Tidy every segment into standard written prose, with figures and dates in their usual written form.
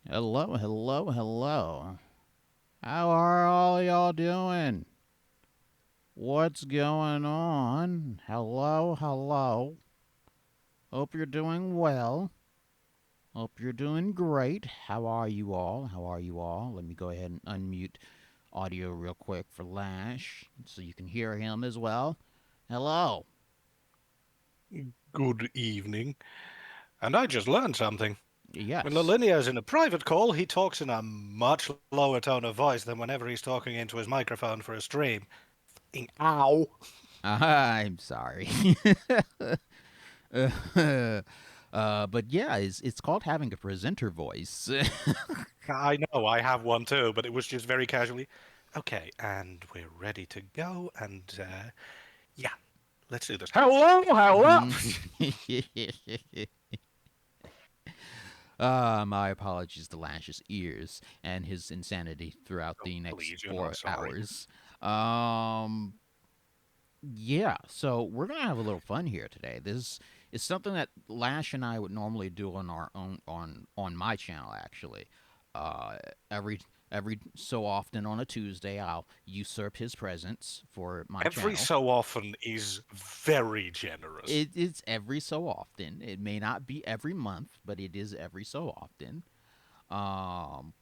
Hello, hello, hello. How are all y'all doing? What's going on? Hello, hello. Hope you're doing well. Hope you're doing great. How are you all? How are you all? Let me go ahead and unmute audio real quick for Lash so you can hear him as well. Hello. Good evening. And I just learned something. When Yes. Lolinia is in a private call, he talks in a much lower tone of voice than whenever he's talking into his microphone for a stream. Ow! I'm sorry. But yeah, it's called having a presenter voice. I know, I have one too, but it was just very casually. Okay, and we're ready to go, and yeah, let's do this. Hello, hello! My apologies to Lash's ears and his insanity throughout Oh, the next please, you're not 4 sorry. hours. Um, yeah, so we're gonna have a little fun here today. This is something that Lash and I would normally do on our own on my channel actually. Uh, every every so often on a Tuesday, I'll usurp his presence for my Every channel. so often is very generous. It's every so often. It may not be every month, but it is every so often. Um,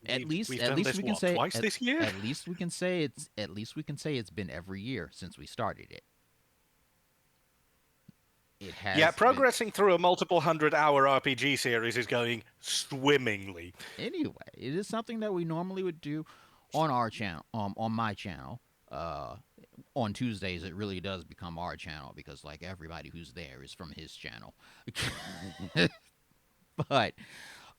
at We've least we've at done least this we can what, say twice this year? at least we can say it's been every year since we started it. It Yeah, has been. progressing through a multiple 100-hour RPG series is going swimmingly. Anyway, it is something that we normally would do on our channel, on my channel. Uh, on Tuesdays, it really does become our channel because like everybody who's there is from his channel. But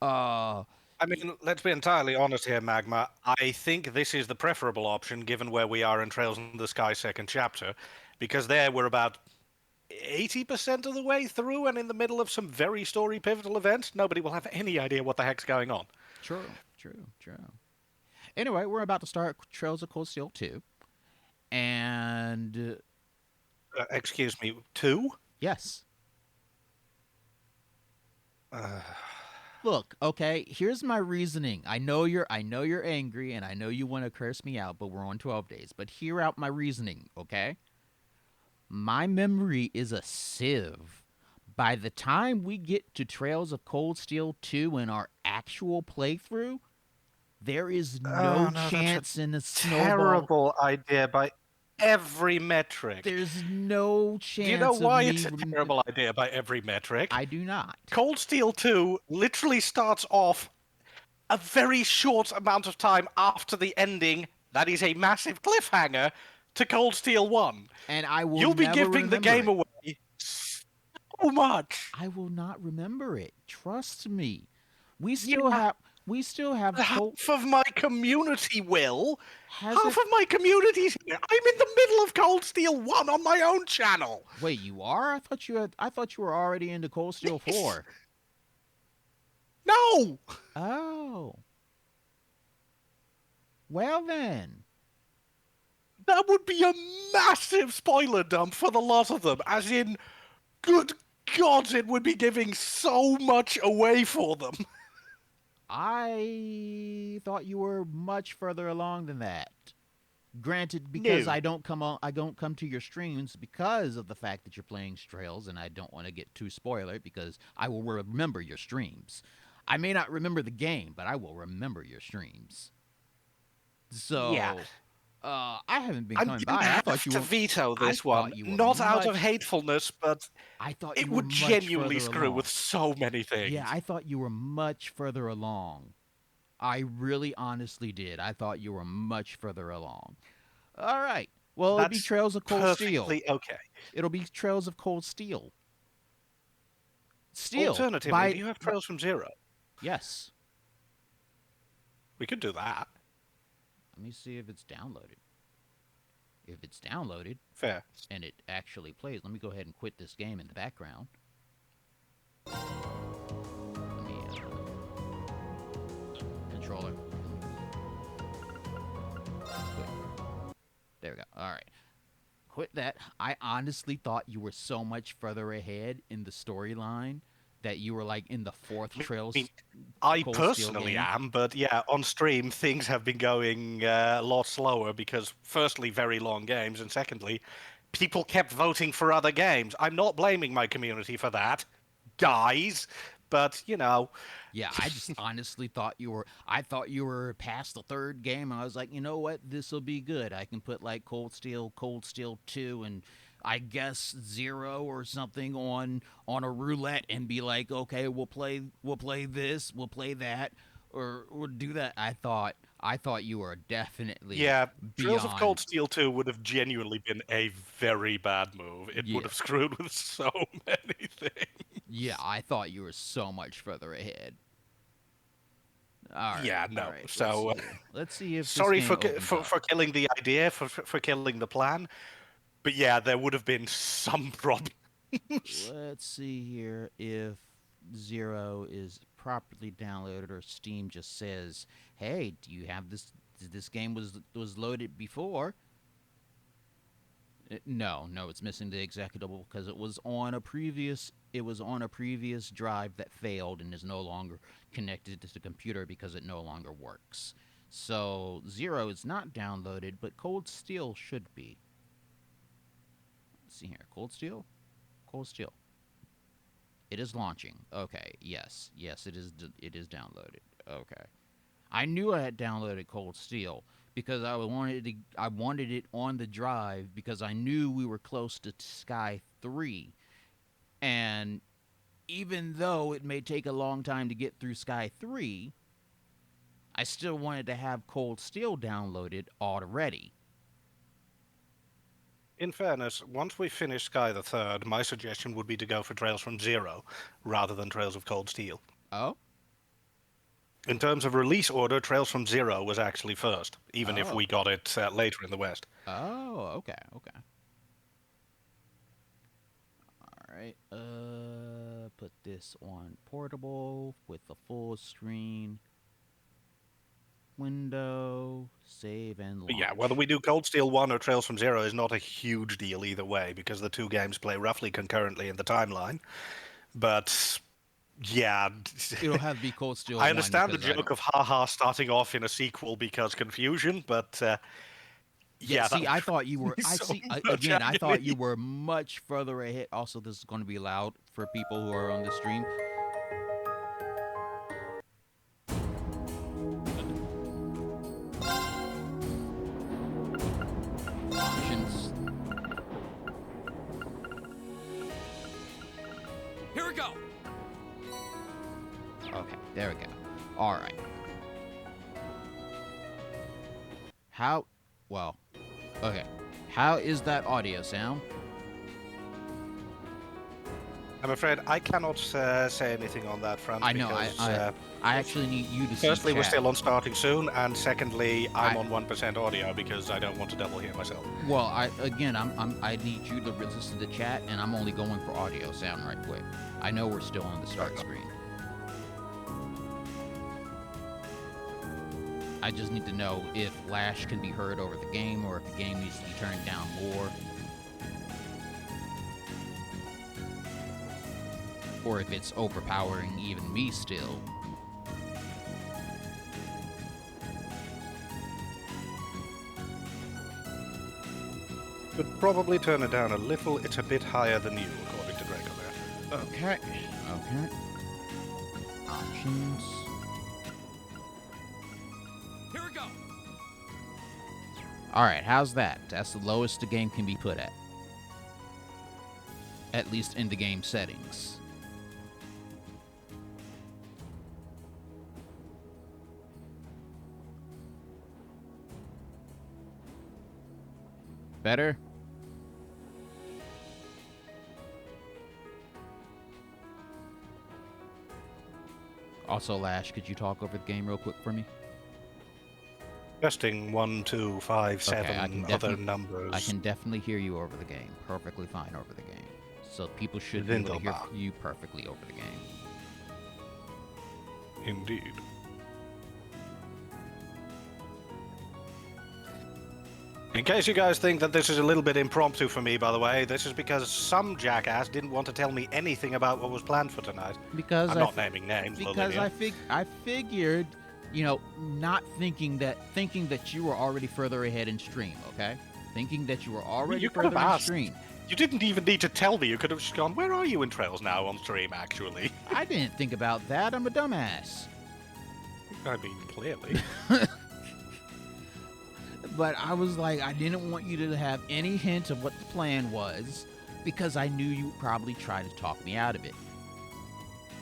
uh, I mean, let's be entirely honest here, Magma. I think this is the preferable option given where we are in Trails in the Sky second chapter, because there we're about 80% of the way through and in the middle of some very story pivotal events. Nobody will have any idea what the heck's going on. true, true, true. Anyway, we're about to start Trails of Cold Steel 2. And Excuse me, two? yes, Uh, look, okay, here's my reasoning. I know you're angry and I know you want to curse me out, but we're on 12 days. But hear out my reasoning, okay? My memory is a sieve. By the time we get to Trails of Cold Steel 2 in our actual playthrough, there is oh no no, that's a chance in a snowball. terrible idea by every metric. There's no Do you know chance of why me. it's a terrible idea by every metric? I do not. Cold Steel 2 literally starts off a very short amount of time after the ending that is a massive cliffhanger to Cold Steel 1. And I will You'll be never giving the remember game it. away so much. I will not remember it. Trust me. We still Yeah, have we still have half Colt. of my community will. Half Hasn't. of my community's here. I'm in the middle of Cold Steel 1 on my own channel. Wait, you are? I thought you were already into Cold Steel Yes. 4. No! Oh. Well then. That would be a massive spoiler dump for the lot of them. As in, good God, it would be giving so much away for them. I thought you were much further along than that. Granted, because No. I don't come to your streams because of the fact that you're playing Trails, and I don't want to get too spoiler because I will remember your streams. I may not remember the game, but I will remember your streams. Yeah. So, I haven't been I'm coming gonna by. have to veto I this one. thought you were Not out of much. hatefulness, but I thought it you were would much genuinely further screw with along. so many Yeah, things. I thought you were much further along. I really honestly did. I thought you were much further along. All right. Well, it'll be That's Trails of Cold Steel. perfectly okay. It'll be Trails of Cold Steel. Steel Alternatively, do by, you have by Trails from Zero? yes. We could do that. Let me see if it's downloaded. If it's downloaded Fair. and it actually plays, let me go ahead and quit this game in the background. Let me controller. Quit. There we go. All right. Quit that. I honestly thought you were so much further ahead in the storyline that you were like in the fourth I mean, Trails I Cold Steel personally game. am, but yeah, on stream things have been going a lot slower because, firstly, very long games, and secondly, people kept voting for other games. I'm not blaming my community for that, guys, but you know, Yeah, I just honestly thought you were. I thought you were past the third game, and I was like, you know what, this will be good. I can put like Cold Steel 2, and I guess 0 or something on a roulette, and be like, okay, we'll play this, we'll play that, or we'll do that. I thought you were definitely yeah, Trails of Cold beyond. Steel 2 would have genuinely been a very bad move. It would Yeah, have screwed with so many yeah, things. I thought you were so much further ahead. All right, Yeah, all no. right. Let's So, see here. Let's see if this sorry game for, opens up. for killing the idea, for killing the plan. But yeah, there would have been some problems. Let's see here if 0 is properly downloaded or Steam just says, "Hey, do you have this? This game was loaded before." No, no, it's missing the executable because it was on a previous drive that failed and is no longer connected to the computer because it no longer works. So 0 is not downloaded, but Cold Steel should be. Let's see here, Cold Steel, Cold Steel. It is launching. Okay. Yes. Yes. It is. It is downloaded. Okay. I knew I had downloaded Cold Steel because I wanted it on the drive because I knew we were close to Sky 3, and even though it may take a long time to get through Sky 3, I still wanted to have Cold Steel downloaded already. In fairness, once we finish Sky the Third, my suggestion would be to go for Trails from Zero rather than Trails of Cold Steel. Oh. In terms of release order, Trails from Zero was actually first, even if Oh. we got it later in the West. Oh. Okay. Okay. All right. Put this on portable with the full screen window, save and But yeah, whether launch. we do Cold Steel 1 or Trails from Zero is not a huge deal either way, because the two games play roughly concurrently in the timeline. But yeah, It'll have to be Cold Steel I 1 understand the because I joke don't. of haha starting off in a sequel because confusion, but Yeah, yeah, that see, I would thought you were. be I so see. much Again, I thought you agony. were much further ahead. Also, this is going to be loud for people who are on the stream. Options. Here we go. Okay, there we go. All right. How? Well, okay. How is that audio sound? I'm afraid I cannot say anything on that front I know. because, I actually need you to see firstly, we're chat. still on starting soon, and secondly, I'm I on 1% audio because I don't want to double hear myself. well, I need you to listen to the chat, and I'm only going for audio sound right quick. I know we're still on the start screen. I just need to know if Lash can be heard over the game or if the game needs to be turned down more. Or if it's overpowering even me still. Could probably turn it down a little. It's a bit higher than you, according to Draco there. Okay. Okay. Options. Here we go. Alright, how's that? That's the lowest the game can be put at. At least in the game settings. Better? Also, Lash, could you talk over the game real quick for me? Testing 1, 2, 5, 7, Okay, other numbers. I can definitely hear you over the game. Perfectly fine over the game. So people should be able to hear Wunderbar. you perfectly over the game. Indeed. In case you guys think that this is a little bit impromptu for me, by the way, this is because some jackass didn't want to tell me anything about what was planned for tonight. Because I'm not naming names, because Lolinia. I figured, you know, not thinking that you were already further ahead in stream, okay? Thinking that you were already You could have further in asked. stream. You didn't even need to tell me. You could have just gone, where are you in Trails now on stream, actually? I didn't think about that. I'm a dumbass. I mean, clearly. But I was like, I didn't want you to have any hint of what the plan was because I knew you would probably try to talk me out of it.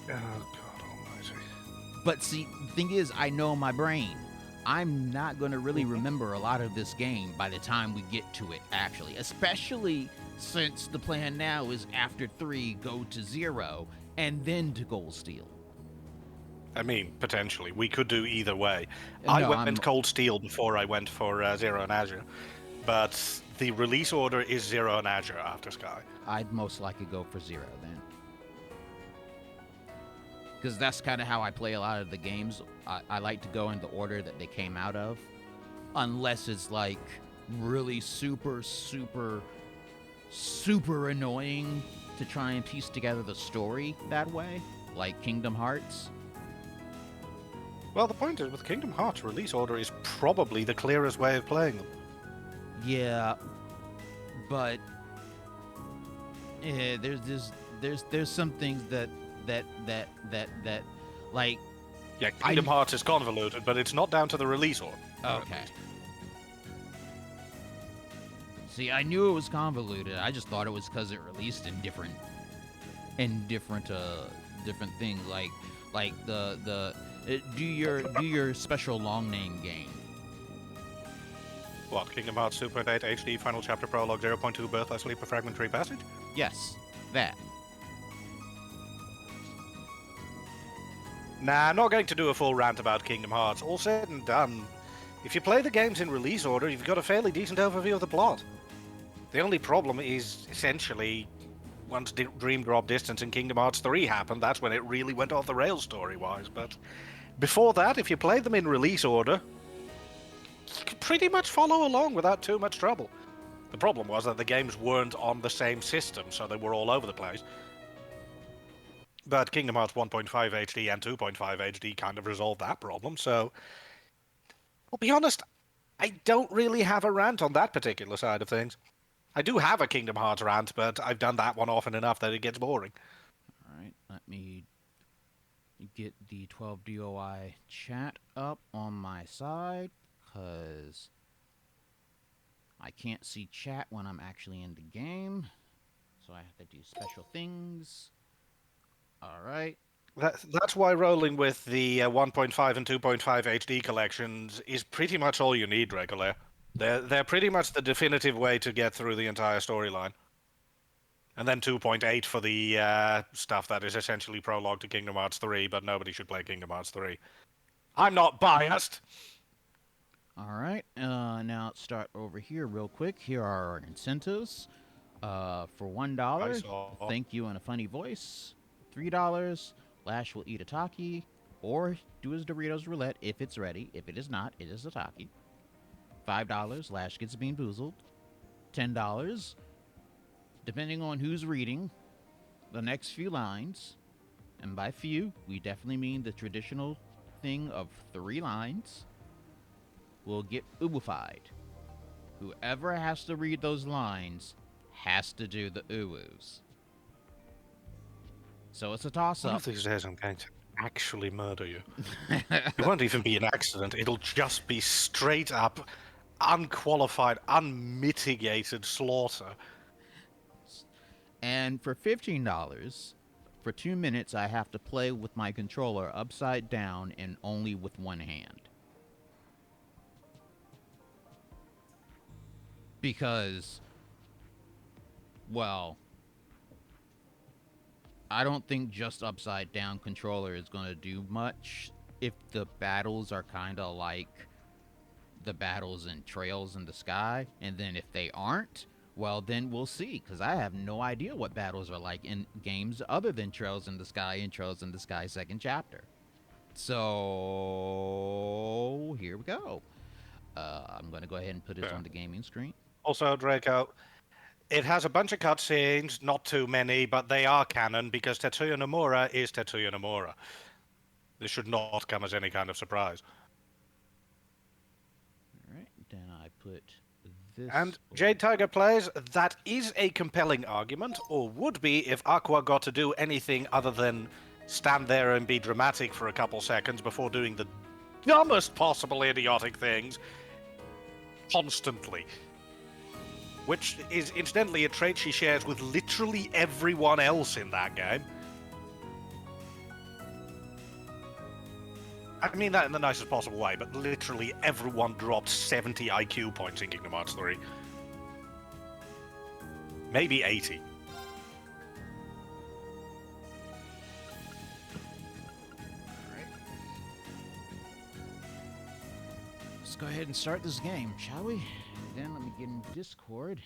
Oh, God almighty. But see, the thing is, I know my brain. I'm not going to really remember a lot of this game by the time we get to it, actually. Especially since the plan now is after 3, go to 0, and then to Gold Steel. I mean, potentially. We could do either way. No, I went Cold Steel before I went for Zero and Azure. But the release order is Zero and Azure after Sky. I'd most likely go for 0 then. Because that's kind of how I play a lot of the games. I like to go in the order that they came out of. Unless it's like really super, super, super annoying to try and piece together the story that way. Like Kingdom Hearts. Well, the point is, with Kingdom Hearts, release order is probably the clearest way of playing them. Yeah, but yeah, there's some things that like Yeah, Kingdom Hearts is convoluted, but it's not down to the release order. okay. See, I knew it was convoluted. I just thought it was because it released in different things. Like do your special long name game. What, Kingdom Hearts 2.8 HD Final Chapter Prologue 0.2 Birth by Sleep a Fragmentary Passage? Yes, that. Nah, I'm not going to do a full rant about Kingdom Hearts. All said and done, if you play the games in release order, you've got a fairly decent overview of the plot. The only problem is, essentially, once Dream Drop Distance in Kingdom Hearts 3 happened, that's when it really went off the rails story-wise. But before that, if you played them in release order, you could pretty much follow along without too much trouble. The problem was that the games weren't on the same system, so they were all over the place. But Kingdom Hearts 1.5 HD and 2.5 HD kind of resolved that problem, so I'll be honest, I don't really have a rant on that particular side of things. I do have a Kingdom Hearts rant, but I've done that one often enough that it gets boring. Alright, let me get the 12 DOI chat up on my side, because I can't see chat when I'm actually in the game, so I have to do special things. Alright. That's why rolling with the 1.5 and 2.5 HD collections is pretty much all you need, Draculair. They're pretty much the definitive way to get through the entire storyline. And then 2.8 for the stuff that is essentially prologue to Kingdom Hearts 3, but nobody should play Kingdom Hearts 3. I'm not biased! Alright, now let's start over here real quick. Here are our incentives. For $1, thank you in a funny voice. $3, Lash will eat a Taki, or do his Doritos Roulette if it's ready. If it is not, it is a Taki. $5, Lash gets Bean Boozled. $10, depending on who's reading, the next few lines, and by few, we definitely mean the traditional thing of 3 lines, will get ubufied. Whoever has to read those lines has to do the uwus. So it's a toss-up. One of these days I'm going to actually murder you. It won't even be an accident. It'll just be straight up, unqualified, unmitigated slaughter. And for $15, for 2 minutes, I have to play with my controller upside down and only with one hand. Because, well, I don't think just upside down controller is going to do much if the battles are kind of like the battles in Trails in the Sky. And then if they aren't, well, then we'll see, because I have no idea what battles are like in games other than Trails in the Sky and Trails in the Sky 2nd Chapter. So, here we go. I'm going to go ahead and put it Yeah. on the gaming screen. Also, Draco, it has a bunch of cutscenes, not too many, but they are canon because Tetsuya Nomura is Tetsuya Nomura. This should not come as any kind of surprise. All right, then I put this. And over- Jade Tiger plays, that is a compelling argument, or would be if Aqua got to do anything other than stand there and be dramatic for a couple seconds before doing the dumbest possible idiotic things constantly. Which is incidentally a trait she shares with literally everyone else in that game. I mean that in the nicest possible way, but literally everyone dropped 70 IQ points in Kingdom Hearts 3. Maybe 80. Let's go ahead and start this game, shall we? Then let me get in Discord.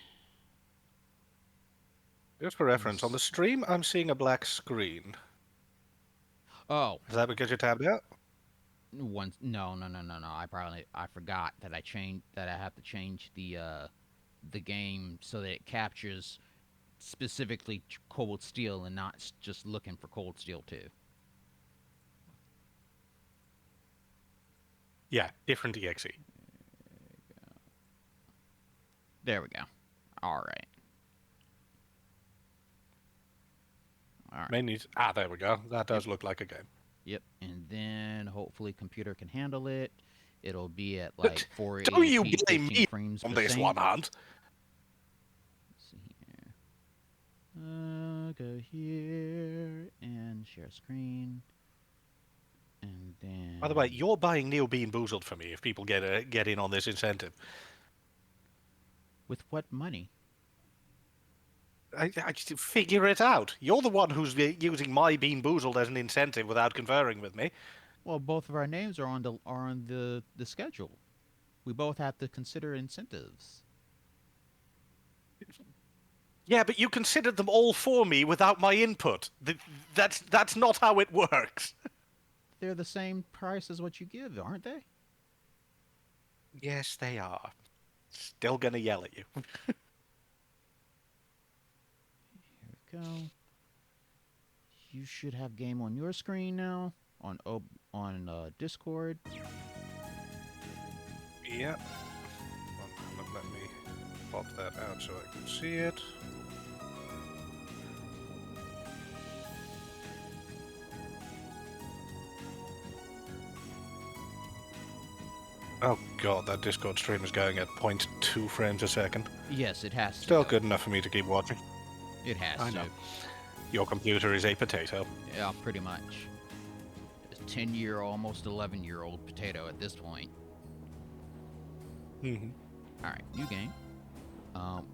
Just for reference, on the stream I'm seeing a black screen. Oh, Is that because you're tabbed out? no. I forgot that I have to change the game so that it captures specifically Cold Steel and not just looking for Cold Steel 2. Yeah, different EXE. There we go. All right. Mainly, there we go. That does look like a game. Yep. And then hopefully computer can handle it. It'll be at like 480p, Don't you blame 15 me frames on per this second. one, Hunt. Let's see here. Go here and share screen. And then. By the way, you're buying Neo Bean Boozled for me if people get in on this incentive. With what money? I just figure it out. You're the one who's using my Bean Boozled as an incentive without conferring with me. Well, both of our names are on the schedule. We both have to consider incentives. Yeah, but you considered them all for me without my input. That's not how it works. They're the same price as what you give, aren't they? Yes, they are. Still gonna yell at you. Here we go. You should have game on your screen now on Discord. Yep. Let me pop that out so I can see it. Oh god, that Discord stream is going at 0.2 frames a second. Yes, it has to. Still go. good enough for me to keep watching. It has I to. know. Your computer is a potato. Yeah, pretty much. A 10-year, almost 11-year-old potato at this point. Mm-hmm. All right, new game.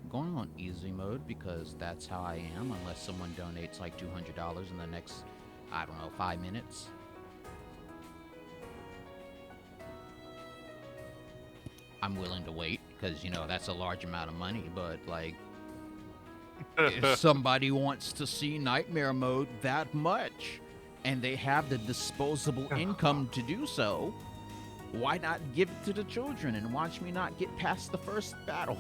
Going on easy mode because that's how I am. Unless someone donates like $200 in the next, I don't know, 5 minutes. I'm willing to wait because that's a large amount of money. But like, if somebody wants to see Nightmare Mode that much, and they have the disposable income to do so, why not give it to the children and watch me not get past the first battle?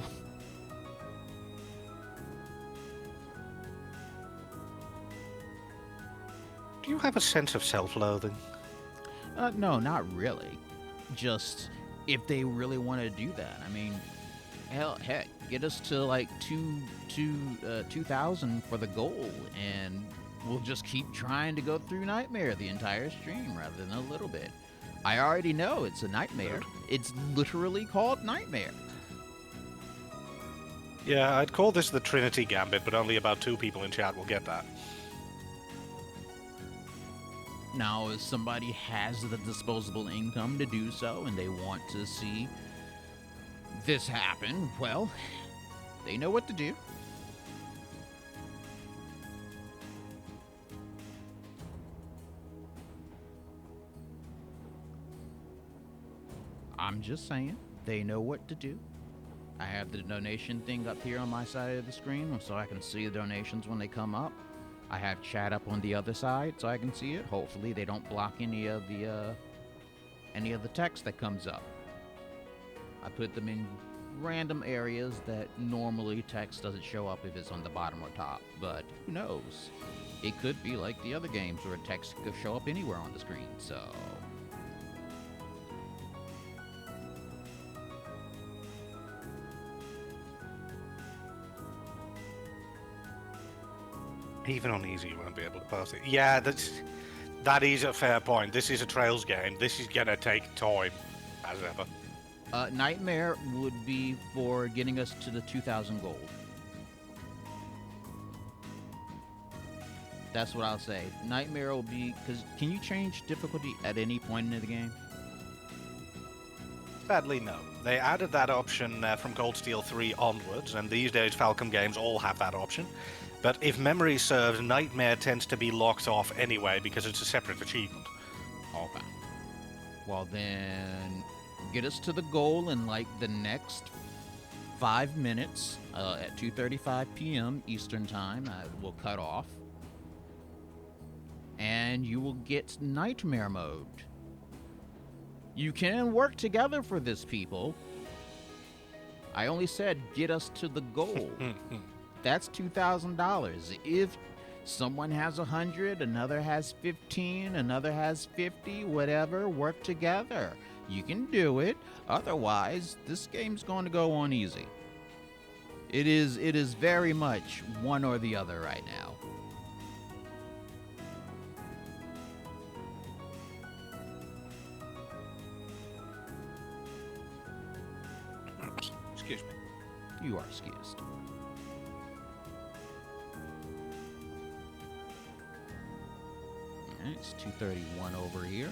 Do you have a sense of self-loathing? No, not really. Just if they really want to do that. I mean, heck, get us to like 2,000 for the goal, and we'll just keep trying to go through Nightmare the entire stream rather than a little bit. I already know it's a nightmare. It's literally called Nightmare. Yeah, I'd call this the Trinity Gambit, but only about 2 people in chat will get that. Now, if somebody has the disposable income to do so and they want to see this happen, well, they know what to do. I'm just saying, they know what to do. I have the donation thing up here on my side of the screen so I can see the donations when they come up. I have chat up on the other side so I can see it. Hopefully they don't block any of the text that comes up. I put them in random areas that normally text doesn't show up if it's on the bottom or top, but who knows? It could be like the other games where text could show up anywhere on the screen, so... Even on easy, you won't be able to pass it. Yeah, that is a fair point. This is a Trails game. This is gonna take time, as ever. Nightmare would be for getting us to the 2,000 gold. That's what I'll say. Nightmare will be... Because can you change difficulty at any point in the game? Sadly, no. They added that option from Cold Steel 3 onwards, and these days Falcom games all have that option. But if memory serves, Nightmare tends to be locked off anyway because it's a separate achievement. Okay. Well, then... Get us to the goal in, like, the next 5 minutes at 2:35 p.m. Eastern Time. We'll cut off. And you will get Nightmare mode. You can work together for this, people. I only said get us to the goal. That's $2,000. If someone has 100, another has 15, another has 50, whatever, work together. You can do it. Otherwise, this game's going to go on easy. It is very much one or the other right now. Excuse me. You are excused. Alright, it's 2:31 over here.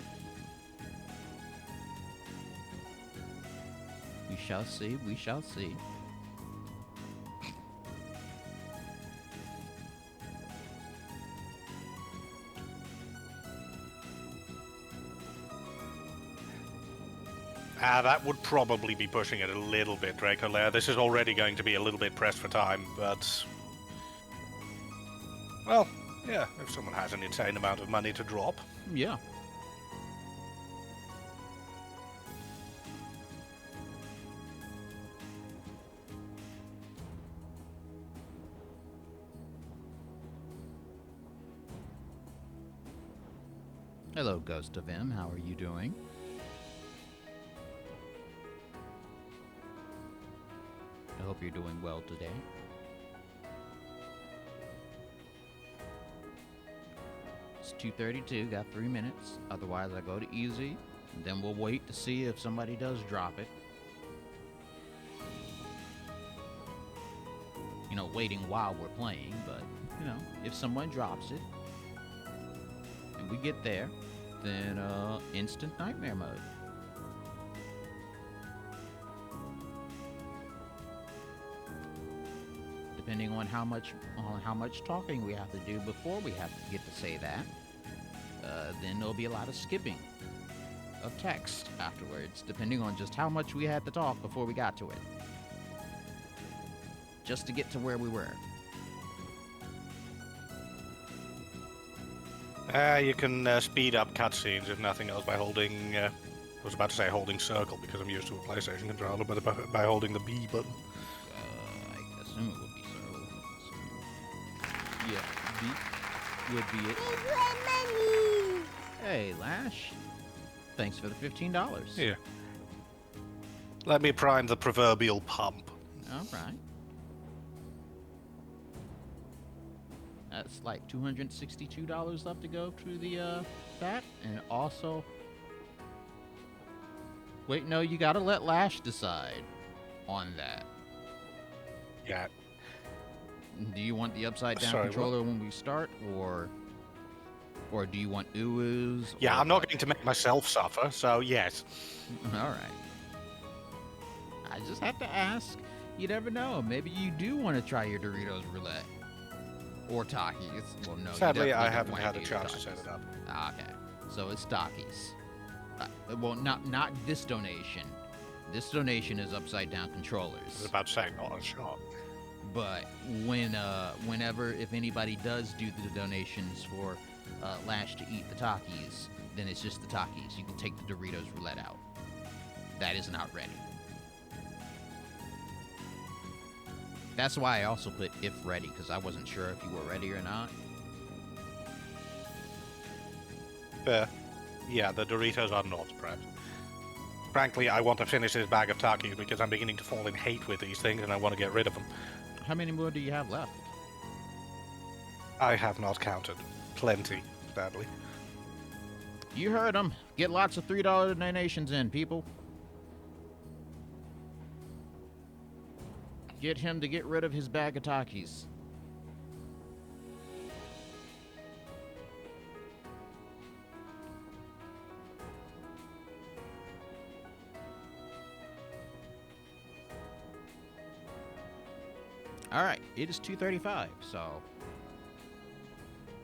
We shall see, we shall see. That would probably be pushing it a little bit, Draco Lair. This is already going to be a little bit pressed for time, but... Well, yeah, if someone has an insane amount of money to drop. Yeah. Hello, Ghost of M. How are you doing? I hope you're doing well today. It's 2:32, got 3 minutes. Otherwise, I go to easy. And then we'll wait to see if somebody does drop it. You know, waiting while we're playing, but, you know, if someone drops it, and we get there, then, instant nightmare mode. Depending on how much talking we have to do before we have to get to say that, then there'll be a lot of skipping of text afterwards, depending on just how much we had to talk before we got to it, just to get to where we were. You can speed up cutscenes, if nothing else, by holding... I was about to say holding circle, because I'm used to a PlayStation controller, but by holding the B button. I assume it would be so. Yeah, B would be it. Hey, Lash. Thanks for the $15. Yeah. Let me prime the proverbial pump. All right. That's like $262 left to go through the that, and also. Wait, no, you gotta let Lash decide on that. Yeah. Do you want the upside down Sorry, controller when we start, or do you want Uwu's? Yeah, I'm not going to make myself suffer, so yes. All right. I just have to ask. You never know. Maybe you do want to try your Doritos roulette. Or Takis. Well, no. Sadly, I haven't had a chance to set it up. Okay. So it's Takis. Well, not this donation. This donation is upside down controllers. I was about to say, not a shot. But whenever, if anybody does do the donations for Lash to eat the Takis, then it's just the Takis. You can take the Doritos roulette out. That is not ready. That's why I also put if ready, because I wasn't sure if you were ready or not. Fair. Yeah, the Doritos are not prepped. Frankly, I want to finish this bag of Takis because I'm beginning to fall in hate with these things and I want to get rid of them. How many more do you have left? I have not counted. Plenty, sadly. You heard him. Get lots of $3 donations in, people. Get him to get rid of his bag of Takis. Alright, it is 2:35, so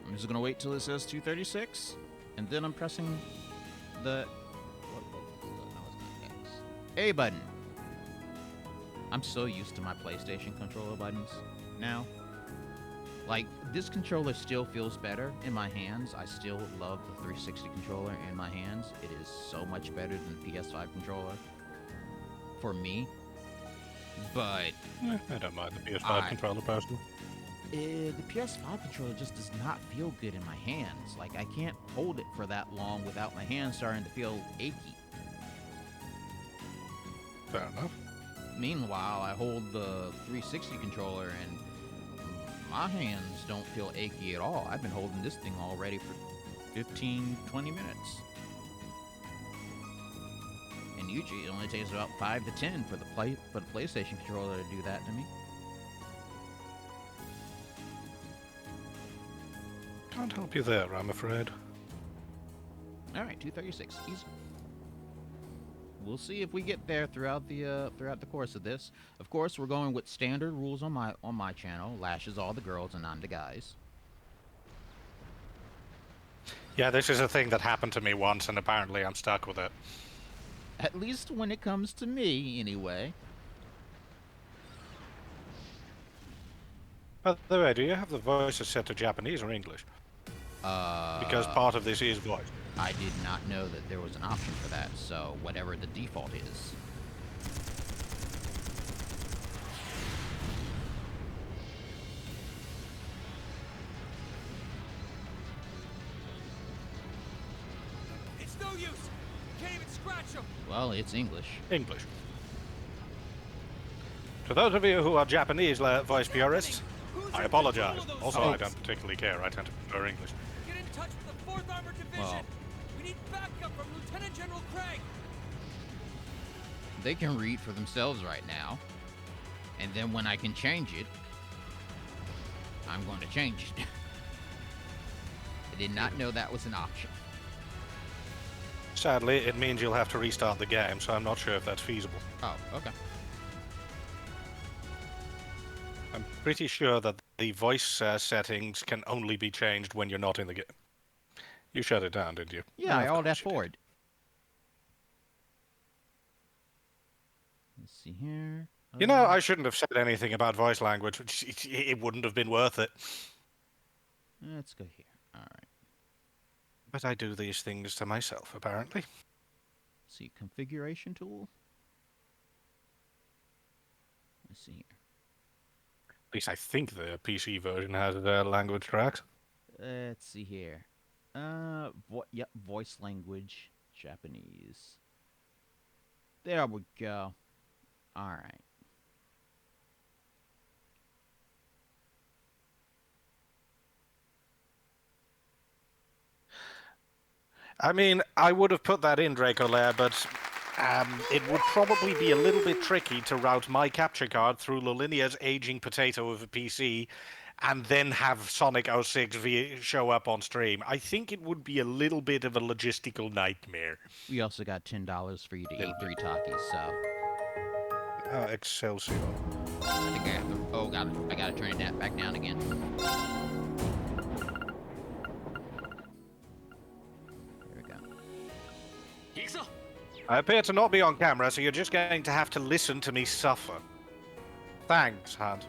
I'm just gonna wait till it says 2:36, and then I'm pressing the A button. I'm so used to my PlayStation controller buttons now. Like, this controller still feels better in my hands. I still love the 360 controller in my hands. It is so much better than the PS5 controller for me. But I don't mind the PS5 controller personally. the PS5 controller just does not feel good in my hands. Like, I can't hold it for that long without my hands starting to feel achy. Fair enough. Meanwhile, I hold the 360 controller and my hands don't feel achy at all. I've been holding this thing already for 15, 20 minutes. And usually it only takes about 5 to 10 for the PlayStation controller to do that to me. Can't help you there, I'm afraid. Alright, 236. Easy. We'll see if we get there throughout the course of this. Of course, we're going with standard rules on my channel. Lashes all the girls and I'm the guys. Yeah, this is a thing that happened to me once, and apparently I'm stuck with it. At least when it comes to me, anyway. By the way, do you have the voices set to Japanese or English? Because part of this is voice. I did not know that there was an option for that, so whatever the default is. It's no use. Can't even scratch him. Well, it's English. English. To those of you who are Japanese voice purists, I apologize. Also, I don't particularly care. I tend to prefer English. Get in touch with the 4th Armored Division. Well, We need backup from Lieutenant General Craig. they can read for themselves right now. And then when I can change it, I'm going to change it. I did not know that was an option. Sadly, it means you'll have to restart the game, so I'm not sure if that's feasible. Oh, okay. I'm pretty sure that the voice settings can only be changed when you're not in the game. You shut it down, didn't you? Yeah, I Of alt course you did. F4'd. Let's see here. You know, I shouldn't have said anything about voice language. It wouldn't have been worth it. Let's go here. All right. But I do these things to myself, apparently. Let's see, configuration tool. Let's see here. At least I think the PC version has language tracks. Let's see here. Yep, voice language, Japanese. There we go. All right. I mean, I would have put that in, Dracolair, but it would probably be a little bit tricky to route my capture card through Lolinia's aging potato of a PC and then have Sonic 06 show up on stream. I think it would be a little bit of a logistical nightmare. We also got $10 for you to eat 3 Takis, so Excelsior. I think I have to. Oh, I gotta turn it back down again. There we go. I appear to not be on camera, so you're just going to have to listen to me suffer. Thanks, Hunt.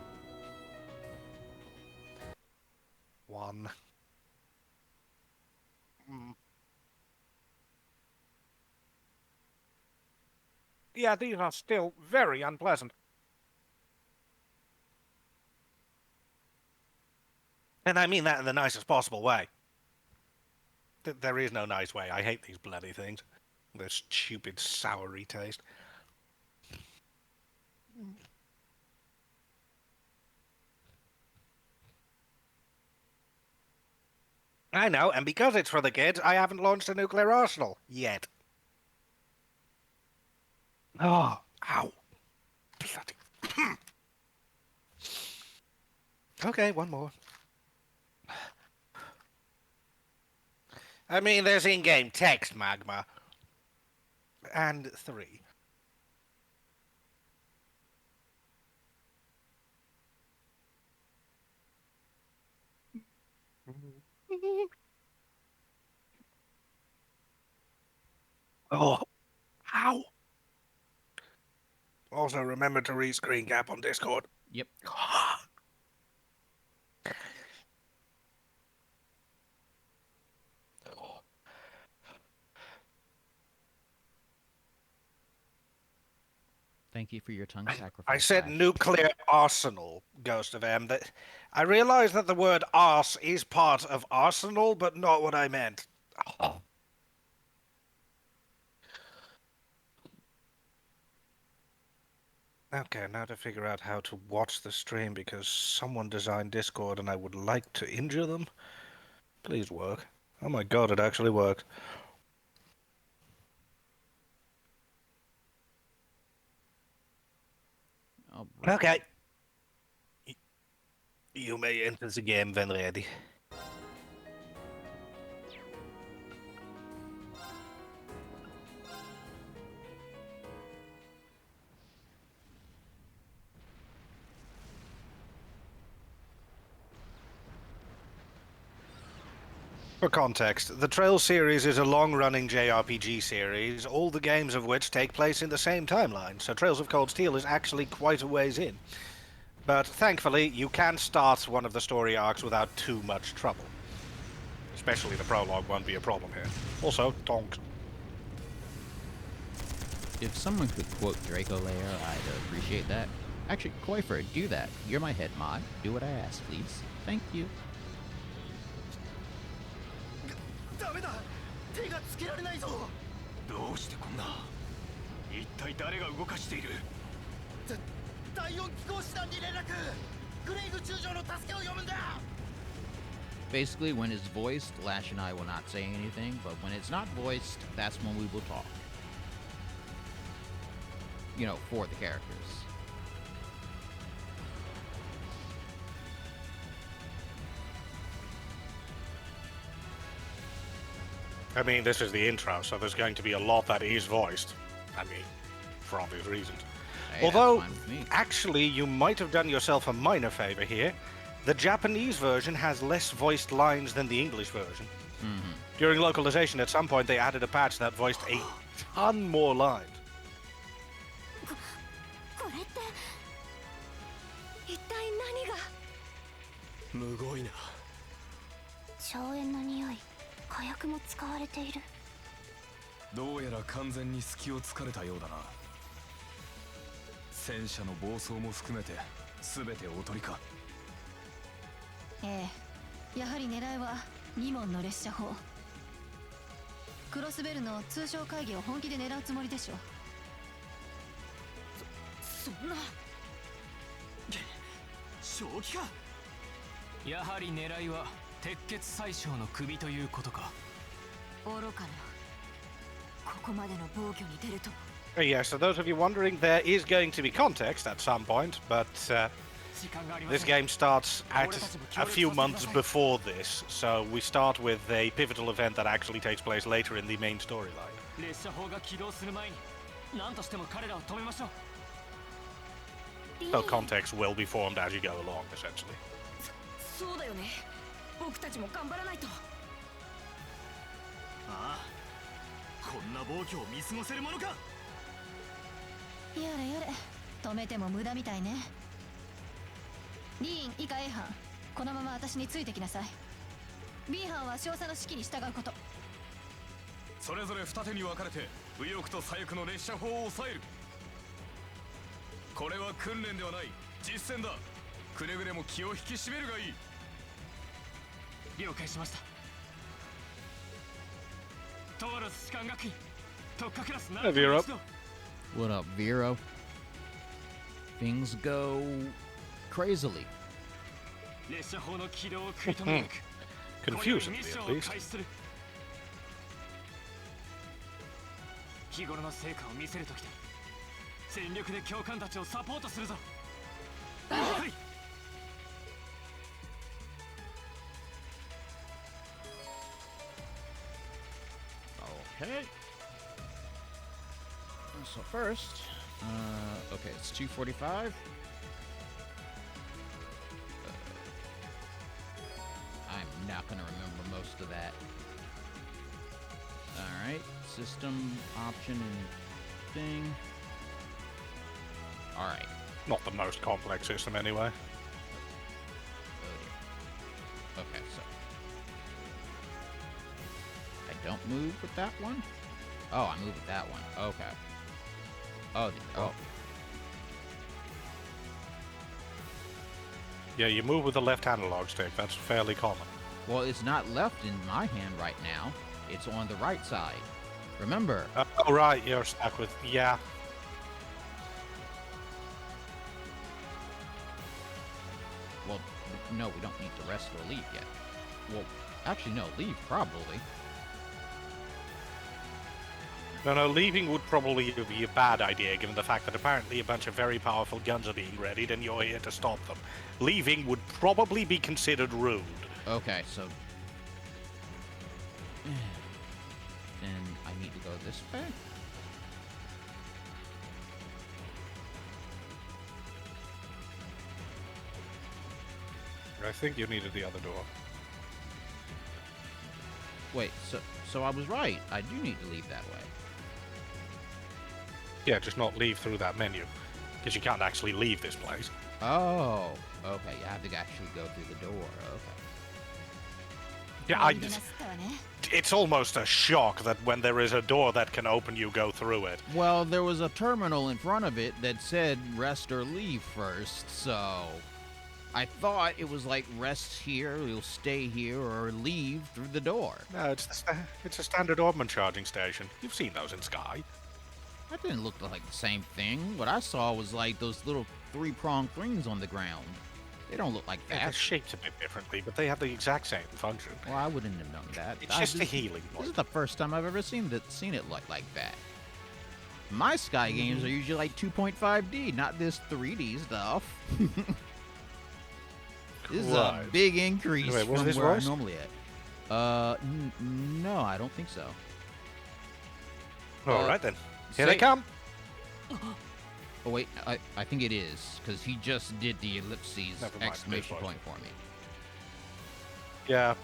1. Yeah, these are still very unpleasant. And I mean that in the nicest possible way. There is no nice way. I hate these bloody things. Their stupid, soury taste. I know, and because it's for the kids, I haven't launched a nuclear arsenal yet. Oh, ow. Bloody. Okay, one more. I mean, there's in-game text, Magma. And 3. Oh, ow. Also, remember to read screen cap on Discord. Yep. Thank you for your tongue sacrifice. I said Lash. nuclear arsenal, Ghost of M. That I realize that the word arse is part of arsenal, but not what I meant. Oh. Okay, now to figure out how to watch the stream because someone designed Discord and I would like to injure them. Please work. Oh my god, it actually worked. All right. Okay. You may enter the game when ready. For context, the Trail series is a long-running JRPG series, all the games of which take place in the same timeline, so Trails of Cold Steel is actually quite a ways in. But thankfully, you can start one of the story arcs without too much trouble. Especially the prologue won't be a problem here. Also, tonks. If someone could quote Draco Lair, I'd appreciate that. Actually, Koifer, do that. You're my head mod. Do what I ask, please. Thank you. ダメだ手がつけられないぞどうしてこんな一体誰が動かしている第4機構師団に連絡グレイグ中将の助けを呼ぶんだ Basically, when it's voiced, Lash and I will not say anything, but when it's not voiced, that's when we will talk. You know, for the characters. I mean, this is the intro, so there's going to be a lot that is voiced. I mean, for obvious reasons. Hey, Although, that's fine with me. actually, you might have done yourself a minor favor here. The Japanese version has less voiced lines than the English version. Mm-hmm. During localization, at some point, they added a patch that voiced a ton more lines. これって一体何がむごいな硝煙の匂い火薬も使われているどうやら完全に隙を突かれたようだな戦車の暴走も含めて全ておとりかええやはり狙いは2門の列車砲クロスベルの通商会議を本気で狙うつもりでしょそんな正気かやはり狙いは鉄血宰相の首ということか愚かなここまでの防御に出ると Yeah, so those of you wondering, there is going to be context at some point, but this game starts at a few months before this, so we start with a pivotal event that actually takes place later in the main storyline. 列車砲が起動する前に何としても彼らを止めましょう So context will be formed as you go along, essentially. そうだよね僕たちも頑張らないとああこんな暴挙を見過ごせるものかやれやれ止めても無駄みたいねリーン以下 A 班このまま私についてきなさい B 班は少佐の指揮に従うことそれぞれ二手に分かれて右翼と左翼の列車砲を抑えるこれは訓練ではない実戦だくれぐれも気を引き締めるがいい了解しました。トールス士官学院特化クラス7 Hey, Vero. 度。 What up, Vero? Things go crazily. 列車砲の軌道を食い止めるべく Confusingly, ミッショ at ンを least. 開始する。日頃の成果を見せるときだ。全力で教官たちをサポートするぞ。はい。 Okay. So first, okay, it's 2:45. I'm not gonna remember most of that. All right, system option and thing. All right. Not the most complex system, anyway. Okay, so I don't move with that one. Oh, I move with that one. Okay. Oh, oh. Yeah, you move with the left analog stick. That's fairly common. Well, it's not left in my hand right now. It's on the right side. Remember. Oh, right, you're stuck with... Yeah. Well, no, we don't need to rest or leave yet. Well, actually, no, leave probably. No, leaving would probably be a bad idea, given the fact that apparently a bunch of very powerful guns are being readied and you're here to stop them. Leaving would probably be considered rude. Okay, so... Then I need to go this way? I think you needed the other door. Wait, so I was right. I do need to leave that way. Yeah, just not leave through that menu, because you can't actually leave this place. Oh, okay. You have to actually go through the door. Okay. Yeah, it's almost a shock that when there is a door that can open, you go through it. Well, there was a terminal in front of it that said rest or leave first, so I thought it was like rest here, you'll stay here, or leave through the door. No, it's a standard Ordman charging station. You've seen those in Sky. That didn't look like the same thing. What I saw was like those little three-pronged things on the ground. They don't look like that. Yeah, they're shaped a bit differently, but they have the exact same function. Well, I wouldn't have known that. It's just a healing This point. is the first time I've ever seen it like that. My Sky games are usually like 2.5D, not this 3D stuff. This is a big increase Anyway, was from this where voice? I'm normally at. No, I don't think so. All right then. Here they come. Oh wait, I think it is, because he just did the ellipses Never mind, exclamation this point for me. Yeah.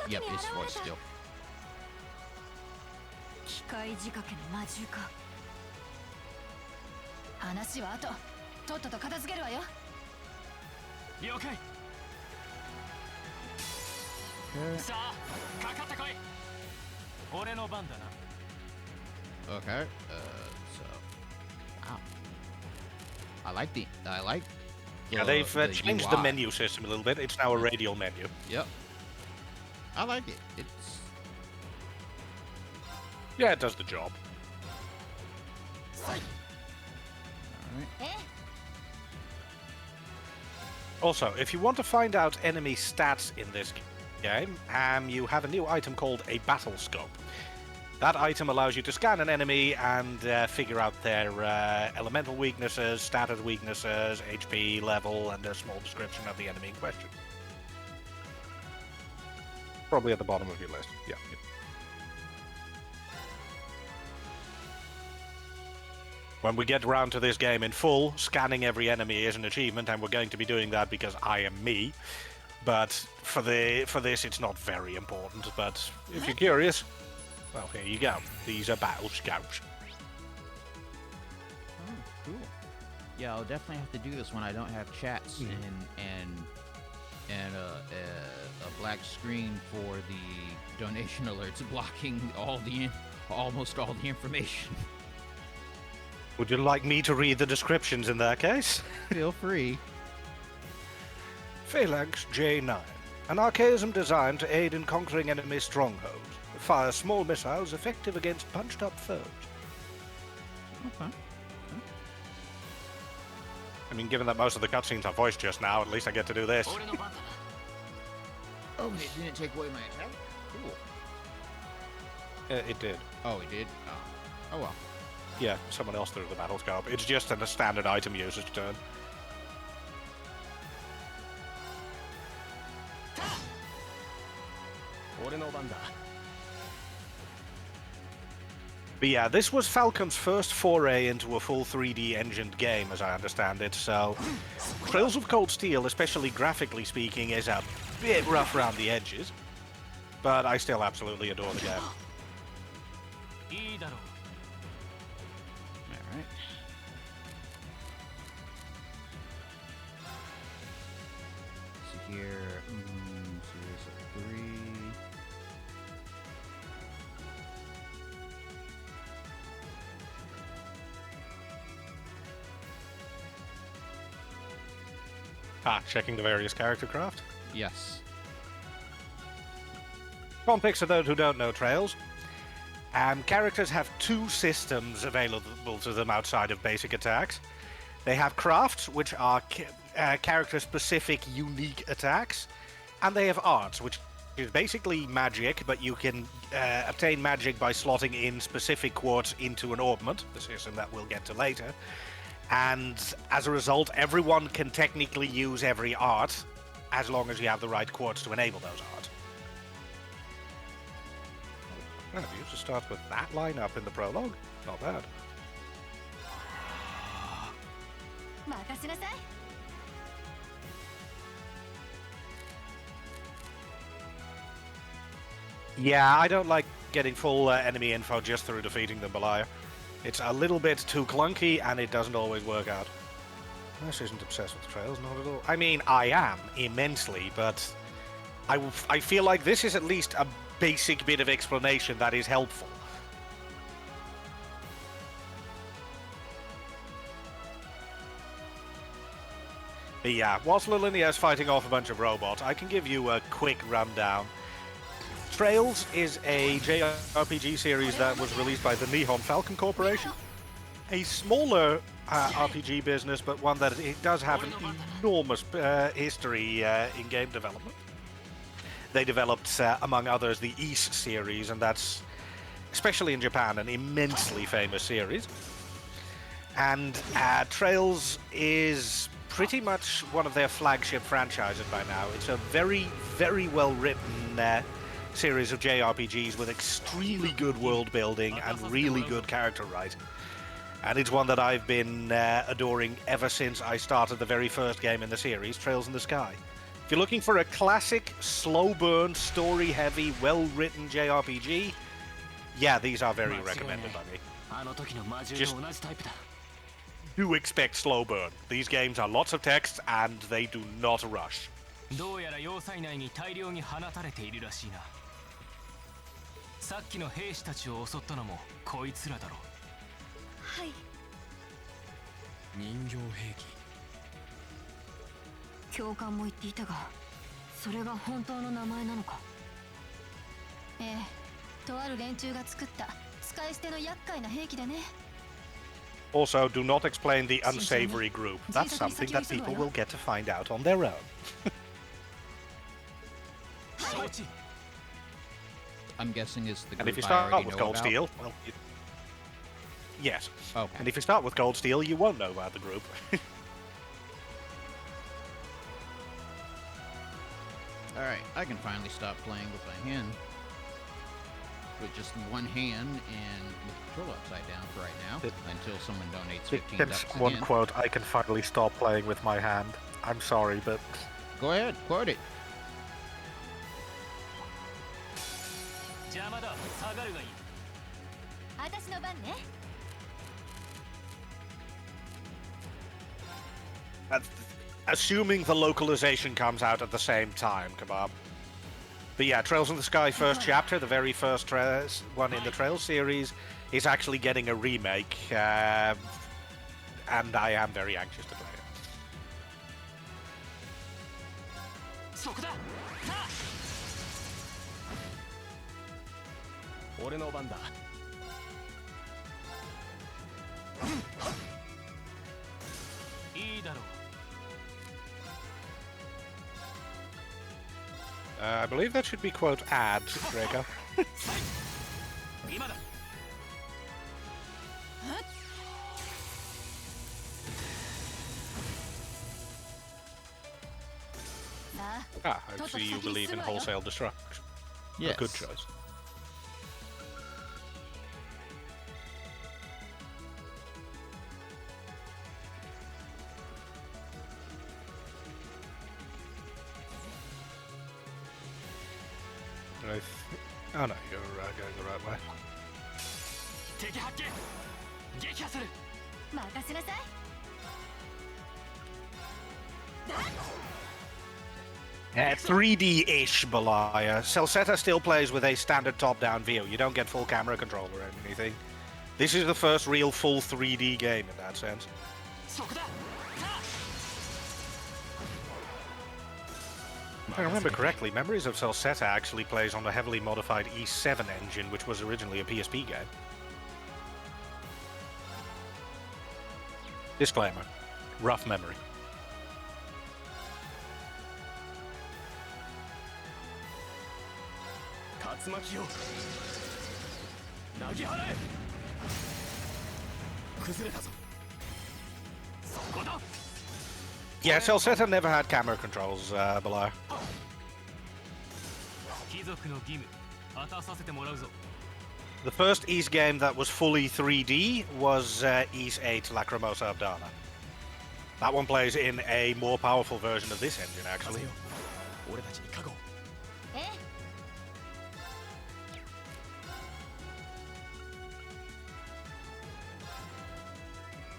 Yep, it's voice still. 機械仕掛けの魔獣か。話は後。とっとと片付けるわよ。了解。 Okay. さあ、かかってこい。俺の番だな。 Okay. So, wow. I like Yeah, they've changed UI. the menu system a little bit. It's now a radial menu. Yep. I like it. It's Yeah, it does the job. all right. Also, if you want to find out enemy stats in this game, you have a new item called a battle scope. That item allows you to scan an enemy and figure out their elemental weaknesses, status weaknesses, HP level, and a small description of the enemy in question. Probably at the bottom of your list. Yeah. When we get around to this game in full, scanning every enemy is an achievement, and we're going to be doing that because I am me. But for this, it's not very important. But if you're curious, well, here you go. These are battle scouts. Oh, cool. Yeah, I'll definitely have to do this when I don't have chats and a black screen for the donation alerts blocking almost all the information. Would you like me to read the descriptions in that case? Feel free. Phalanx J9. An archaism designed to aid in conquering enemy strongholds. Fires small missiles effective against punched-up foes. Okay. I mean, given that most of the cutscenes are voiced just now, at least I get to do this. Oh, it didn't take away my attack? Cool. It did. Oh, it did? Oh well. Yeah, someone else threw the battle scope. It's just a standard item user's turn. But yeah, this was Falcon's first foray into a full 3D engined game, as I understand it, so Trails of Cold Steel, especially graphically speaking, is a bit rough around the edges, but I still absolutely adore the game. Alright. See here. Series of 3. Checking the various character craft. Yes. Context for those who don't know Trails. Characters have two systems available to them outside of basic attacks. They have crafts, which are character-specific, unique attacks, and they have arts, which is basically magic, but you can obtain magic by slotting in specific quartz into an ornament, the system that we'll get to later. And as a result, everyone can technically use every art, as long as you have the right quartz to enable those arts. Well, you used to start with that lineup in the prologue. Not bad. Yeah, I don't like getting full enemy info just through defeating them, Belaya. It's a little bit too clunky, and it doesn't always work out. This isn't obsessed with Trails, not at all. I mean, I am, immensely, but I feel like this is at least a basic bit of explanation that is helpful. But yeah, whilst Lolinia is fighting off a bunch of robots, I can give you a quick rundown. Trails is a JRPG series that was released by the Nihon Falcon Corporation. A smaller RPG business, but one that it does have an enormous history in game development. They developed, among others, the East series, and that's, especially in Japan, an immensely famous series. And Trails is pretty much one of their flagship franchises by now. It's a very, very well-written series of JRPGs with extremely good world building and really good character writing. And it's one that I've been adoring ever since I started the very first game in the series, Trails in the Sky. If you're looking for a classic, slow-burn, story-heavy, well-written JRPG, yeah, these are very recommended by me. Just do expect slow burn. These games are lots of text, and they do not rush. どうやら要塞内に大量に放たれているらしいな。さっきの兵士たちを襲ったのもこいつらだろう。はい。人形兵器。教官も言っていたが、それが本当の名前なのか。ええ、とある連中が作った使い捨ての厄介な兵器だね。Also, do not explain the unsavory group. That's something that people will get to find out on their own. I'm guessing it's the group And if you I start already with know Gold about. Steel, well, yes. Okay. And if you start with Gold Steel, you won't know about the group. Alright, I can finally stop playing with my hand. With just one hand and with the controller upside down for right now, until someone donates 15 bucks One again. quote, I can finally stop playing with my hand. I'm sorry, but... Go ahead, quote it. 邪魔だ、下がるがいい。私の番ね。Assuming the localization comes out at the same time, Kebab. But yeah, Trails in the Sky first chapter, the very first one in the Trails series, is actually getting a remake and I am very anxious to play it. そこだ。さあ。俺の番だ。いいだろう。 I believe that should be quote ad, Draco. 今だ。 Ah, I see you believe in wholesale destruction. Yes. A good choice. Oh no, you're going the right way. 敵発見。撃破する。任せなさい。 3D-ish Belaya. Celceta still plays with a standard top-down view. You don't get full camera control or anything. This is the first real full 3D game in that sense. そこだ。さあ。 If I remember correctly, Memories of Celceta actually plays on the heavily modified E7 engine, which was originally a PSP game. Disclaimer. Rough memory. 竜巻よ。投げ払え。崩れたぞ。そこだ。 Yeah, Celceta never had camera controls, Belaya. 貴族の義務果たさせてもらうぞ。 The first Ys game that was fully 3D was Ys 8 Lacrimosa Abdana. That one plays in a more powerful version of this engine, actually. 俺たちに覚悟。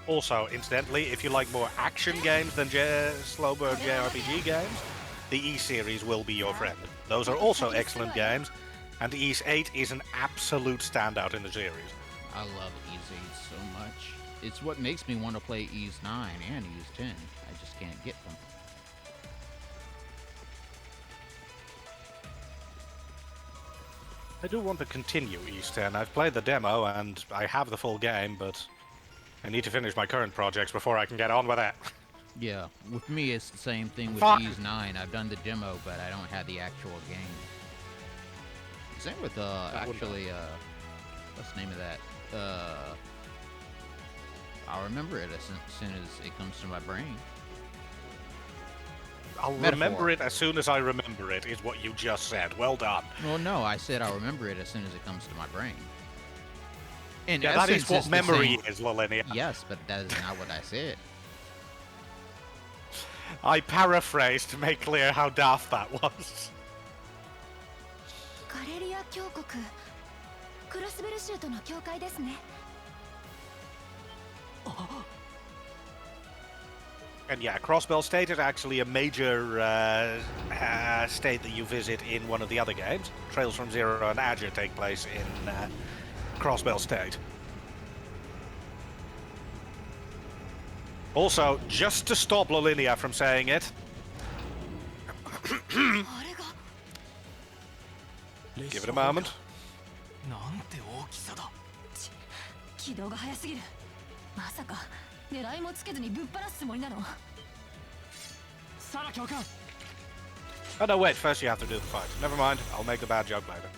Also, incidentally, if you like more action games than slow burn JRPG games, the Ys series will be your friend. Those are also excellent games, and Ys 8 is an absolute standout in the series. I love Ys 8 so much. It's what makes me want to play Ys 9 and Ys 10. I just can't get them. I do want to continue Ys 10. I've played the demo and I have the full game, but I need to finish my current projects before I can get on with it. Yeah, with me it's the same thing with Fuck. Ys 9. I've done the demo, but I don't have the actual game. Same with actually what's the name of that? I'll remember it as soon as it comes to my brain. I'll remember it as soon as I remember it, is what you just said. Well done. Well, no, I said I'll remember it as soon as it comes to my brain. In Yeah, that is essence, what it's the memory same. is, Lolinia. Yes, but that is not what I said. I paraphrased to make clear how daft that was. カレリア峡谷クロスベル州との境界ですね。 And yeah, Crossbell State is actually a major state that you visit in one of the other games. Trails from Zero and Azure take place in Crossbell State. Also, just to stop Lolinia from saying it, あれが give it a moment. なんて大きさだ。軌道が速すぎる。まさか狙いもつけずにぶっ放すつもりなの。サラ教官。 Oh no, wait, first you have to do the fight. Never mind, I'll make the bad joke later.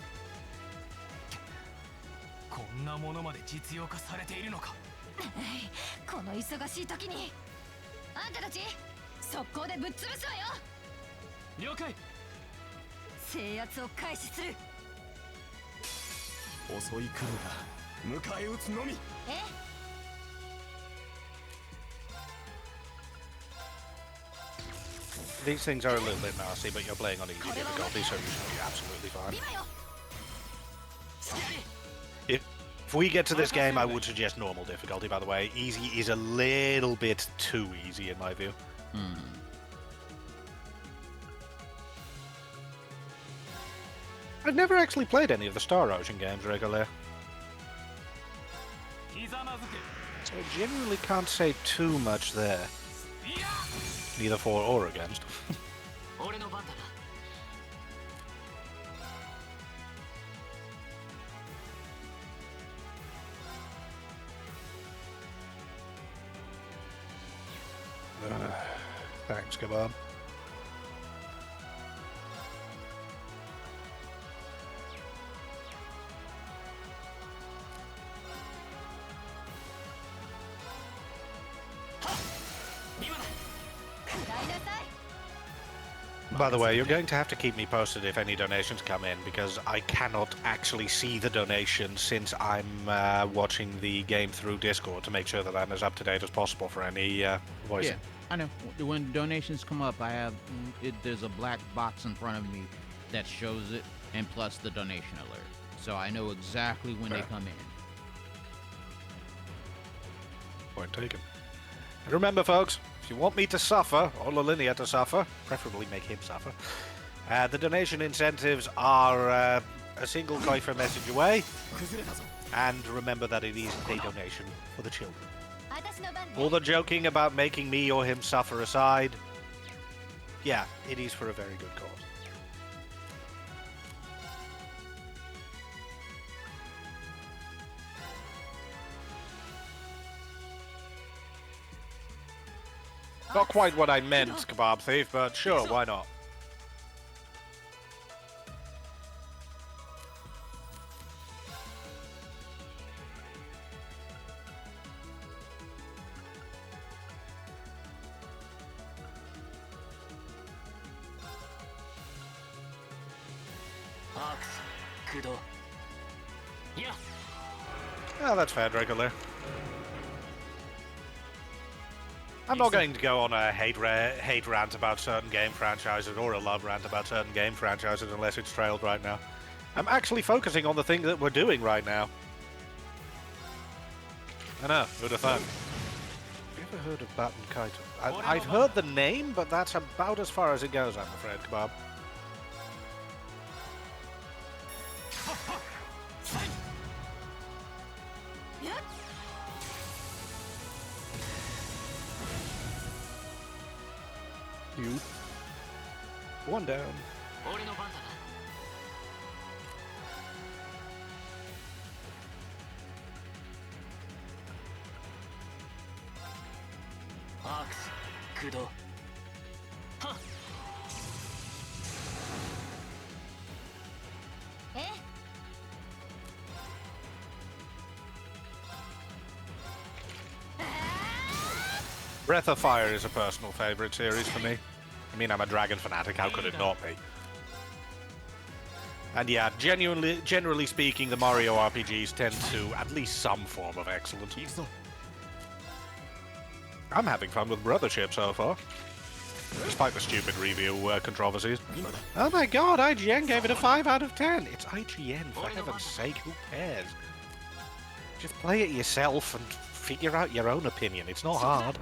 こんなものまで実用化されているのか。この忙しい時にあんたたち速攻でぶっ潰すわよ。了解。制圧を開始する。襲い来るな。迎え撃つのみ。え？ These things are a little bit nasty, but you're playing on easy difficulty, so you should be absolutely fine. 今よ。 If we get to this game, I would suggest normal difficulty, by the way. Easy is a little bit too easy, in my view. I've never actually played any of the Star Ocean games regularly. ひざまずけ。I genuinely can't say too much there. Neither for or against. 俺の番だな Thanks, Kebab. By the way, you're going to have to keep me posted if any donations come in, because I cannot actually see the donations since I'm watching the game through Discord to make sure that I'm as up to date as possible for any voicing. Yeah, I know. When donations come up, I have there's a black box in front of me that shows it, and plus the donation alert, so I know exactly when they come in. Point taken. And remember, folks, if you want me to suffer, or Lolinia to suffer, preferably make him suffer, the donation incentives are a single Kuifer message away. And remember that it is a donation for the children. All the joking about making me or him suffer aside, yeah, it is for a very good cause. Not quite what I meant, Kebab Thief, but sure, why not? Oh, that's fair, Draco there. I'm not going to go on a hate rant about certain game franchises or a love rant about certain game franchises unless it's trailed right now. I'm actually focusing on the thing that we're doing right now. I know, who'd have thought? Have you ever heard of Batten Kaito? I've heard the name, but that's about as far as it goes, I'm afraid, Kebab. You. One down. 俺の番だな アークス駆動はっえ Breath of Fire is a personal favorite series for me. I mean, I'm a Dragon fanatic, how could it not be? And yeah, generally speaking, the Mario RPGs tend to at least some form of excellence. I'm having fun with Brothership so far, despite the stupid review controversies. Oh my god, IGN gave it a 5 out of 10! It's IGN, for heaven's sake, who cares? Just play it yourself and figure out your own opinion, it's not hard.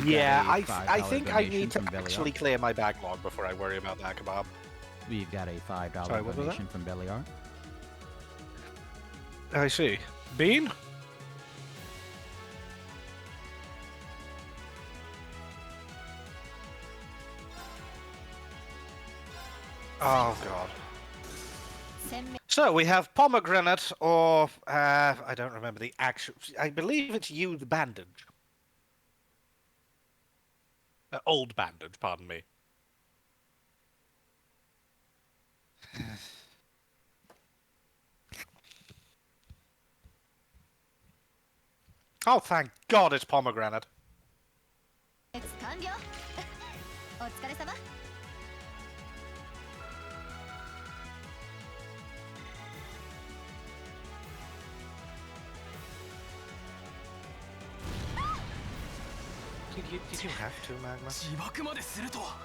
Yeah, I think I need to actually clear my backlog before I worry about that, Kebab. We've got a $5 Sorry, what was donation from Beliar. I see. Bean? Oh, God. So, we have Pomegranate, or, I don't remember the actual... I believe it's you, the bandage. Old bandage, pardon me. Oh, thank God it's Pomegranate. Did you have to, Magma? 自爆までするとは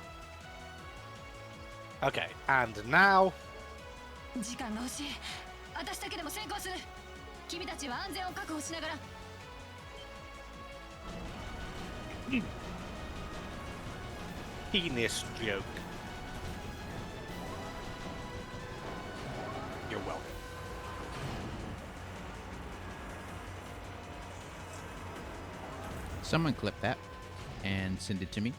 Okay, and now... 時間が欲しい。私だけでも先行する。君たちは安全を確保しながら。Penis joke. Someone clip that and send it to me.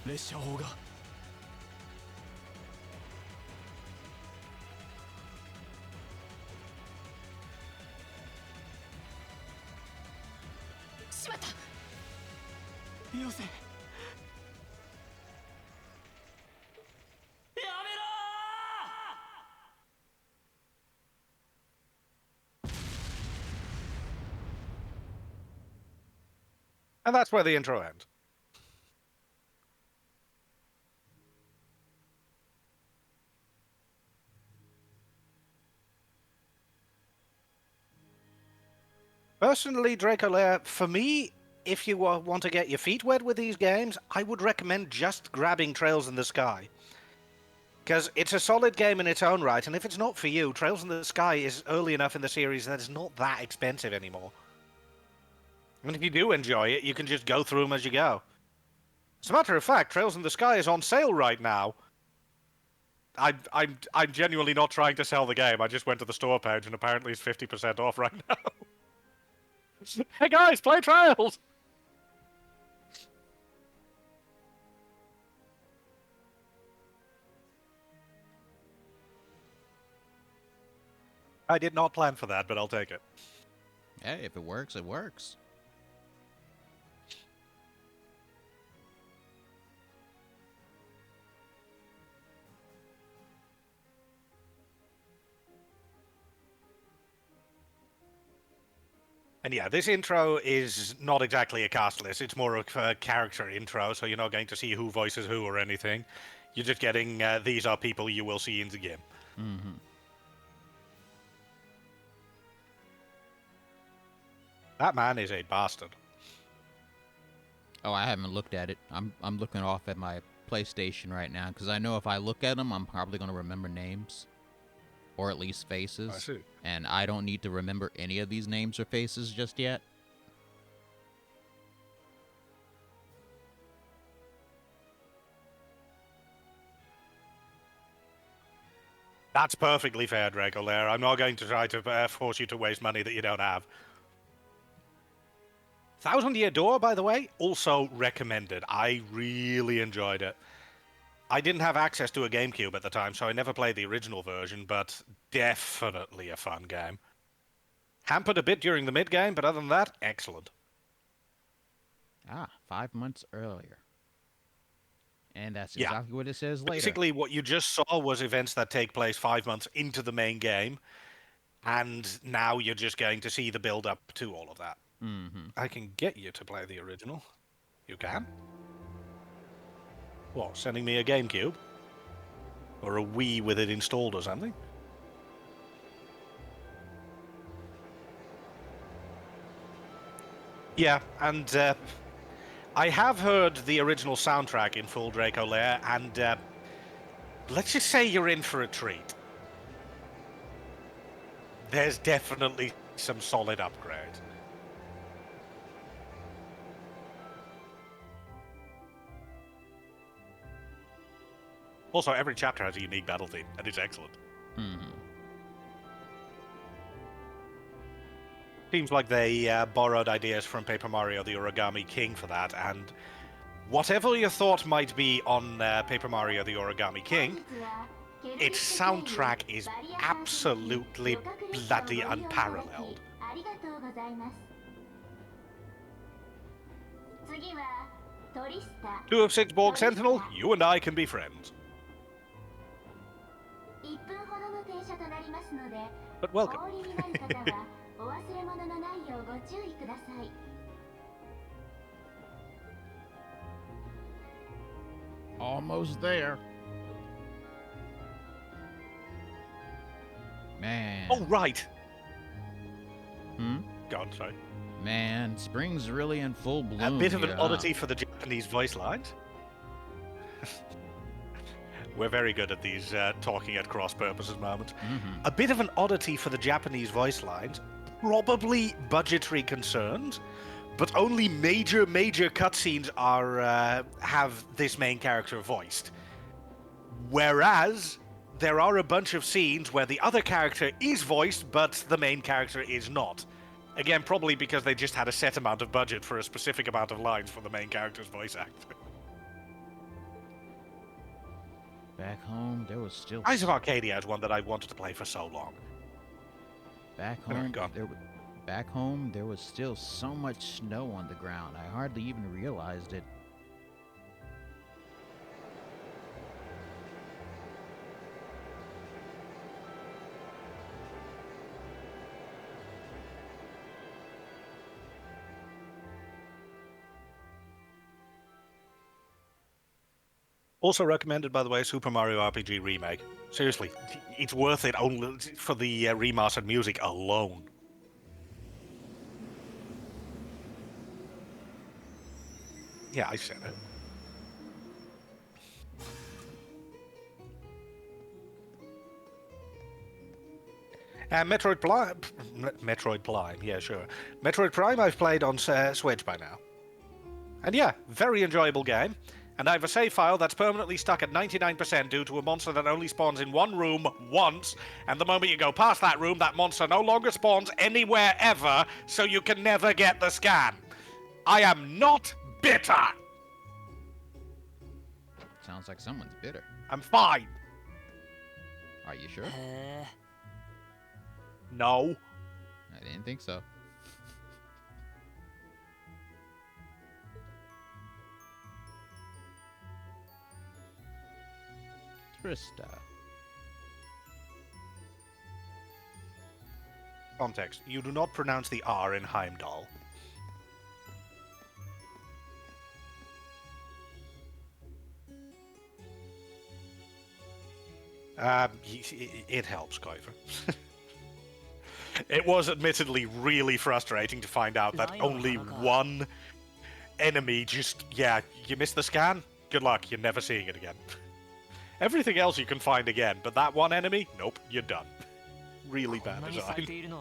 列車砲がしまった。よせやめろ And that's where the intro ends. Personally, Dracolair, for me, if you want to get your feet wet with these games, I would recommend just grabbing Trails in the Sky. Because it's a solid game in its own right, and if it's not for you, Trails in the Sky is early enough in the series that it's not that expensive anymore. And if you do enjoy it, you can just go through them as you go. As a matter of fact, Trails in the Sky is on sale right now. I'm genuinely not trying to sell the game. I just went to the store page, and apparently it's 50% off right now. Hey guys, play Trails! I did not plan for that, but I'll take it. Hey, if it works, it works. And yeah, this intro is not exactly a cast list. It's more of a character intro, so you're not going to see who voices who or anything. You're just getting, these are people you will see in the game. Mm-hmm. That man is a bastard. Oh, I haven't looked at it. I'm looking off at my PlayStation right now, because I know if I look at them, I'm probably going to remember names. Or at least faces. I see. And I don't need to remember any of these names or faces just yet. That's perfectly fair, Dracolair. I'm not going to try to force you to waste money that you don't have. Thousand Year Door, by the way, also recommended. I really enjoyed it. I didn't have access to a GameCube at the time, so I never played the original version, but definitely a fun game. Hampered a bit during the mid-game, but other than that, excellent. Ah, 5 months earlier. And that's exactly what it says later. Basically, what you just saw was events that take place 5 months into the main game, and now you're just going to see the build-up to all of that. Mm-hmm. I can get you to play the original. You can? What, sending me a GameCube? Or a Wii with it installed or something? Yeah, and I have heard the original soundtrack in full, Dracolair, and let's just say you're in for a treat. There's definitely some solid upgrades. Also, every chapter has a unique battle theme, and it's excellent. Mm-hmm. Seems like they borrowed ideas from Paper Mario the Origami King for that, and whatever your thought might be on Paper Mario the Origami King, its soundtrack is absolutely bloody unparalleled. 2 of 6 Borg Sentinel, you and I can be friends. But welcome. Almost there. Man. Oh, right. Hmm? Go on, sorry. Man, spring's really in full bloom. A bit of an here, oddity for the Japanese voice lines. We're very good at these talking at cross purposes moments. Mm-hmm. A bit of an oddity for the Japanese voice lines. Probably budgetary concerns, but only major cutscenes are have this main character voiced. Whereas there are a bunch of scenes where the other character is voiced, but the main character is not. Again, probably because they just had a set amount of budget for a specific amount of lines for the main character's voice actor. Back home, there was still... Rise of Arcadia is one that I wanted to play for so long. Back Anyway, home, go on. back home, there was still so much snow on the ground. I hardly even realized it. Also recommended, by the way, Super Mario RPG Remake. Seriously, it's worth it only for the remastered music alone. Yeah, I said it. Metroid Prime, yeah, sure. Metroid Prime I've played on Switch by now. And yeah, very enjoyable game. And I have a save file that's permanently stuck at 99% due to a monster that only spawns in one room once, and the moment you go past that room, that monster no longer spawns anywhere ever, so you can never get the scan. I am not bitter! Sounds like someone's bitter. I'm fine. Are you sure? No. I didn't think so. Trista. Context. You do not pronounce the R in Heimdall. It helps, Kuiper. It was admittedly really frustrating to find out that only one enemy just, you missed the scan? Good luck, you're never seeing it again. Everything else you can find again, but that one enemy? Nope, you're done. Really bad design.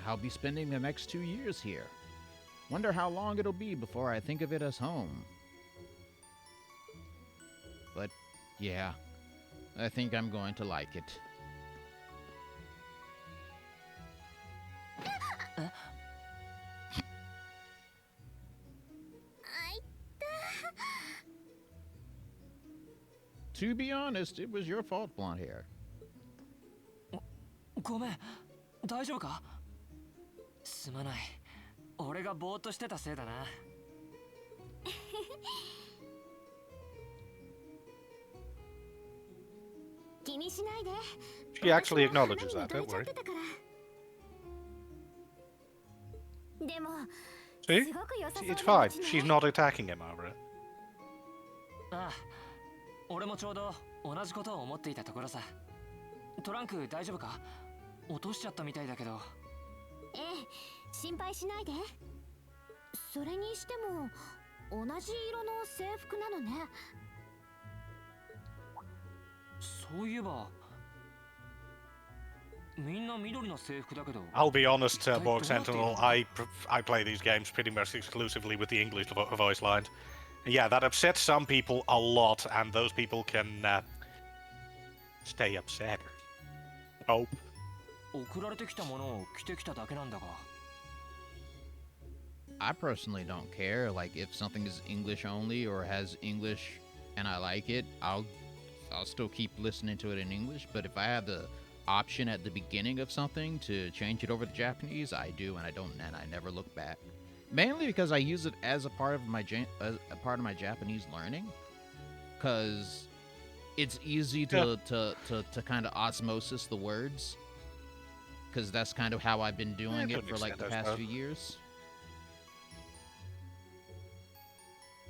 I'll be spending the next 2 years here. Wonder how long it'll be before I think of it as home. But, yeah, I think I'm going to like it. To be honest, it was your fault, blonde hair. ごめん、大丈夫か？すまない。俺がぼーっとしてたせいだな。気にしないで。 She actually acknowledges that, don't worry. でも、 See? すごく良さそうな It's fine. 街ね。 She's not attacking him over it. ああ、俺もちょうど同じことを思っていたところさ。トランク大丈夫か？落としちゃったみたいだけど。ええ、心配しないで。それにしても同じ色の制服なのね。そういえば、みんな緑の制服だけど。 I'll be honest, Borg Sentinel, I play these games pretty much exclusively with the English voice lines. Yeah, that upsets some people a lot, and those people can stay upset. Oh. 送られてきたものを着てきただけなんだが。 I personally don't care. Like, if something is English only or has English and I like it, I'll still keep listening to it in English. But if I have the option at the beginning of something to change it over to Japanese, I do, and I never look back. Mainly because I use it as a part of my Japanese learning, because it's easy to kind of osmosis the words, because that's kind of how I've been doing it for like the past few years.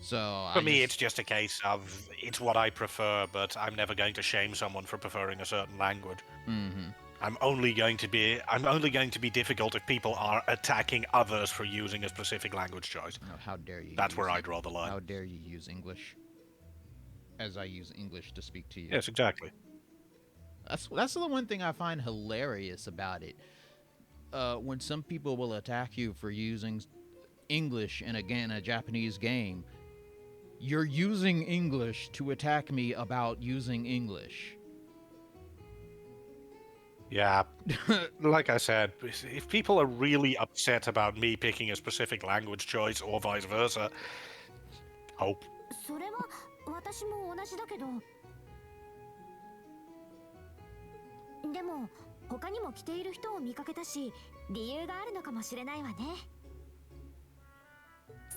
So For me, it's just a case of it's what I prefer, but I'm never going to shame someone for preferring a certain language. Mm-hmm. I'm only going to be difficult if people are attacking others for using a specific language choice. Oh, how dare you? That's where I draw the line. How dare you use English as I use English to speak to you? Yes, exactly. That's the one thing I find hilarious about it. When some people will attack you for using English in a Japanese game, you're using English to attack me about using English. Yeah, like I said, if people are really upset about me picking a specific language choice or vice versa, hope. それは私も同じだけど、でも他にも着ている人を見かけたし、理由があるのかもしれないわね。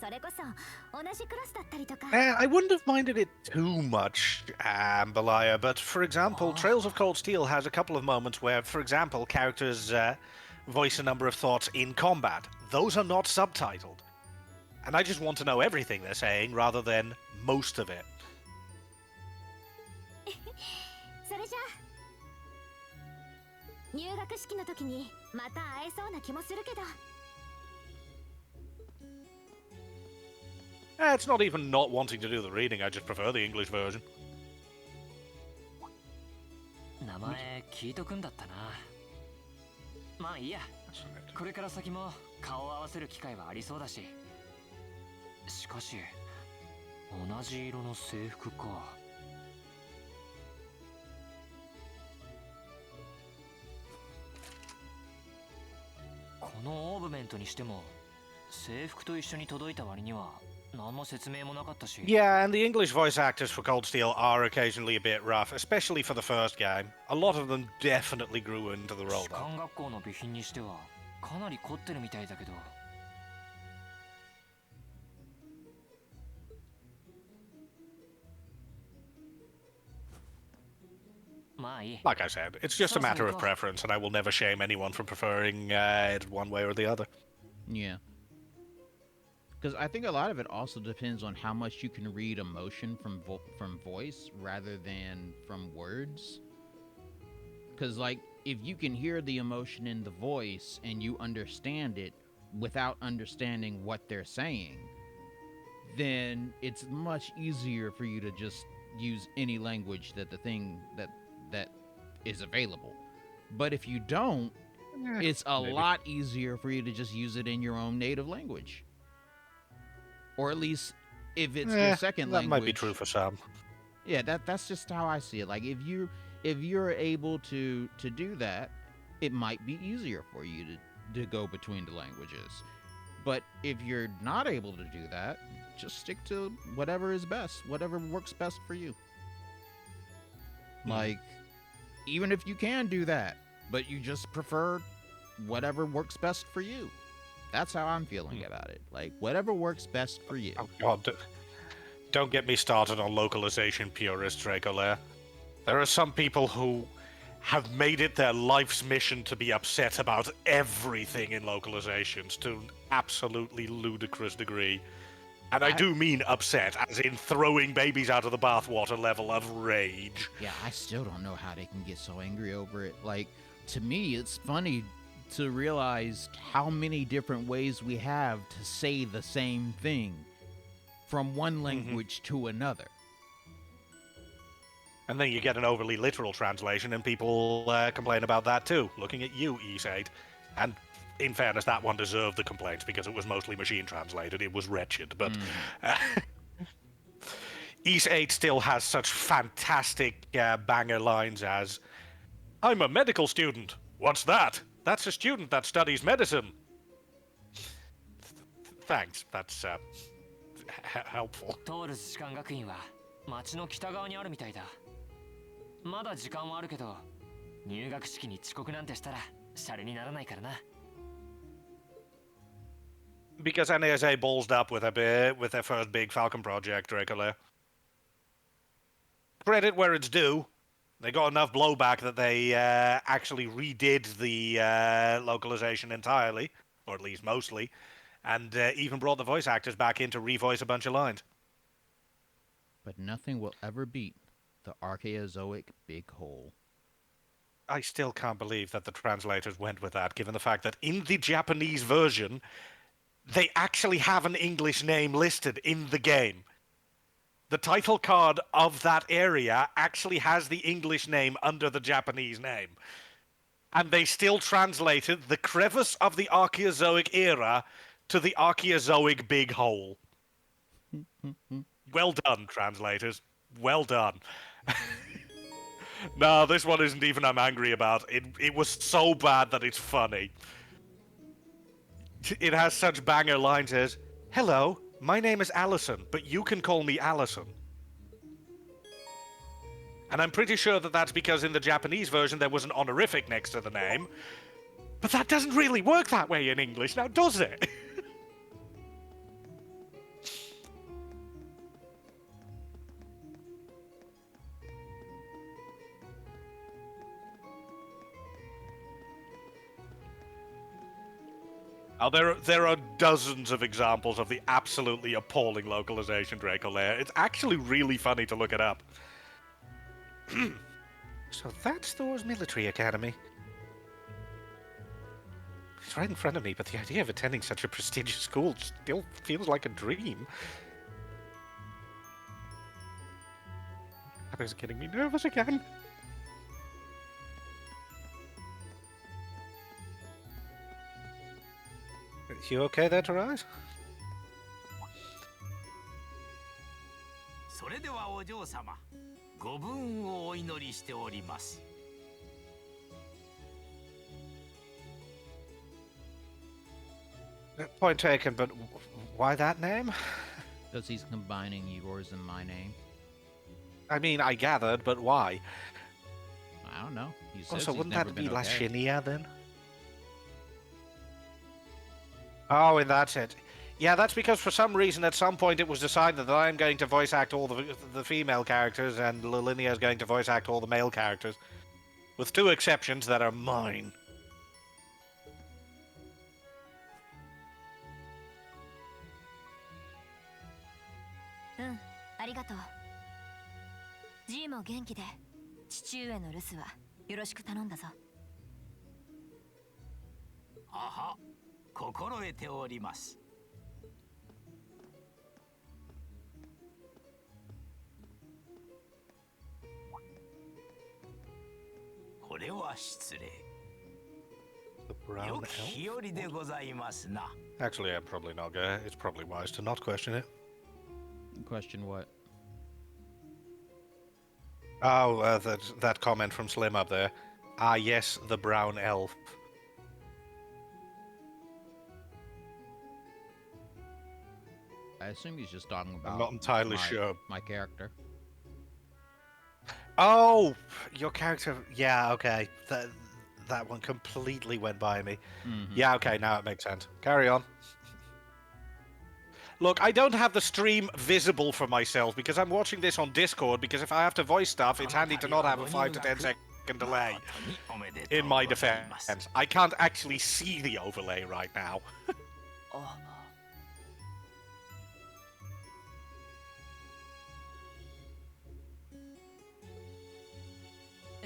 それこそ同じクラスだったりとか。I wouldn't have minded it too much, Belaya, but for example, Trails of Cold Steel has a couple of moments where, for example, characters voice a number of thoughts in combat. Those are not subtitled. And I just want to know everything they're saying rather than most of it. それじゃあ入学式の時にまた会えそうな気もするけど。It's not even not wanting to do the reading, I just prefer the English version. 名前聞いとくんだったな。まあいいや。これから先も顔を合わせる機会はありそうだし。しかし同じ色の制服か。このオーブメントにしても制服と一緒に届いた割には何も説明もなかったし。Yeah, and the English voice actors for Cold Steel are occasionally a bit rough, especially for the first game. A lot of them definitely grew into the role, 士 though. 官学校の備品にしてはかなり凝ってるみたいだけど。まあいい。 Like I said, it's just a matter of preference, and I will never shame anyone for preferring it one way or the other. Yeah. Because I think a lot of it also depends on how much you can read emotion from voice rather than from words. Because, like, if you can hear the emotion in the voice and you understand it without understanding what they're saying, then it's much easier for you to just use any language that the thing that is available. But if you don't, it's a lot easier for you to just use it in your own native language. Or at least if it's your second that language. might be true for some. Yeah, that's just how I see it. Like if you're able to do that, it might be easier for you to go between the languages. But if you're not able to do that, just stick to whatever is best, whatever works best for you. Like, even if you can do that, but you just prefer whatever works best for you. That's how I'm feeling about it. Like, whatever works best for you. Oh God, don't get me started on localization purists, Dracolair. There are some people who have made it their life's mission to be upset about everything in localizations to an absolutely ludicrous degree. And I do mean upset, as in throwing babies out of the bathwater level of rage. Yeah, I still don't know how they can get so angry over it. Like, to me, it's funny to realize how many different ways we have to say the same thing from one language to another. And then you get an overly literal translation, and people complain about that too. Looking at you, East8. And in fairness, that one deserved the complaints because it was mostly machine translated. It was wretched, but East8 still has such fantastic banger lines as, "I'm a medical student. What's that? That's a student that studies medicine." Thanks, that's helpful. トールズ士官学院は町の北側にあるみたいだ。まだ時間はあるけど、入学式に遅刻なんてしたらシャレにならないからな。Because NASA ballsed up with their first big Falcon project, Dracolair. Credit where it's due. They got enough blowback that they actually redid the localization entirely, or at least mostly, and even brought the voice actors back in to revoice a bunch of lines. But nothing will ever beat the Archaeozoic Big Hole. I still can't believe that the translators went with that, given the fact that in the Japanese version, they actually have an English name listed in the game. The title card of that area actually has the English name under the Japanese name. And they still translated the crevice of the Archaeozoic era to the Archaeozoic Big Hole. Well done, translators. Well done. No, this one isn't even I'm angry about. It was so bad that it's funny. It has such banger lines as, "Hello, my name is Allison, but you can call me Allison." And I'm pretty sure that that's because in the Japanese version there was an honorific next to the name. But that doesn't really work that way in English, now does it? Oh, there are dozens of examples of the absolutely appalling localization, Dracolair. It's actually really funny to look it up. So that's Thor's military academy. It's right in front of me, but the idea of attending such a prestigious school still feels like a dream. That is getting me nervous again. You okay there, Therese? それではお嬢様、ご武運をお祈りしております。 Point taken, but why that name? Because he's combining yours and my name. I mean, I gathered, but why? I don't know. He says Also, he's wouldn't never that be been okay. Lashinia then? Oh, and that's it. Yeah, that's because for some reason at some point it was decided that I'm going to voice act all the female characters and Lolinia is going to voice act all the male characters. With two exceptions that are mine. Mm, ありがとう。G も元気で、父上の留守はよろしく頼んだぞ。はは、心得ております。これは失礼。 The brown よき日和でございますな。 Actually, I'm probably not gonna. It's probably wise to not question it. Question what? Oh, that comment from Slim up there. Ah, yes, the brown elf. I assume he's just talking about. I'm not entirely sure. My character. Oh, your character. Yeah, okay. That one completely went by me. Mm-hmm. Yeah, okay, now it makes sense. Carry on. Look, I don't have the stream visible for myself because I'm watching this on Discord, because if I have to voice stuff, it's handy to not have a 5 to 10 second delay. In my defense, I can't actually see the overlay right now.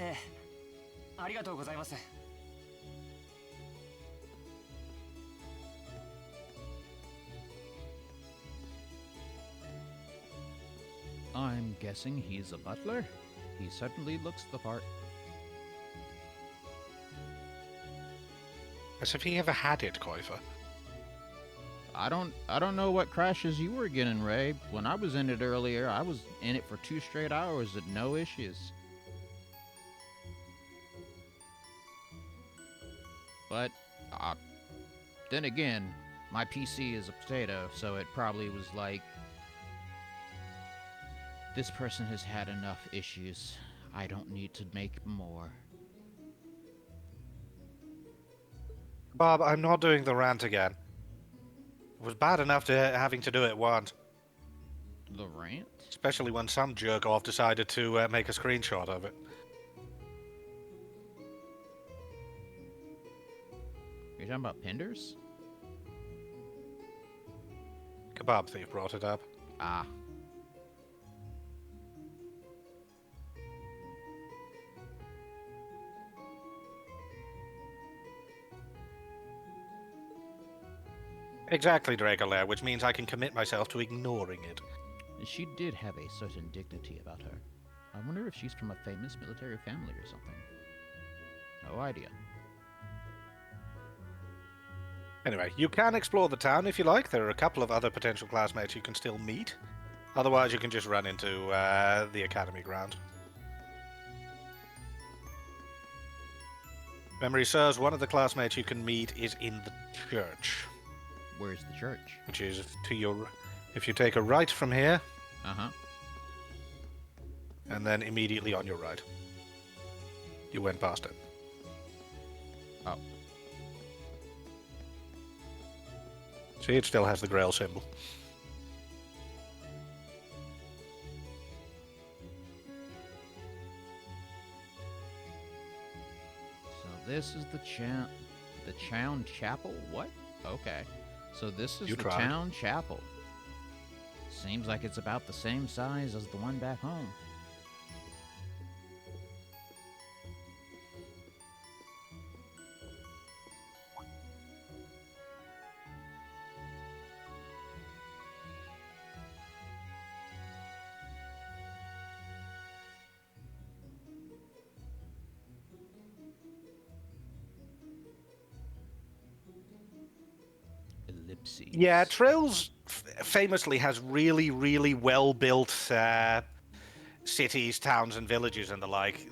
ええ、ありがとうございます。 I'm guessing he's a butler. He certainly looks the part. As if he ever had it, Koifa. I don't know what crashes you were getting, Ray. When I was in it earlier, I was in it for 2 straight hours with no issues. But then again, my PC is a potato, so it probably was like, this person has had enough issues. I don't need to make more. Bob, I'm not doing the rant again. It was bad enough to having to do it once. The rant? Especially when some jerk-off decided to make a screenshot of it. You're talking about Penders? Kebab Thief brought it up. Ah. Exactly, Dracolair, which means I can commit myself to ignoring it. She did have a certain dignity about her. I wonder if she's from a famous military family or something. No idea. Anyway, you can explore the town if you like. There are a couple of other potential classmates you can still meet. Otherwise, you can just run into the academy ground. Memory serves, one of the classmates you can meet is in the church. Where's the church? Which is to your... If you take a right from here... Uh-huh. And then immediately on your right. You went past it. Oh. See, it still has the Grail symbol. So this is the town chapel? What? Okay. So this is the town chapel. Seems like it's about the same size as the one back home. Ellipses. Yeah, Trails famously has really, really well-built cities, towns, and villages and the like.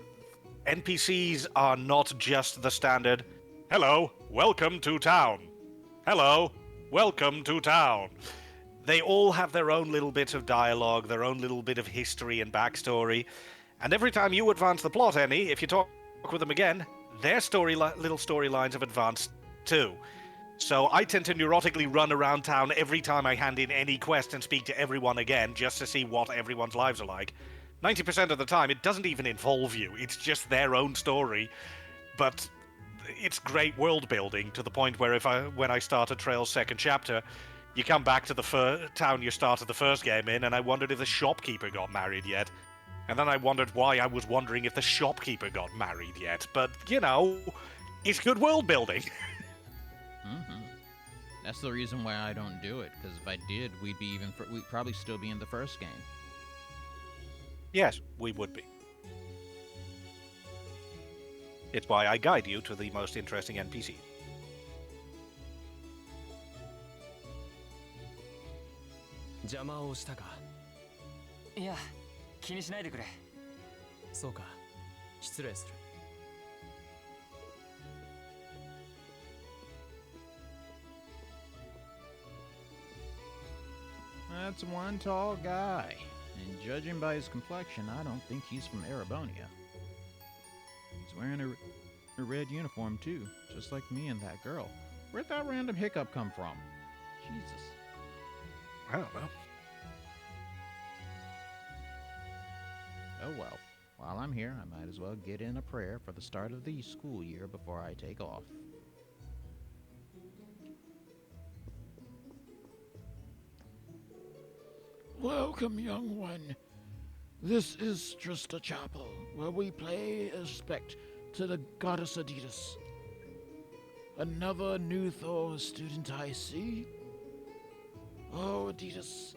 NPCs are not just the standard, hello, welcome to town. Hello, welcome to town. They all have their own little bits of dialogue, their own little bit of history and backstory. And every time you advance the plot any, if you talk with them again, their little storylines have advanced too. So I tend to neurotically run around town every time I hand in any quest and speak to everyone again, just to see what everyone's lives are like. 90% of the time, it doesn't even involve you. It's just their own story. But it's great world building to the point where when I start a Trail's second chapter, you come back to the town you started the first game in, and I wondered if the shopkeeper got married yet. And then I wondered why I was wondering if the shopkeeper got married yet. But, you know, it's good world building. Mm-hmm. That's the reason why I don't do it, because if I did, we'd probably still be in the first game. Yes, we would be. It's why I guide you to the most interesting NPC. 邪魔をしたか。いや、気にしないでくれ。そうか。失礼する。That's one tall guy, and judging by his complexion, I don't think he's from Erebonia. He's wearing a red uniform too, just like me and that girl. Where'd that random hiccup come from? Jesus. I don't know. Oh well. While I'm here, I might as well get in a prayer for the start of the school year before I take off. Welcome, young one. This is just a chapel where we pay respect to the goddess Adidas. Another new Thor student I see. Oh, Adidas,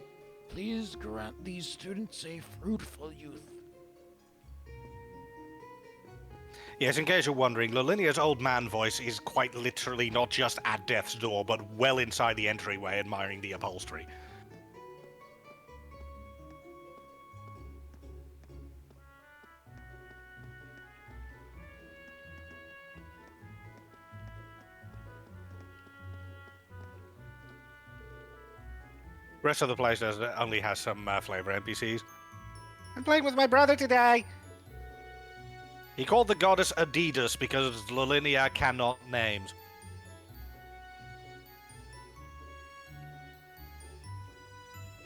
please grant these students a fruitful youth. Yes, in case you're wondering, Lolinia's old man voice is quite literally not just at death's door, but well inside the entryway admiring the upholstery. Rest of the place only has some flavor NPCs. I'm playing with my brother today. He called the goddess Adidas because Lolinia cannot names.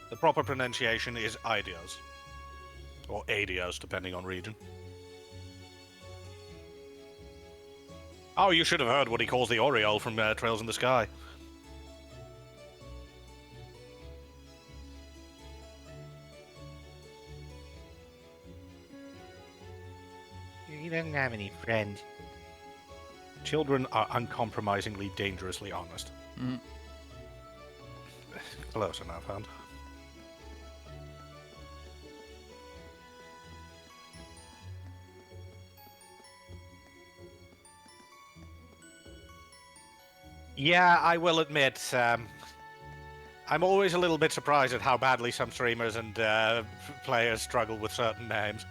The proper pronunciation is Idios. Or Adios, depending on region. Oh, you should have heard what he calls the Oriole from Trails in the Sky. He doesn't have any friends. Children are uncompromisingly dangerously honest. Mm. Close enough, huh? Yeah, I will admit, I'm always a little bit surprised at how badly some streamers and players struggle with certain names.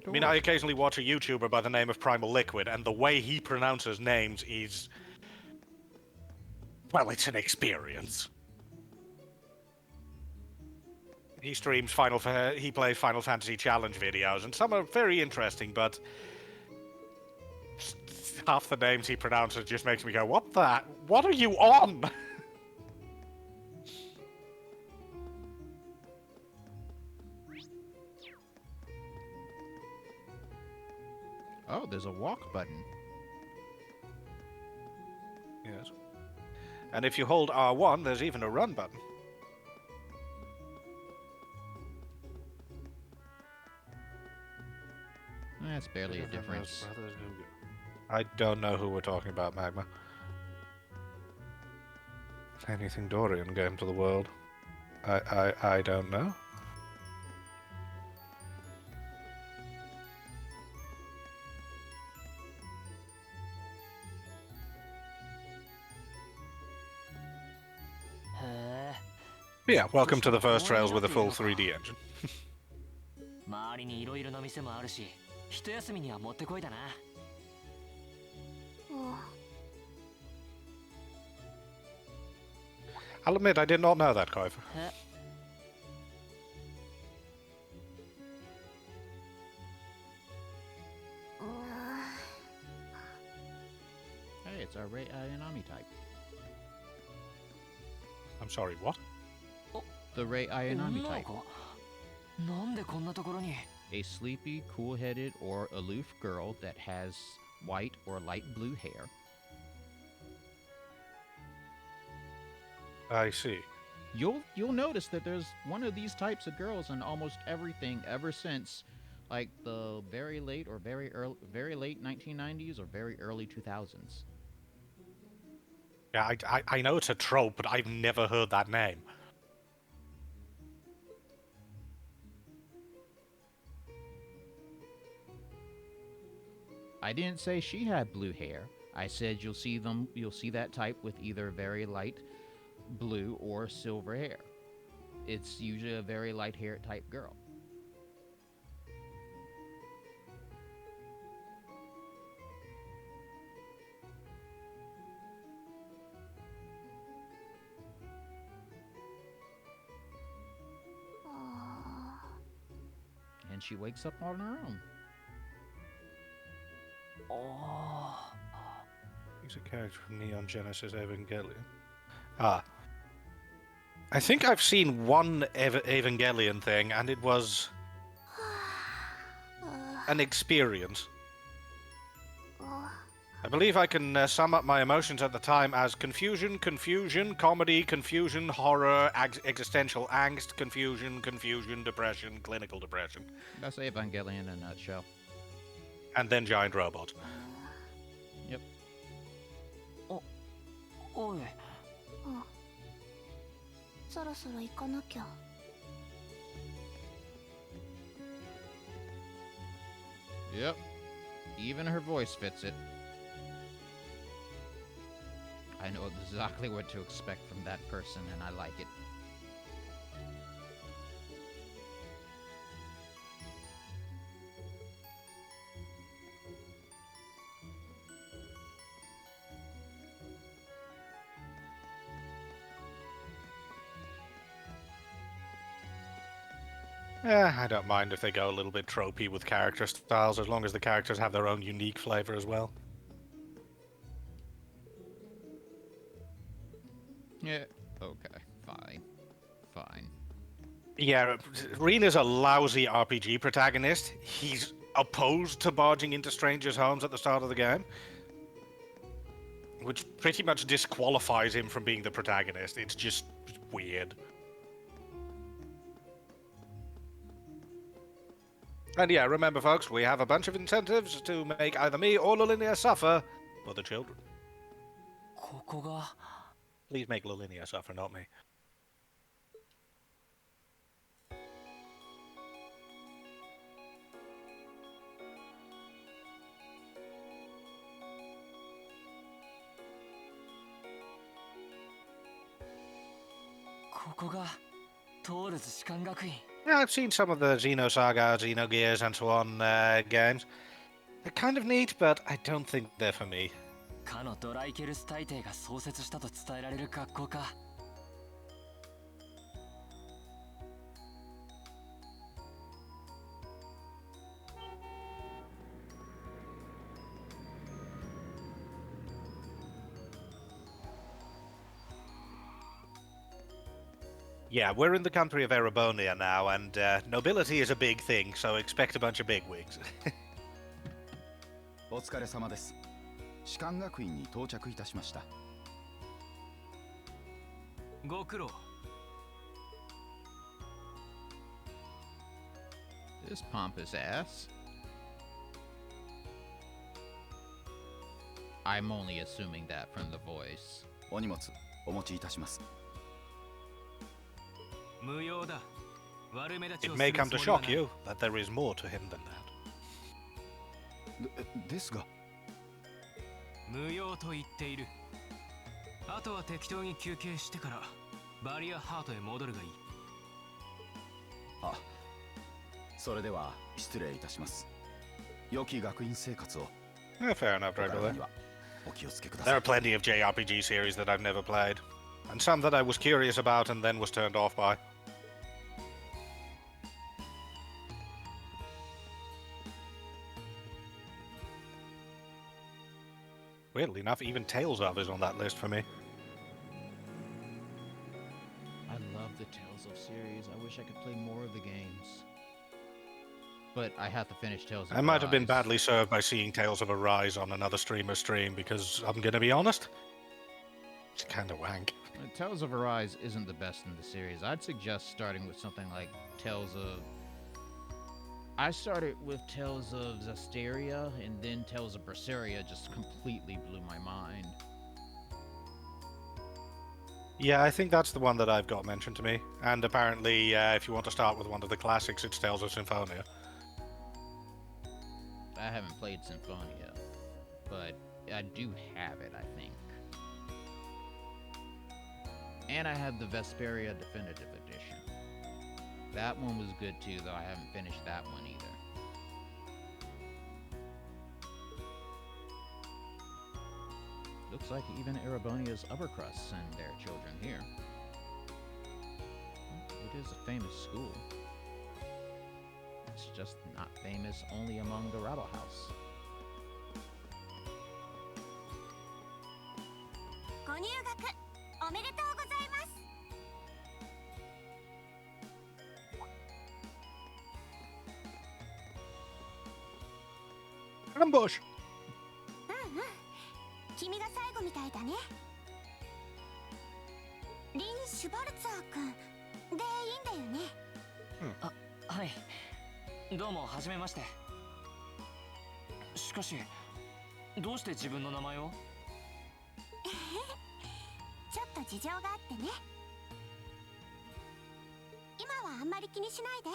I mean, I occasionally watch a YouTuber by the name of Primal Liquid, and the way he pronounces names is... well, it's an experience. He streams he plays Final Fantasy Challenge videos, and some are very interesting, but half the names he pronounces just makes me go, what are you on? Oh, there's a walk button. Yes. And if you hold R1, there's even a run button. That's barely a difference. I don't know who we're talking about, Magma. Anything Dorian game to the world? I don't know. Yeah, welcome to the first Trails with a full 3D engine. 周りにいろいろな店もあるし、一休みにはもってこいだな。I'll admit, I did not know that, Koifa. Hey, it's our Rei Ayanami type. I'm sorry, what? The Rei Ayanami type. なんでこんなところに A sleepy, cool-headed, or aloof girl that has white or light blue hair. I see. You'll notice that there's one of these types of girls in almost everything ever since, like the very late 1990s or very early 2000s. Yeah, I know it's a trope, but I've never heard that name. I didn't say she had blue hair. I said you'll see that type with either very light blue or silver hair. It's usually a very light hair type girl. And she wakes up on her own. He's a character from Neon Genesis Evangelion. Ah. I think I've seen one Evangelion thing, and it was an experience. I believe I can sum up my emotions at the time as confusion, comedy, confusion, horror, existential angst, confusion, depression, clinical depression. That's Evangelion in a nutshell. And then giant robot. Yep. おい。そろそろ行かなきゃ。Yep. Even her voice fits it. I know exactly what to expect from that person, and I like it. Yeah, I don't mind if they go a little bit tropey with character styles, as long as the characters have their own unique flavor as well. Yeah, okay, fine. Yeah, Reena's a lousy RPG protagonist. He's opposed to barging into strangers' homes at the start of the game, which pretty much disqualifies him from being the protagonist. It's just weird. And yeah, remember folks, we have a bunch of incentives to make either me or Lolinia suffer for the children. ここが Please make Lolinia suffer, not me. This is トールズ士官学院。Yeah, I've seen some of the Xenosaga, Xenogears, and so on games. They're kind of neat, but I don't think they're for me. かのドライケルス大帝が創設したと伝えられる学校か。Yeah, we're in the country of Erebonia now, and nobility is a big thing, so expect a bunch of bigwigs. お疲れ様です。士官学院に到着いたしました。ご苦労。This pompous ass. I'm only assuming that from the voice. お荷物お持ちいたします。無用だ。悪目立ち It を may する come つ to もりは shock ない。 you that there is more to him than that. ですが。無用と言っている。あとは適当に休憩してからバリアハートへ戻るがいい。あ、それでは失礼いたします。良き学院生活を。Fair enough, お体 regular. にはお気をつけくだ There さ are い。 plenty of JRPG series that I've never played, and some that I was curious about and then was turned off by. Weirdly enough, even Tales of is on that list for me. I love the Tales of series. I wish I could play more of the games. But I have to finish Tales of I might have been Arise. badly served by seeing Tales of Arise on another streamer's stream, because I'm gonna be honest, it's kinda wank. Tales of Arise isn't the best in the series. I'd suggest starting with something like Tales of... I started with Tales of Zestiria, and then Tales of Berseria just completely blew my mind. Yeah, I think that's the one that I've got mentioned to me. And apparently, if you want to start with one of the classics, it's Tales of Symphonia. I haven't played Symphonia, but I do have it, I think. And I have the Vesperia Definitive Edition. That one was good too, though I haven't finished that one either. Looks like even Erebonia's upper crust send their children here. It is a famous school. It's just not famous only among the Rebel House. ご入学おめでとうございます。 Ambush! 君が最後みたいだね。リン・シュバルツァー君でいいんだよね。あ、はい。どうもはじめまして。しかし、どうして自分の名前を？ちょっと事情があってね。今はあんまり気にしないで。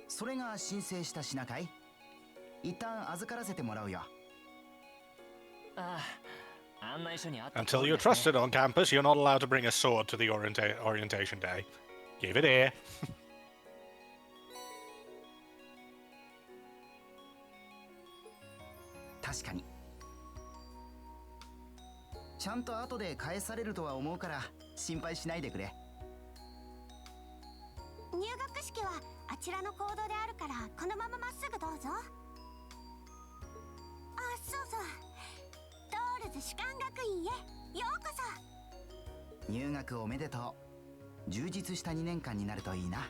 それが申請した品かい？一旦預からせてもらうよ。ああ、案内書にあった。 Until you're trusted on campus, you're not allowed to bring a sword to the orientation day. Give it here. 確かに。ちゃんと後で返されるとは思うから心配しないでくれ。入学式はあちらの講堂であるからこのまままっすぐどうぞ。あ、そうそう。トールズ士官学院へようこそ。入学おめでとう。充実した2年間になるといいな。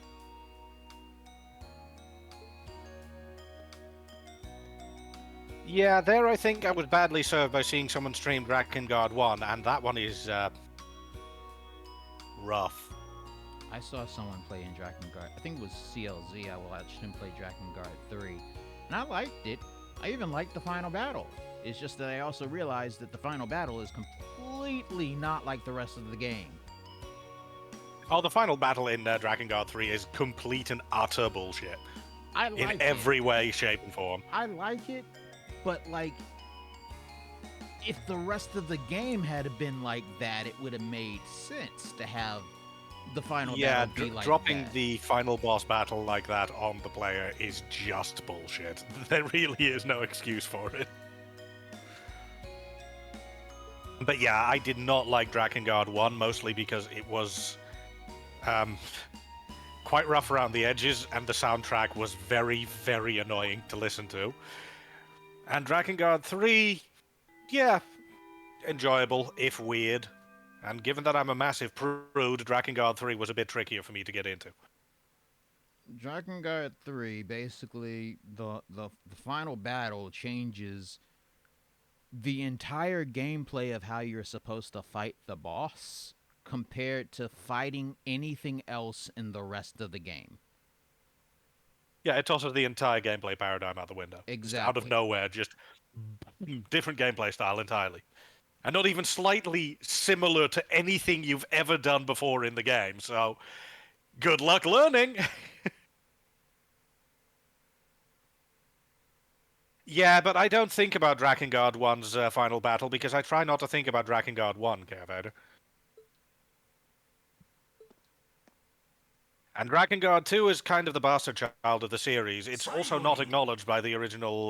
Yeah, there I think I was badly served by seeing someone stream Drakengard 1, and that one is, rough. I saw someone play in Drakengard. I think it was CLZ. I watched him play Drakengard 3. And I liked it. I even liked the final battle. It's just that I also realized that the final battle is completely not like the rest of the game. Oh, the final battle in Drakengard 3 is complete and utter bullshit. I like in every way, shape, and form. I like it, but like, if the rest of the game had been like that, it would have made sense to have the final Yeah, battle be like dropping that. the final boss battle like that on the player is just bullshit. There really is no excuse for it. But yeah, I did not like Drakengard 1, mostly because it was quite rough around the edges, and the soundtrack was very, very annoying to listen to. And Drakengard 3, yeah, enjoyable, if weird. And given that I'm a massive prude, Drakengard 3 was a bit trickier for me to get into. Drakengard 3, basically, the final battle changes the entire gameplay of how you're supposed to fight the boss compared to fighting anything else in the rest of the game. Yeah, it tosses the entire gameplay paradigm out the window. Exactly. Just out of nowhere, just different gameplay style entirely. And not even slightly similar to anything you've ever done before in the game, so good luck learning! Yeah, but I don't think about Drakengard 1's final battle because I try not to think about Drakengard 1, Caravader. And Drakengard 2 is kind of the bastard child of the series. It's also not acknowledged by the original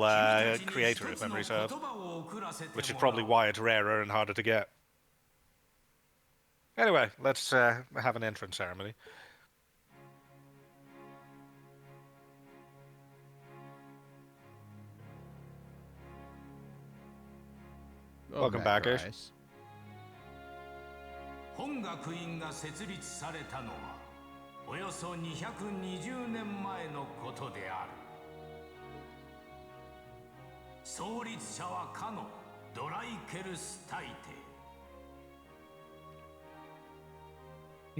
creator, if memory serves, which is probably why it's rarer and harder to get. Anyway, let's have an entrance ceremony. Welcome back, Ace. 本学院が設立されたのはおよそ220年前のことである。創立者はかのドライケルス大帝。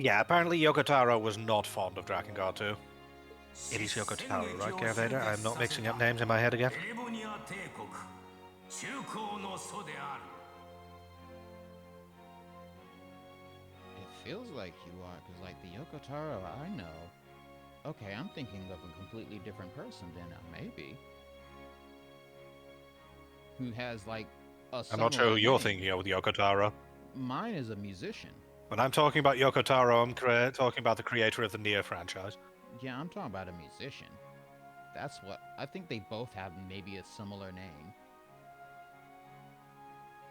Yeah, apparently Yokotaro was not fond of Drakengard 2. It is Yokotaro, right, Caravader? I'm not mixing up names in my head again. エレボニア帝国中高の祖である。 It feels like you are, because like the Yokotaro I know. Okay, I'm thinking of a completely different person then, maybe. Who has like a I'm not sure who you're name. thinking of with Yokotaro. Mine is a musician. When I'm talking about Yokotaro, I'm talking about the creator of the Nier franchise. Yeah, I'm talking about a musician. That's what I think. They both have maybe a similar name,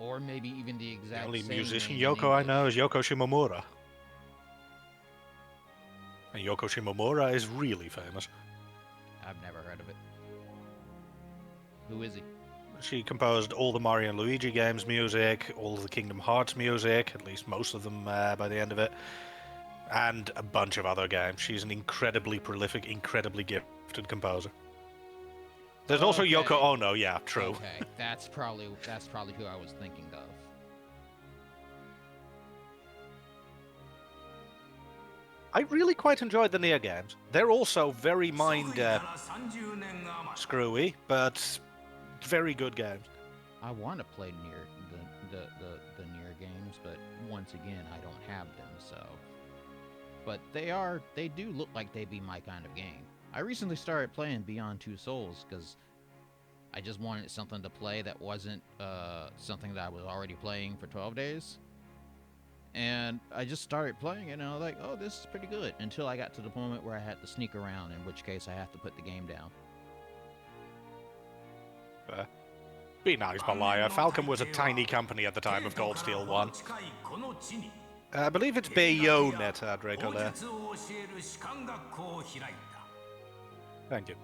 or maybe even the exact The only same musician name in Yoko I English. know is Yoko Shimomura. And Yoko Shimomura is really famous. I've never heard of it. Who is he? She composed all the Mario and Luigi games music, all the Kingdom Hearts music, at least most of them by the end of it, and a bunch of other games. She's an incredibly prolific, incredibly gifted composer. There's also Okay. Yoko Ono, yeah, true. Okay, that's probably who I was thinking of. I really quite enjoyed the Nier games. They're also very mind 30年余り screwy, but very good games. I want to play the Nier games, but once again, I don't have them, so. But they do look like they'd be my kind of game. I recently started playing Beyond Two Souls because I just wanted something to play that wasn't something that I was already playing for 12 days. And I just started playing it, and I was like, oh, this is pretty good. Until I got to the moment where I had to sneak around, in which case I have to put the game down. Be nice, Balaya. Falcon was a tiny company at the time of Gold Steel 1. I believe it's Bayonetta, Draco there. Thank you.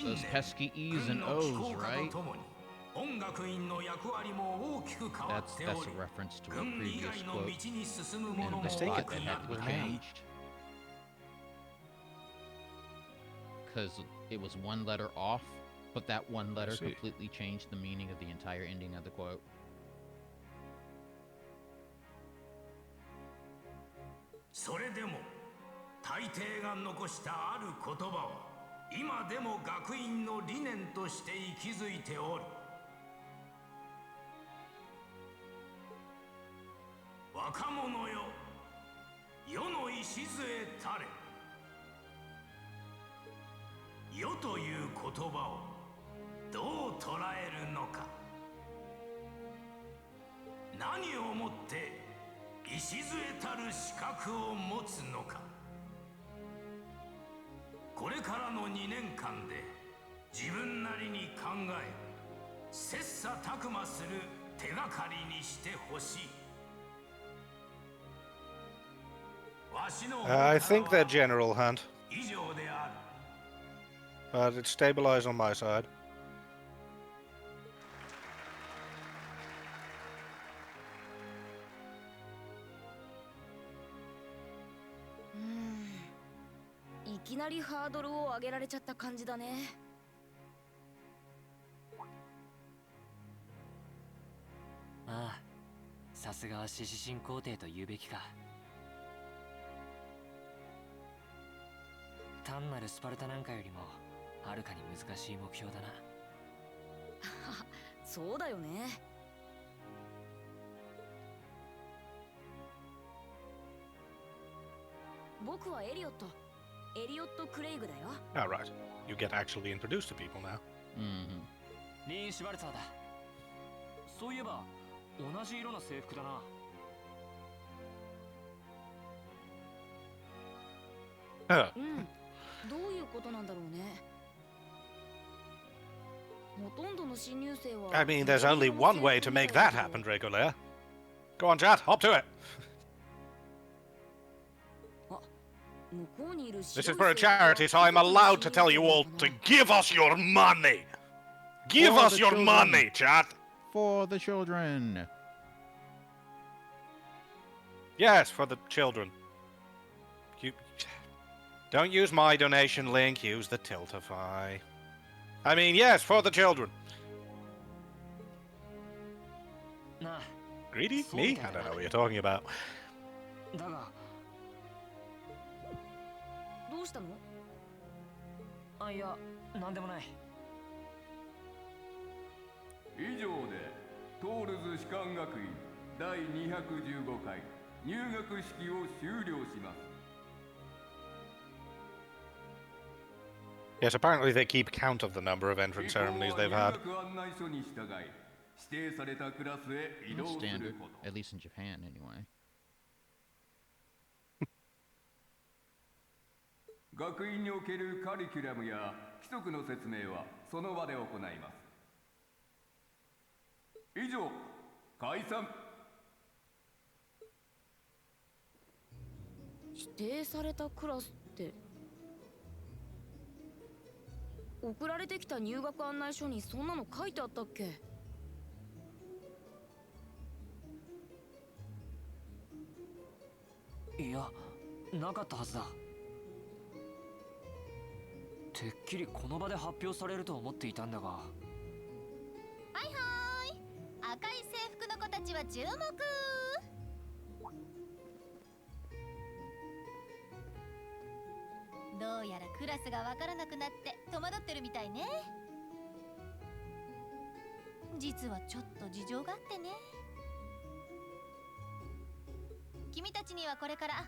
Those pesky E's and O's, right? That's a reference to a previous quote. And I take it that had to be was me. changed. Because it was one letter off, but that one letter see. completely changed the meaning of the entire ending of the quote. それでも大帝が残したある言葉は今でも学院の理念として息づいておる。若者よ、世の礎たれ。世という言葉をどう捉えるのか。何をもって礎たる資格を持つのか。これからの2年間で自分なりに考え切磋琢磨する手がかりにしてほしい。わしの方からは I think they're General Hunt, 以上である。 but it's stabilized on my side. いきなりハードルを上げられちゃった感じだね。ああ、さすがは獅子神皇帝と言うべきか。単なるスパルタなんかよりもはるかに難しい目標だな。そうだよね。僕はエリオット。エリオット・クレイグだよ。 Oh, right. You get actually introduced to people now. リーン・シュバルツァーだ。そういえば同じ色の制服だな。Huh. どういうことなんだろうね。ほとんどの新入生は I mean, there's only one way to make that happen, Dracolair. Go on, chat, hop to it. 向こうにいる This is for a charity, so I'm allowed to tell you all to give us your money. Give For us the your children. money, chat. For the children. Yes, for the children. You don't use my donation link, use the Tiltify. I mean, yes, for the children. なあ、 Greedy? Me? I don't know what you're talking about. だがどうしたの？あ、いや、なんでもない。以上でトールズ士官学院第215回入学式を終了します。 Yes, apparently they keep count of the number of entrance ceremonies they've had. 入学案内書に従い指定されたクラスへ移動 That's する standard, こと。 at least in Japan, anyway. 学院におけるカリキュラムや規則の説明はその場で行います。以上、解散。指定されたクラスって送られてきた入学案内書にそんなの書いてあったっけ？いや、なかったはずだ。てっきりこの場で発表されると思っていたんだが。はいはい、赤い制服の子たちは注目。どうやらクラスがわからなくなって戸惑ってるみたいね。実はちょっと事情があってね。君たちにはこれから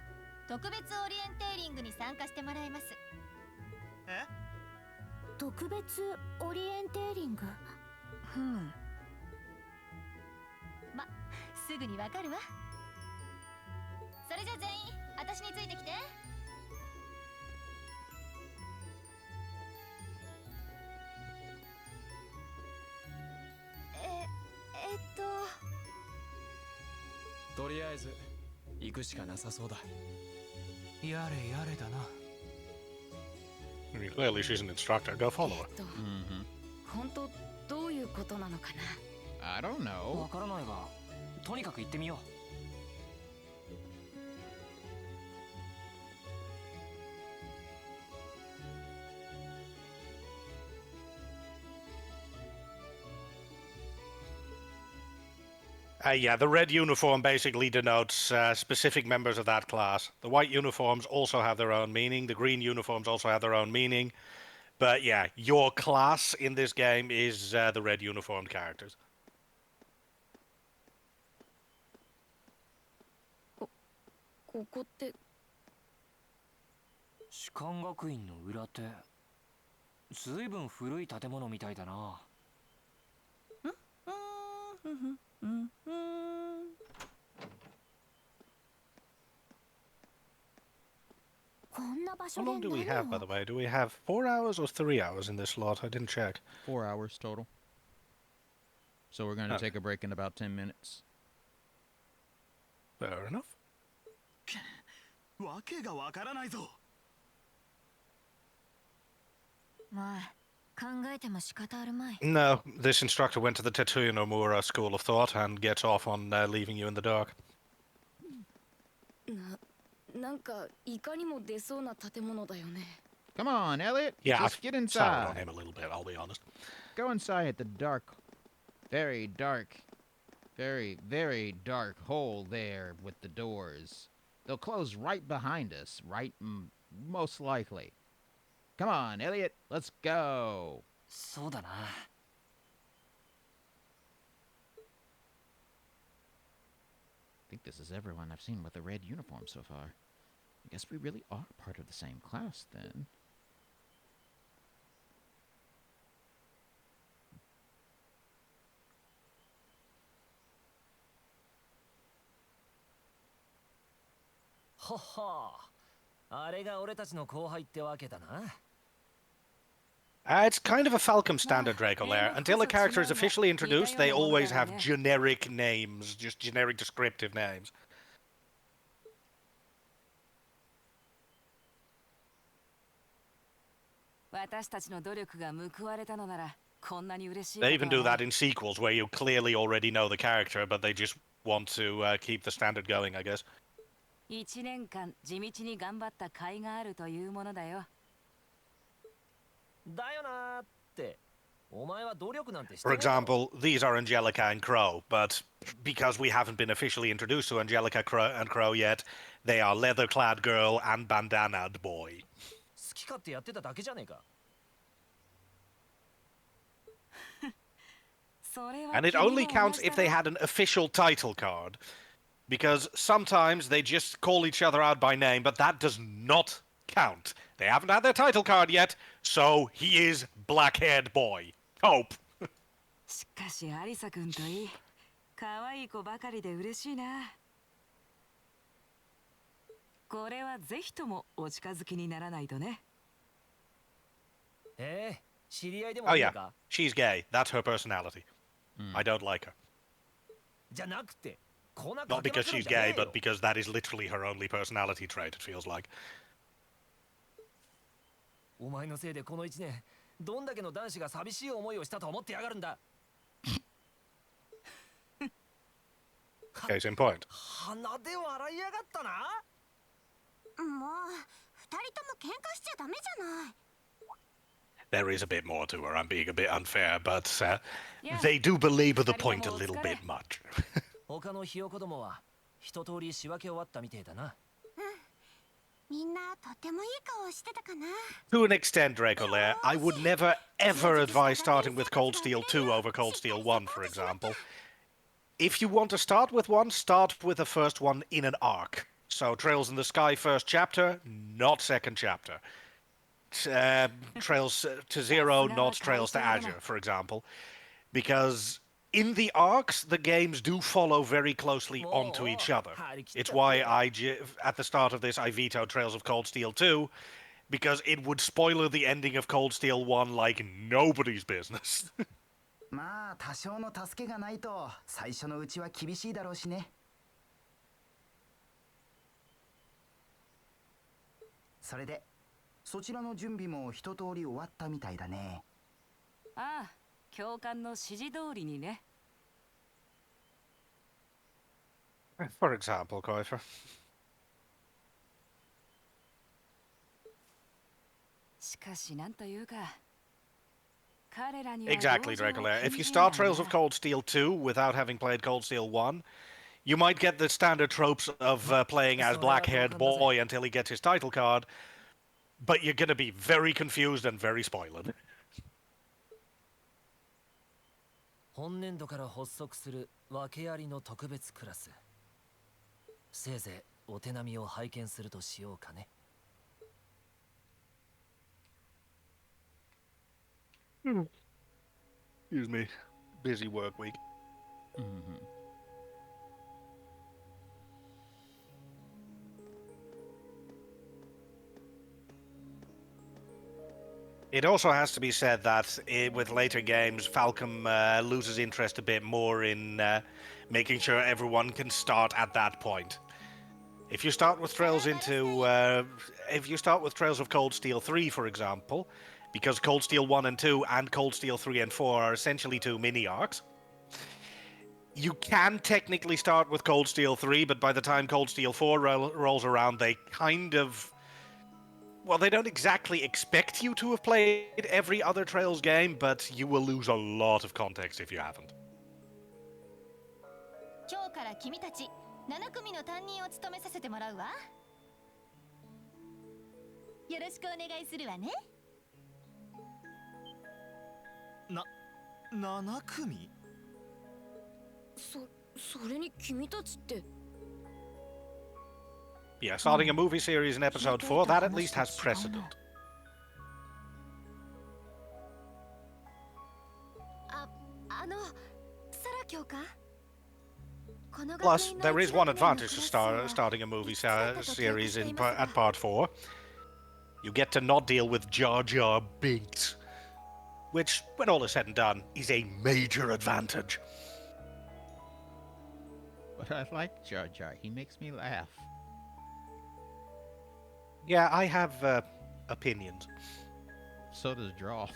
特別オリエンテーリングに参加してもらいます。え？特別オリエンテーリング。ま、すぐにわかるわ。それじゃ全員私についてきて。とりあえず行くしかなさそうだ。やれやれだな。 I mean, clearly she's an instructor. Go follow her. 本当どういうことなのかな？ I don't わ know. からないが、とにかく行ってみよう。Yeah, the red uniform basically denotes specific members of that class. The white uniforms also have their own meaning. The green uniforms also have their own meaning. But yeah, your class in this game is the red uniformed characters. ここって。士官学院の裏手。ずいぶん古い建物みたいだな。How long do we have, by the way? Do we have 4 hours or 3 hours in this slot? I didn't check. 4 hours total. So we're going to take a break in about 10 minutes. Fair enough. わけがわからないぞ。まあ、考えても仕方あるまい。 No, this instructor went to the Tetsuya Nomura School of Thought and gets off on leaving you in the dark. なんかいかにも出そうな建物だよね。 Come on, Elliot. Yeah, Just I've get soured on inside. him a little bit, I'll be honest. Go inside the dark, very dark, very, very dark hole there with the doors. They'll close right behind us, right? Most likely. Come on, Elliot. Let's go. そうだな。I think this is everyone I've seen with a red uniform so far. I guess we really are part of the same class then. Ha ha. あれが俺たちの後輩ってわけだな。It's kind of a Falcom standard, Draco Lair. Until a character is officially introduced, they always have generic names, just generic descriptive names. 私たちの努力が報われたのならこんなに嬉しい。 They even do that in sequels where you clearly already know the character, but they just want to keep the standard going, I guess. 1年間地道に頑張った甲斐があるというものだよ。だよなーって。お前は努力なんてして For ないだろ。 example, these are Angelica and Crow, but because we haven't been officially introduced to Angelica and Crow yet, they are Leather-clad Girl and Bandanaed Boy. 好き勝手やってただけじゃねえか。 And it only counts if they had an official title card. Because sometimes they just call each other out by name, but that does not count. They haven't had their title card yet, so he is Black-haired Boy. Hope. しかしアリサ君といい可愛い子ばかりで嬉しいな。これはぜひともお近づきにならないとね。知り合いでも Oh いいの yeah, か。 she's gay. That's her personality. I don't like her. じゃなくて、こんな Not かけ because まくるん she's じゃね gay, えよ but because that is literally her only personality trait, it feels like. お前のせいでこの1年、どんだけの男子が寂しい思いをしたと思ってやがるんだ。 Case in point. 鼻で笑いやがったな。もう二人とも喧嘩しちゃダメじゃない。 There is a bit more to her. I'm being a bit unfair, but they do belabor the point a little bit much. 他のひよこどもは一通り仕分け終わったみてえだな。みんなとてもいい顔してたかな。 To an extent, Draco Lair, I would never ever advise starting with Cold Steel 2 over Cold Steel 1, for example. If you want to start with one, start with the first one in an arc. So Trails in the Sky first chapter, not second chapter. Trails to Zero, not Trails to Azure, for example. Because in the arcs, the games do follow very closely onto each other. It's why at the start of this, I vetoed Trails of Cold Steel 2, because it would spoiler the ending of Cold Steel 1 like nobody's business. まあ多少の助けがないと最初のうちは厳しいだろうしね。それでそちらの準備も一通り終わったみたいだね。ああ、教官の指示通りにね。 For example, Koifer. しかしなんというか。 Exactly, Draco Lair. If you start Trails of Cold Steel 2 without having played Cold Steel 1, you might get the standard tropes of playing as Black-haired Boy until he gets his title card, but you're going to be very confused and very spoiled. 本年度から発足する訳ありの特別クラス。せいぜいお手並みを拝見するとしようかね。 Excuse me. Busy work week. It also has to be said that with later games, Falcom loses interest a bit more in making sure everyone can start at that point. If you start with Trails of Cold Steel 3, for example, because Cold Steel 1 and 2 and Cold Steel 3 and 4 are essentially 2 mini-arcs, you can technically start with Cold Steel 3, but by the time Cold Steel 4 rolls around, they kind of... Well, they don't exactly expect you to have played every other Trails game, but you will lose a lot of context if you haven't. 今日から君たち7組の担任を務めさせてもらうわ。よろしくお願いするわね。7組？それに君たちって。Yeah, starting a movie series in episode 4, that at least has precedent. Plus, there is one advantage to starting a movie series at part 4. You get to not deal with Jar Jar Binks, which, when all is said and done, is a major advantage. But I like Jar Jar. He makes me laugh. Yeah, I have opinions. So does Draw.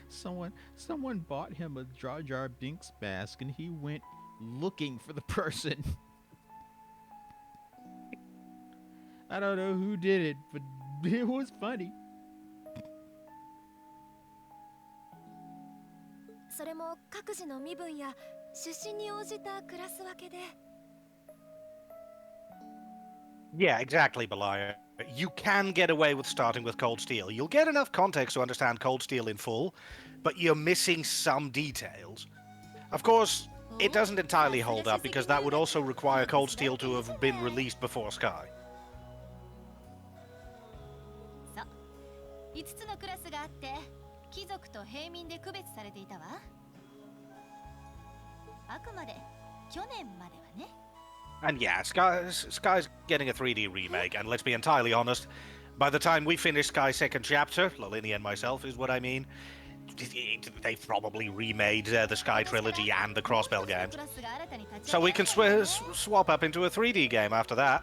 Someone bought him a Jar Jar Binks mask and he went looking for the person. I don't know who did it, but it was funny. それも各自の身分や出身に応じたクラス分けで。Yeah, exactly, Belaya. You can get away with starting with Cold Steel. You'll get enough context to understand Cold Steel in full, but you're missing some details. Of course, it doesn't entirely hold up because that would also require Cold Steel to have been released before Sky. 5つのクラスがあって貴族と平民で区別されていたわ。あくまで去年まではね。 And yeah, Sky's getting a 3D remake, and let's be entirely honest, by the time we finish Sky's second chapter, Lolinia and myself is what I mean, they've probably remade the Sky trilogy and the Crossbell games. So we can swap up into a 3D game after that.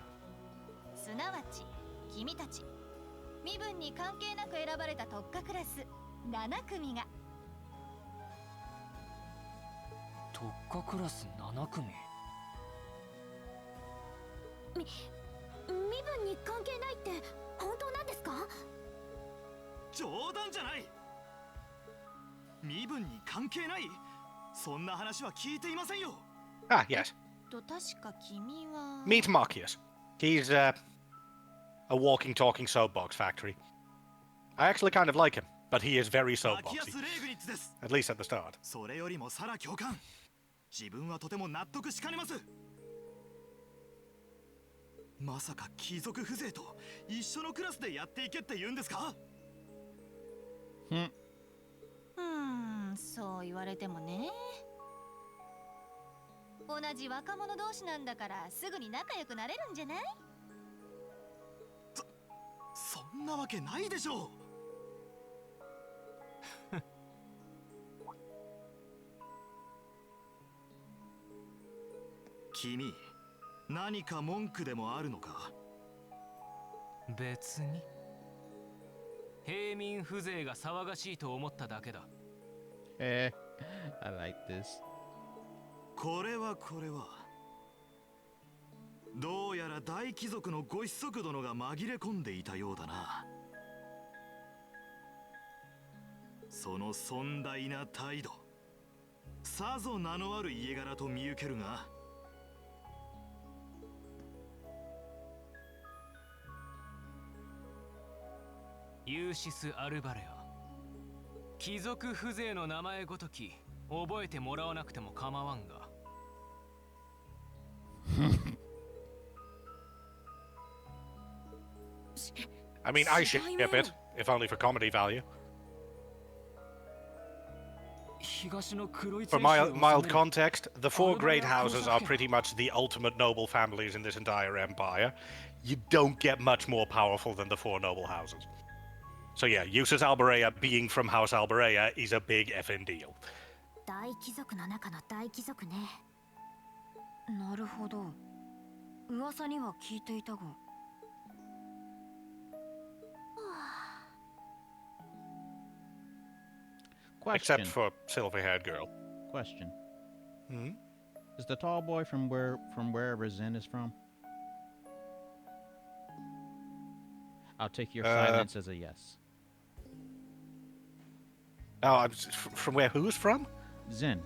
すなわち君たち身分に関係なく選ばれた特化クラス7組が。特化クラス7組。 身分に関係ないって本当なんですか？冗談じゃない。身分に関係ない。そんな話は聞いていませんよ。Ah, yes. 確か君は。 Meet Marcius. He's a walking, talking soapbox factory. I actually kind of like him, but he is very soapboxy. At least at the start. それよりもサラ教官。自分はとても納得しかねます。 まさか貴族風情と一緒のクラスでやっていけって言うんですか？そう言われてもね。同じ若者同士なんだからすぐに仲良くなれるんじゃない？そんなわけないでしょう。君。 何か文句でもあるのか？別に平民風情が騒がしいと思っただけだ。I like this. これはどうやら大貴族のご子息殿が紛れ込んでいたようだな。その尊大な態度、さぞ名のある家柄と見受けるが。 ユーシス・アルバレア。貴族風情の名前ごとき覚えてもらわなくても構わんが。I mean, I ship it, if only for comedy value. For mild context, the four great houses are pretty much the ultimate noble families in this entire empire. You don't get much more powerful than the four noble houses. So yeah, Eustace Alberea being from House Alberea is a big effing deal. 大貴族の中の大貴族ね。なるほど。噂には聞いていたが。Question. Except for silver-haired girl. Question. Hmm? Is the tall boy from wherever Zen is from? I'll take your silence as a yes. Oh, I'm from where? Who's from? Zen.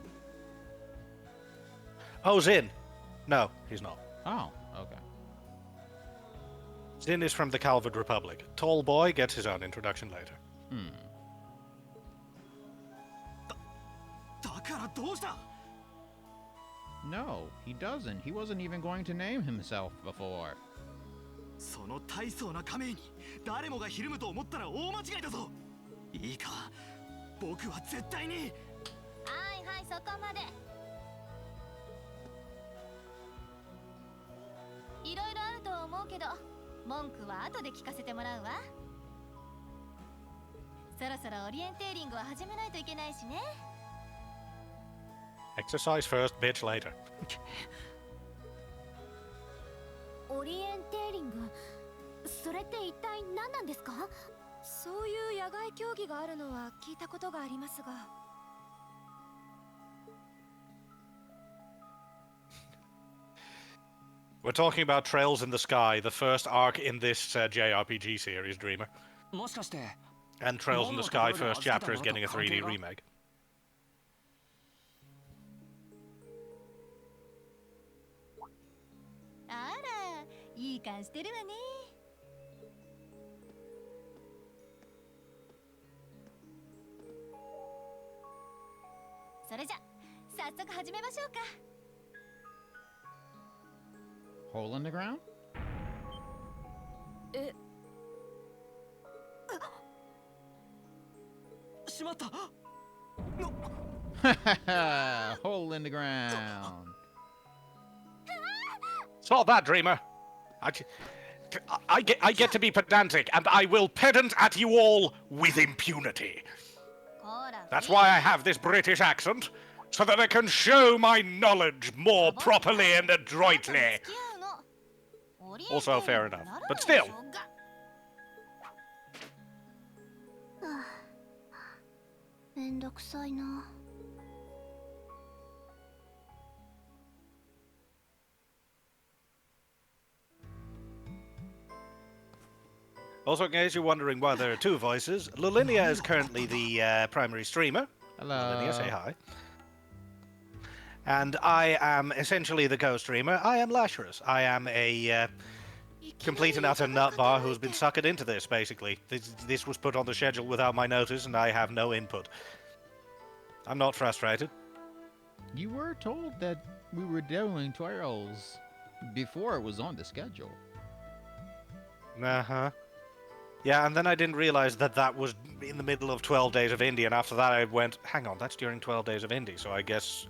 Oh, Zin. No, he's not. Oh, okay. Zin is from the Calvard Republic. Tall boy gets his own introduction later. Hmm. だからどうした？ No, he doesn't. He wasn't even going to name himself before. その大層な仮名に誰もがひるむと思ったら大間違いだぞ。いいか、僕は絶対に。はいはい、そこまで。いろいろあるとは思うけど、文句は後で聞かせてもらうわ。そろそろオリエンテーリングを始めないといけないしね。Exercise first, bitch later. オリエンテーリング、それって一体何なんですか？そういう野外競技があるのは聞いたことがありますが。We're talking about Trails in the Sky, the first arc in this JRPG series, Dreamer. もしかして And Trails in the Sky first chapter is getting a 3D remake. あら、いい感してるわね。それじゃ、早速始めましょうか。Hole in the ground? え、しまった。 Hole in the ground. Saw that, Dreamer. I get to be pedantic, and I will pedant at you all with impunity. That's why I have this British accent, so that I can show my knowledge more properly and adroitly. Also fair enough, but still. めんどくさいな。 Also, in case you're wondering why there are two voices, Lolinia is currently the primary streamer. Hello. Lolinia, say hi. And I am essentially the co-streamer. I am Lasharus. I am a complete and utter nutbar who's been suckered into this, basically. This was put on the schedule without my notice, and I have no input. I'm not frustrated. You were told that we were doing Twirls before it was on the schedule. Uh-huh. Yeah, and then I didn't realize that that was in the middle of 12 Days of Indie, and after that I went, hang on, that's during 12 Days of Indie, so I guess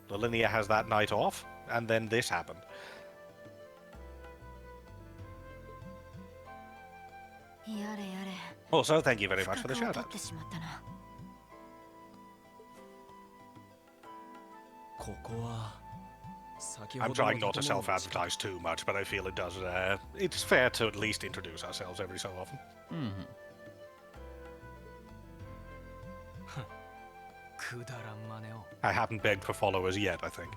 Lolinia has that night off, and then this happened. Also, thank you very much for the shout-out. I'm trying not to self-advertise too much, but I feel it does. It's fair to at least introduce ourselves every so often. Mm-hmm. I haven't begged for followers yet, I think.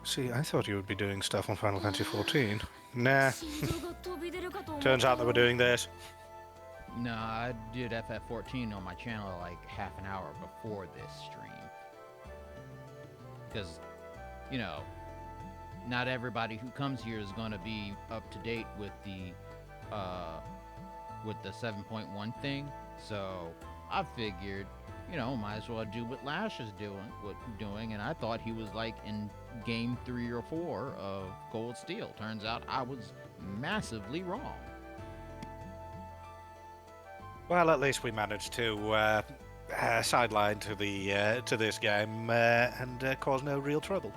See, I thought you would be doing stuff on Final Fantasy XIV. Nah. Turns out that we're doing this. No, I did FF14 on my channel like half an hour before this stream. Because, you know, not everybody who comes here is going to be up to date with the 7.1 thing. So I figured, you know, might as well do what Lash is doing, and I thought he was like in game 3 or 4 of Gold Steel. Turns out I was massively wrong. Well, at least we managed to sideline to the to this game and cause no real trouble.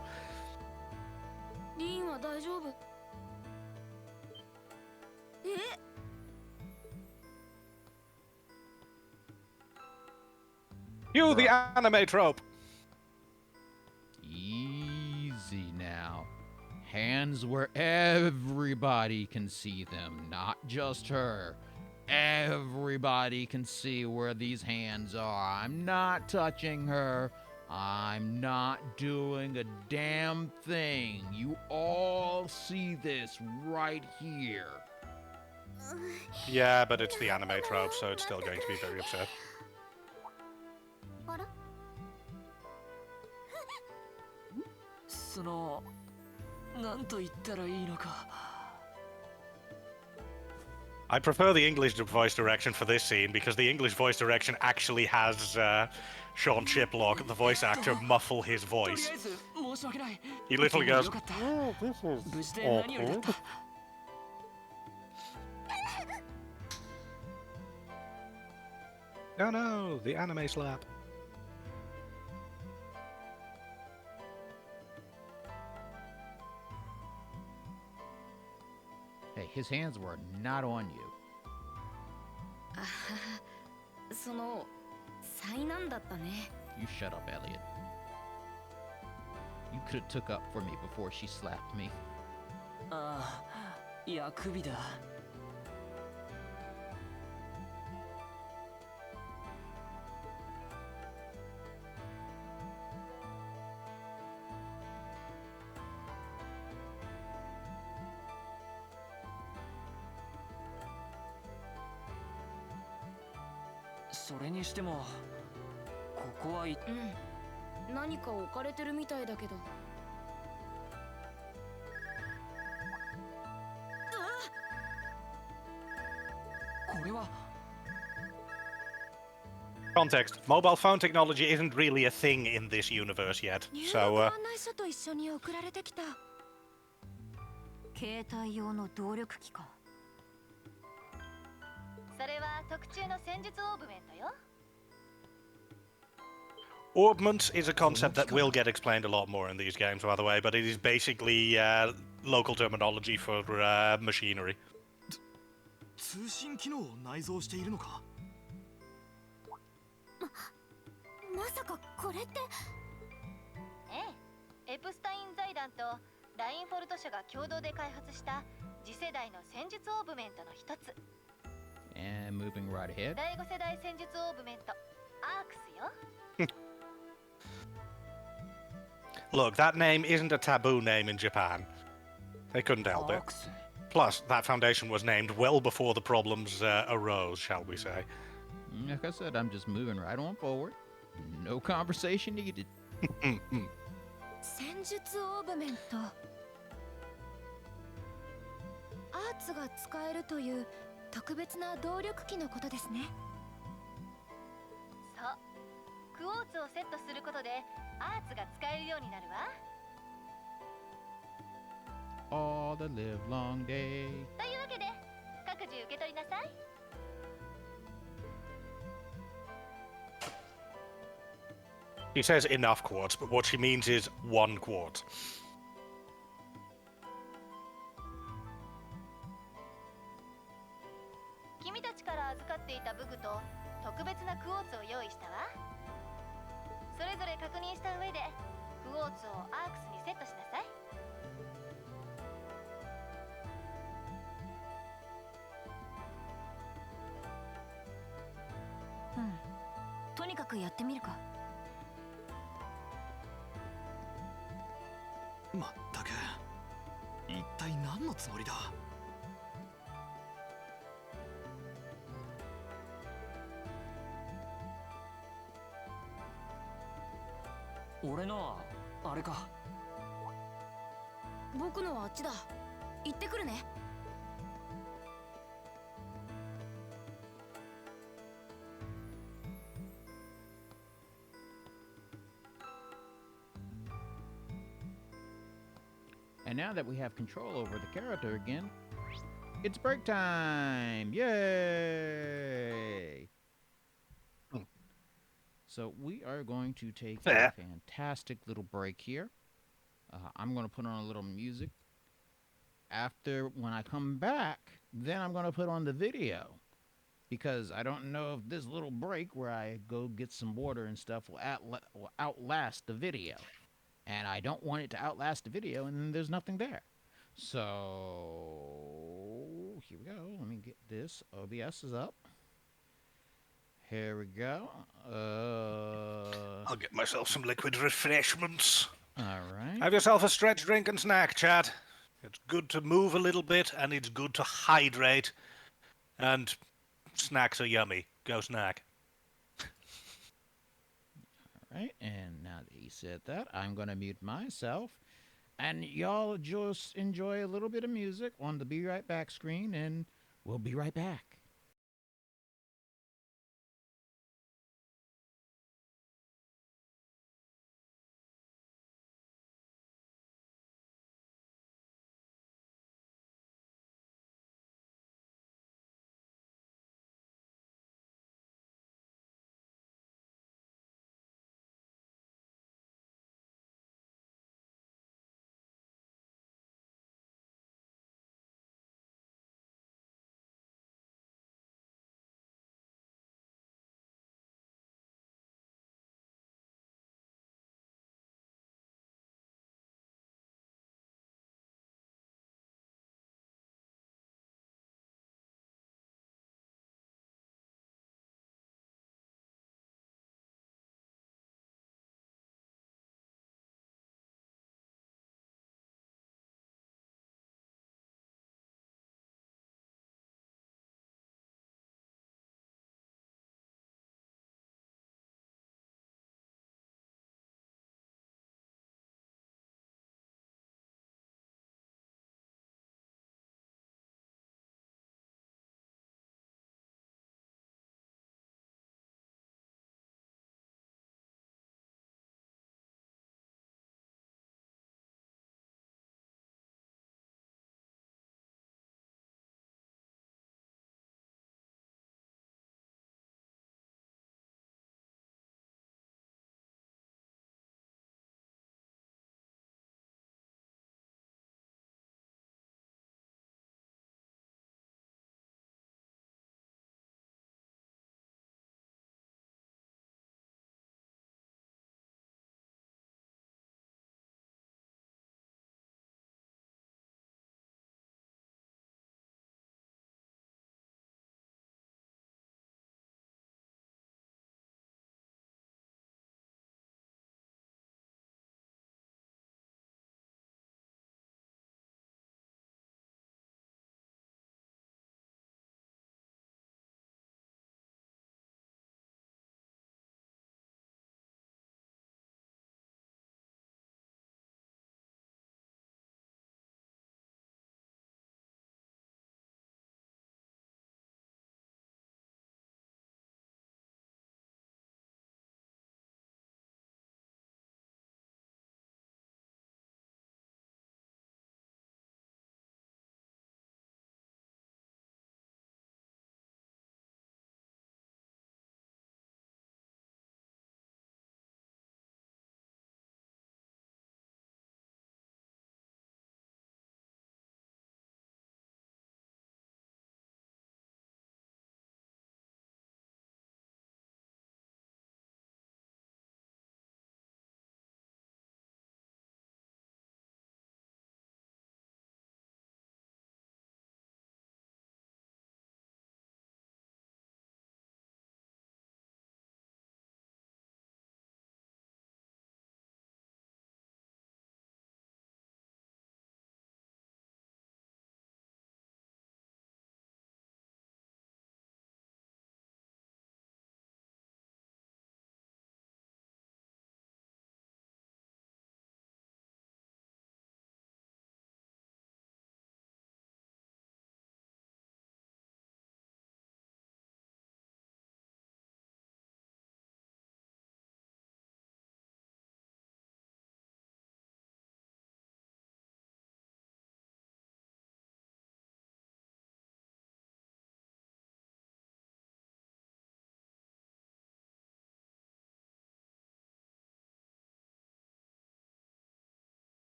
You, the anime trope. Easy now. Hands where everybody can see them, not just her. Everybody can see where these hands are. I'm not touching her. I'm not doing a damn thing. You all see this right here. Yeah, but it's the anime trope, so it's still going to be very upset. あらそのなんと言ったらいいのか。 I prefer the English voice direction for this scene because the English voice direction actually has Sean Chiplock, the voice actor, muffle his とり voice. あえず申し訳ない。 He literally でも goes, よかった。 "Oh, this is 無事で何よりだった。 Oh no, the anime slap. Hey, his hands were not on you. あははその災難だったね。 You shut up, Elliot. You could have took up for me before she slapped me. ああ、いや首だ。 それにしてもここは何か置かれてるみたいだけど。 これは Context. Mobile phone technology isn't really a thing in this universe yet, 入 so 学案内書と一緒に送られてきた。携帯用の動力機か。それは特注の戦術オーブメントよ。 Orbment is a concept that will get explained a lot more in these games, by the way, but it is basically local terminology for machinery. 通信機能を内蔵しているのか。まさかこれって。ええ、エプスタイン財団とラインフォルト社が共同で開発した次世代の戦術オーブメントの一つ。 And moving right ahead. 第5世代戦術オーブメント、アークスよ。 Look, that name isn't a taboo name in Japan. They couldn't help it. Plus, that foundation was named well before the problems arose, shall we say. Like I said, I'm just moving right on forward. No conversation needed. 戦術オーブメント。アーツが使えるという特別な動力機のことですね。そう。クォーツをセットすることでアーツが使えるようになるわ。 All the live long day. というわけで各自受け取りなさい。 She says enough quartz, but what she means is 1 quartz. 君たちから預かっていた武具と特別なクォーツを用意したわ。それぞれ確認した上でクォーツをアークスにセットしなさい。 とにかくやってみるか。まったく一体何のつもりだ。俺のはあれか。僕のはあっちだ。行ってくるね。 And now that we have control over the character again, it's break time! Yay! So we are going to take a fantastic little break here. I'm going to put on a little music. After, when I come back, then I'm going to put on the video. because I don't know if this little break where I go get some water and stuff will outlast the video. And I don't want it to outlast the video and then there's nothing there. So here we go. Let me get this. OBS is up. Here we go. I'll get myself some liquid refreshments. All right. Have yourself a stretch drink and snack, Chad. It's good to move a little bit, and it's good to hydrate. And snacks are yummy. Go snack. All right. And now that he said that, I'm going to mute myself. And y'all just enjoy a little bit of music on the Be Right Back screen, and we'll be right back.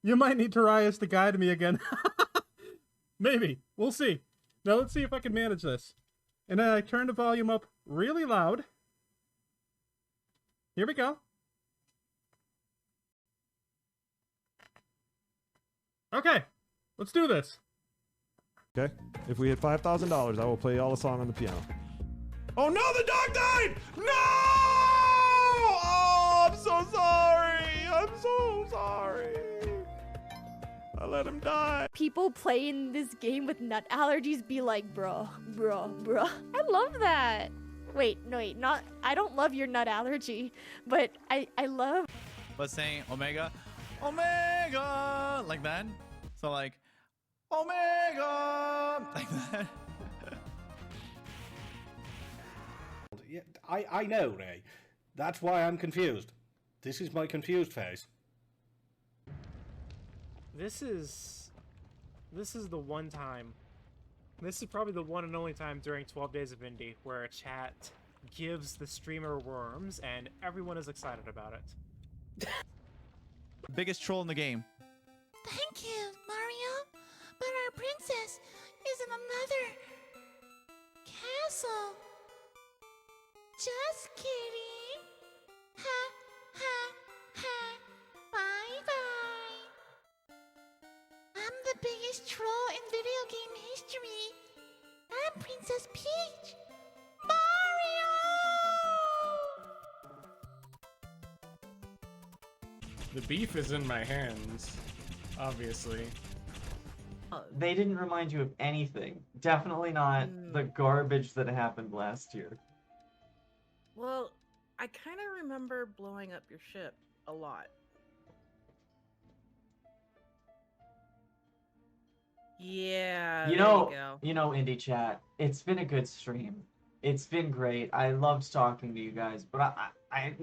You might need Darius to guide me again. Maybe. We'll see. Now let's see if I can manage this. And then I turn the volume up really loud. Here we go. Okay, let's do this. Okay, if we hit $5,000, I will play y'all a song on the piano. Oh no, the dog died! No! Oh, I'm so sorry. I'm so sorry. I let him die. People playing this game with nut allergies be like, bro. I love that. Wait, no, wait, not. I don't love your nut allergy, but I love. But saying Omega, like that. So like, Omega, like that. Yeah, I know, Ray. That's why I'm confused. This is my confused phase. This is the one time. This is probably the one and only time during 12 Days of Indie where a chat gives the streamer worms and everyone is excited about it. Biggest troll in the game. Thank you, Mario. But our princess is in another castle. Just kidding. Ha, ha, ha. Bye, bye. I'm the biggest troll in video game history. I'm Princess Peach. Mario! The beef is in my hands, obviously. They didn't remind you of anything. Definitely not the garbage that happened last year. Well, I kind of remember blowing up your ship a lot. Yeah, You there know, you go. Indie Chat, it's been a good stream. It's been great. I loved talking to you guys, but I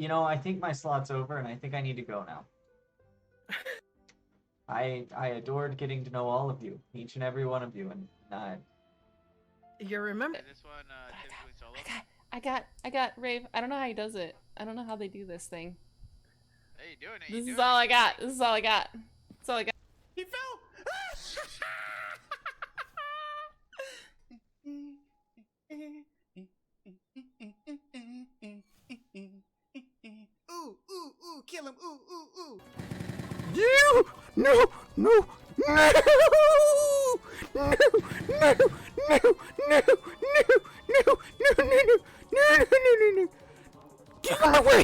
think my slot's over, and I think I need to go now. I adored getting to know all of you, each and every one of you, and You remember this one? I got Rave. I don't know how he does it. I don't know how they do this thing. Hey, you doing it? This is all I got. This is all I got. That's all I got. He fell! Ooh, ooh, ooh, kill him, ooh, ooh, ooh. You! No! No! No! No! No! No! No! No! No! Get out of my way!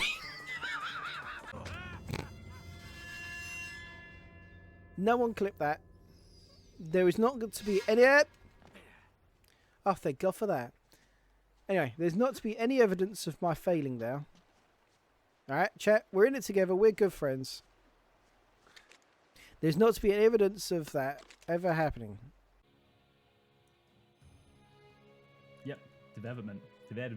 No one clip that. There is not going to be any. Oh, thank God for that. Anyway, there's not to be any evidence of my failing there. Alright, chat, we're in it together, we're good friends. There's not to be any evidence of that ever happening. Yep, development. I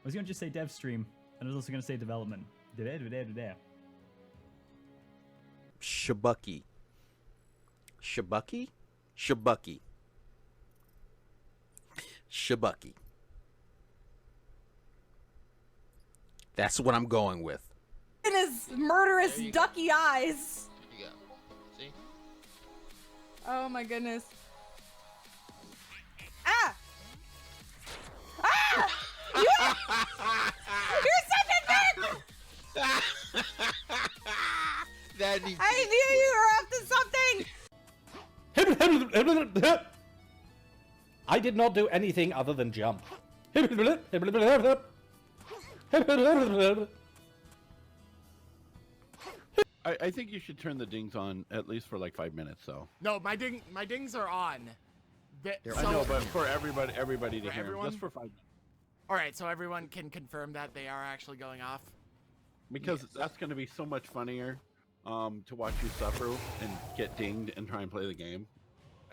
was going to just say dev stream, and I was also going to say development. Shabucky. Shabucky? Shabucky. Shabucky. That's what I'm going with. In his murderous ducky eyes. There you go. See? Oh my goodness. Ah! Ah! You're such a dick! That needs I knew you were up to something! I did not do anything other than jump. I think you should turn the dings on at least for like 5 minutes, though. No, my dings are on. I know, but for everybody to hear, everyone? just for 5 minutes. All right, so everyone can confirm that they are actually going off. Because that's going to be so much funnier to watch you suffer and get dinged and try and play the game.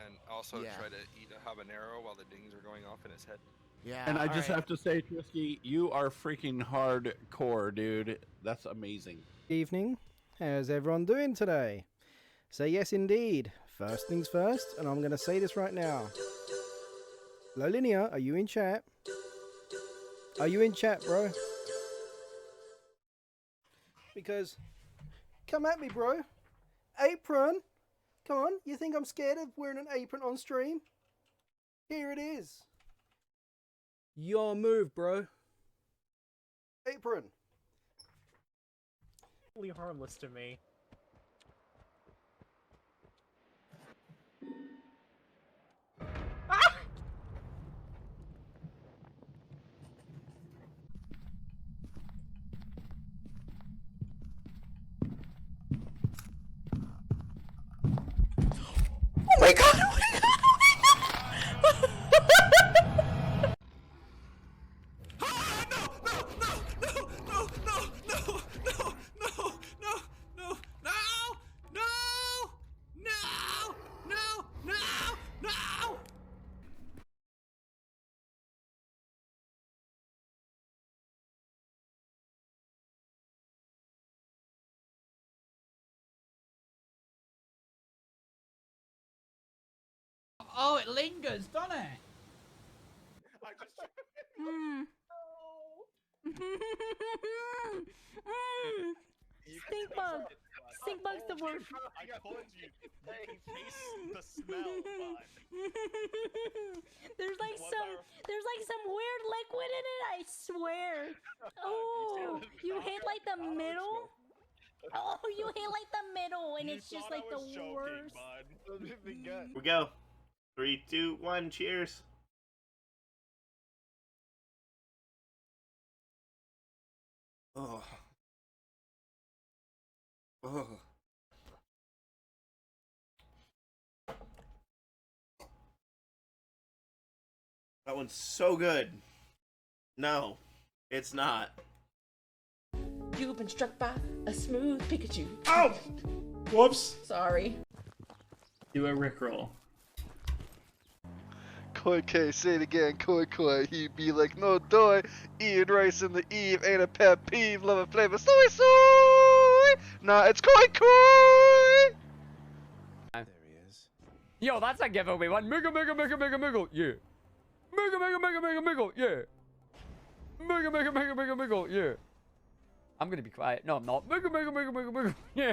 And also try to eat a habanero while the dings are going off in his head. Yeah. And I just have to say, Trisky, you are freaking hardcore, dude. That's amazing. Evening. How's everyone doing today? So yes, indeed. First things first, and I'm going to say this right now. Lolinia, are you in chat? Are you in chat, bro? Because, come at me, bro. Apron. Come on, you think I'm scared of wearing an apron on stream? Here it is. Your move, bro. Apron. Totally harmless to me. Oh my god! Oh my god! Oh my god! Oh, it lingers, doesn't it? Stink bug. Stink bug's the worst. I told you, they taste the smell, bud. There's like some weird liquid in it, I swear. Oh, you hit like the middle? Oh, you hit like the middle, and it's just like the worst. We go. 3, 2, 1, cheers. Oh. Oh. That one's so good. No, it's not. You've been struck by a smooth Pikachu. Oh! Whoops. Sorry. Do a Rickroll. Koi K, say it again, Koi Koi. He'd be like, no doy. Eating rice in the eve ain't a pet peeve. Love a flavor, soy soy. Nah, it's Koi Koi. There he is. Yo, that's a giveaway one. Mega, mega, mega, mega, mega, yeah. Mega, mega, mega, mega, mega, yeah. Mega, mega, mega, mega, mega, yeah. I'm gonna be quiet. No, I'm not. Mega, mega, mega, mega, mega, yeah.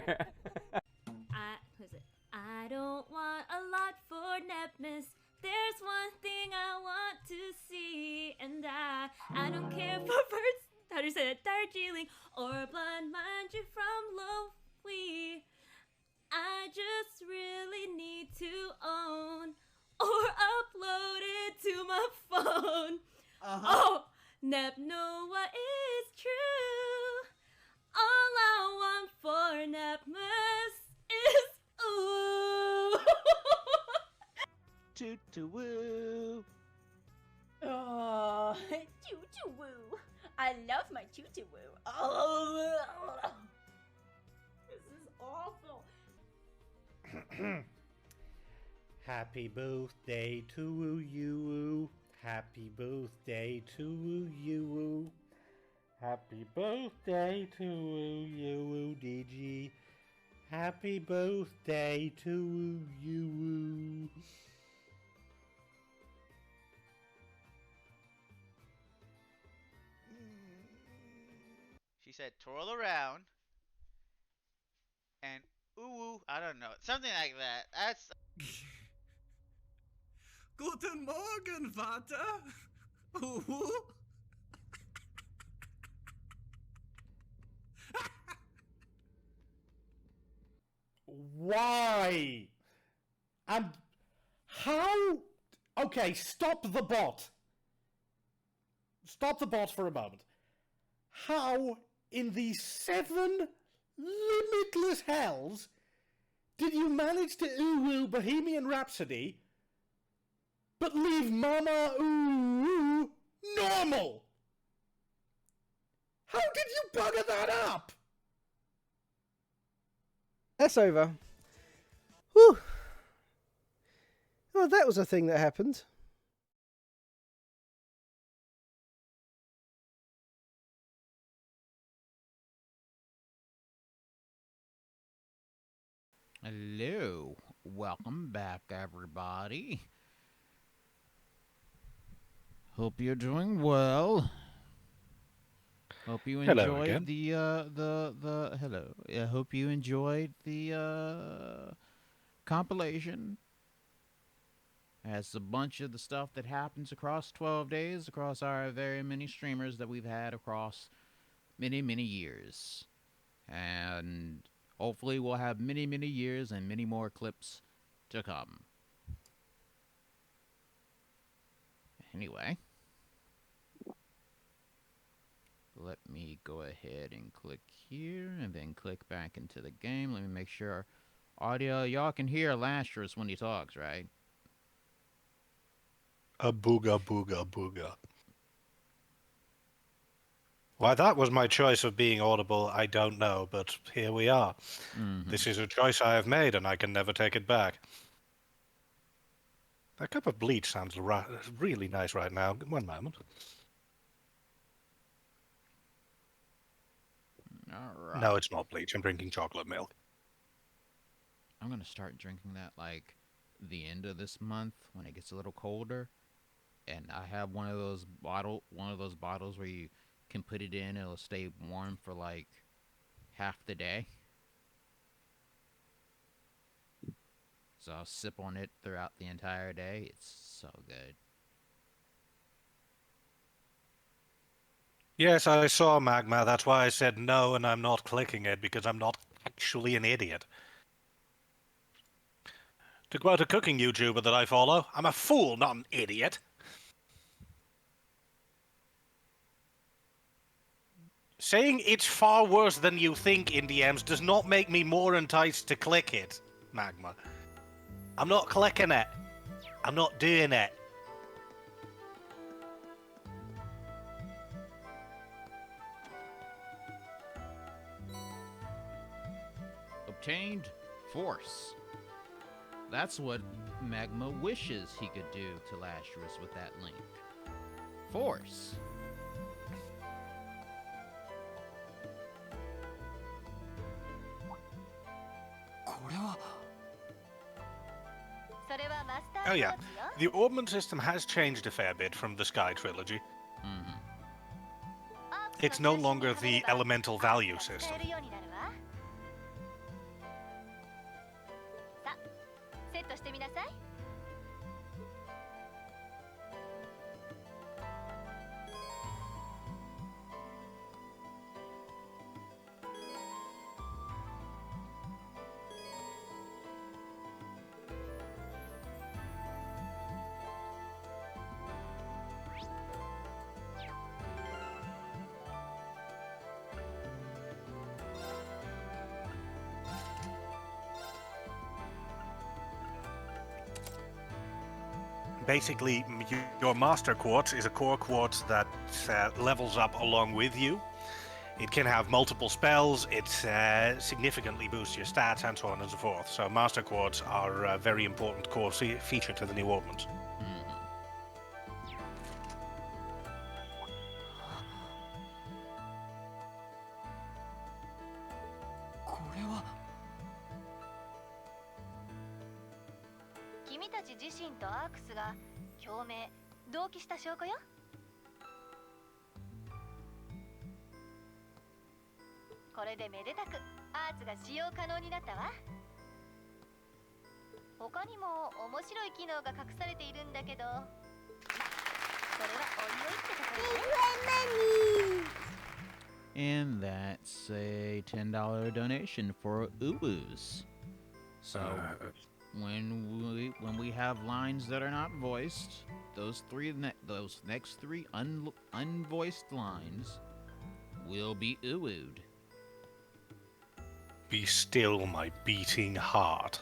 I don't want a lot for Nepness. There's one thing I want to see, and I don't care for birds. How do you say that? Darjeeling or blood, mind you, from Lowy. I just really need to own or upload it to my phone. Oh, Nep, know what is true. All I want for Nepmas is ooh. Toot to woo. Oh, choo-choo woo. I love my choo-choo woo. Oh, this is awful. Happy birthday to you. Happy birthday to you. Happy birthday to you, DG. Happy birthday to you. She said twirl around and ooh, I don't know, something like that. That's. Guten Morgen, Vater. Ooh. Why? And how? Okay, stop the bot. Stop the bot for a moment. How in the 7 limitless hells did you manage to ooh Bohemian Rhapsody but leave Mama Ooh normal? How did you bugger that up? That's over. Whew. Well, that was a thing that happened. Hello. Welcome back, everybody. Hope you're doing well. Hope you Hello enjoyed again. the hello. I hope you enjoyed the compilation. Has a bunch of the stuff that happens across 12 days, across our very many streamers that we've had across many, many years. And hopefully we'll have many, many years and many more clips to come. Anyway, let me go ahead and click here and then click back into the game. Let me make sure audio, y'all can hear Lasharus when he talks, right? A booga booga booga. Why that was my choice of being audible, I don't know, but here we are. This is a choice I have made, and I can never take it back. That cup of bleach sounds really nice right now. One moment. All right. No, it's not bleach. I'm drinking chocolate milk. I'm gonna start drinking that like the end of this month when it gets a little colder. And I have one of those bottles where you can put it in, it'll stay warm for like half the day. So I'll sip on it throughout the entire day. It's so good. Yes, I saw Magma. That's why I said no, and I'm not clicking it, because I'm not actually an idiot. To quote a cooking YouTuber that I follow, I'm a fool, not an idiot. Saying it's far worse than you think in DMs does not make me more enticed to click it, Magma. I'm not clicking it. I'm not doing it. Obtained force. That's what Magma wishes he could do to Lasharus with that link. Force. Oh yeah, the orbment system has changed a fair bit from the Sky trilogy. It's no longer the elemental value system. Basically, your Master Quartz is a core quartz that levels up along with you. It can have multiple spells, it significantly boosts your stats, and so on and so forth. So Master Quartz are a very important core feature to the new orbment. And that's a $10 donation for Uwus. So when we have lines that are not voiced, those next three unvoiced lines will be Uwu'd. Be still, my beating heart.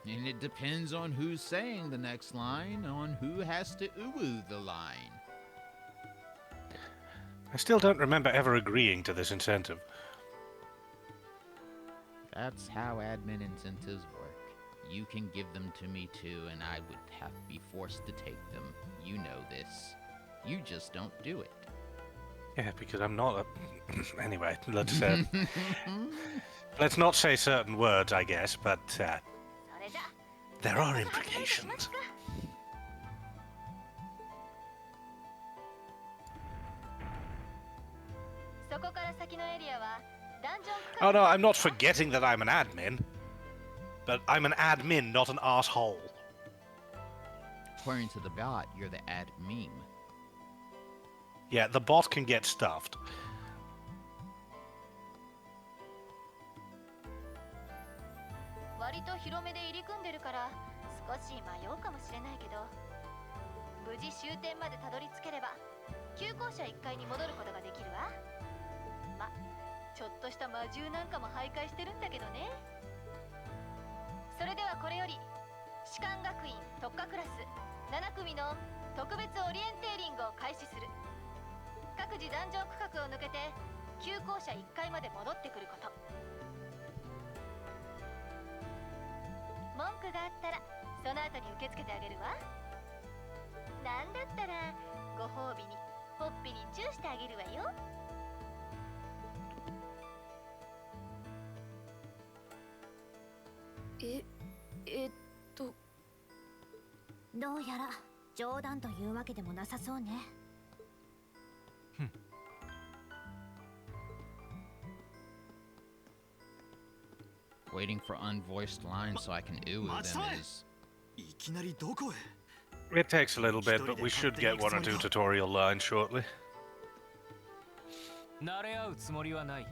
And it depends on who's saying the next line, on who has to Uwu the line. I still don't remember ever agreeing to this incentive. That's how admin incentives work. You can give them to me too, and I would have to be forced to take them. You know this. You just don't do it. Yeah, because I'm not a... Anyway, let's not say certain words, I guess, but there are implications. Oh no, I'm not forgetting that I'm an admin. But I'm an admin, not an asshole. According to the bot, you're the ad meme. Yeah, the bot can get stuffed. 割と広めで入り組んでるから少し迷うかもしれないけど、無事終点までたどり着ければ急行車1階に戻ることができるわ。ま、ちょっとした魔獣なんかも徘徊してるんだけどね。それではこれより士官学院特化クラス7組の特別オリエンテーリングを開始する。各自ダンジョン区画を抜けて急行車1階まで戻ってくること。文句があったらその後に受け付けてあげるわ。なんだったらご褒美にほっぺにチューしてあげるわよ。どうやら冗談というわけでもなさそうね。Waiting for unvoiced lines so I can ooh them is... It takes a little bit, but we should get one or two tutorial lines shortly. 慣れ合うつもりはない。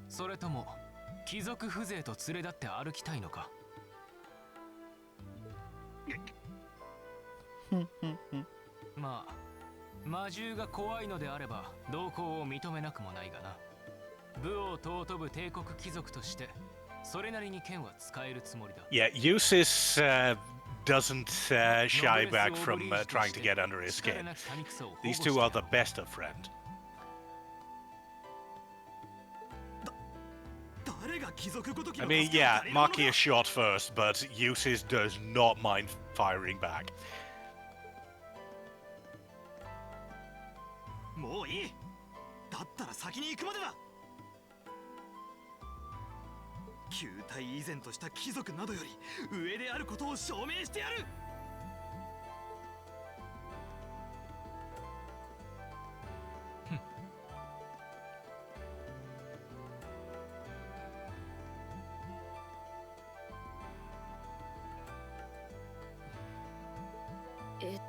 それとも貴族風情と連れ立って歩きたいのか。まあ魔獣が怖いのであれば同行を認めなくもないがな。武を尊ぶ帝国貴族としてそれなりに剣は使えるつもりだ。Yeah, Eustace doesn't shy back from trying to get under his skin. These two are the best of friends. I mean, yeah, Marquis shot first, but Eustace does not mind firing back. もういい。だったら先に行くまでだ。旧体以前とした貴族などより上であることを証明してやる。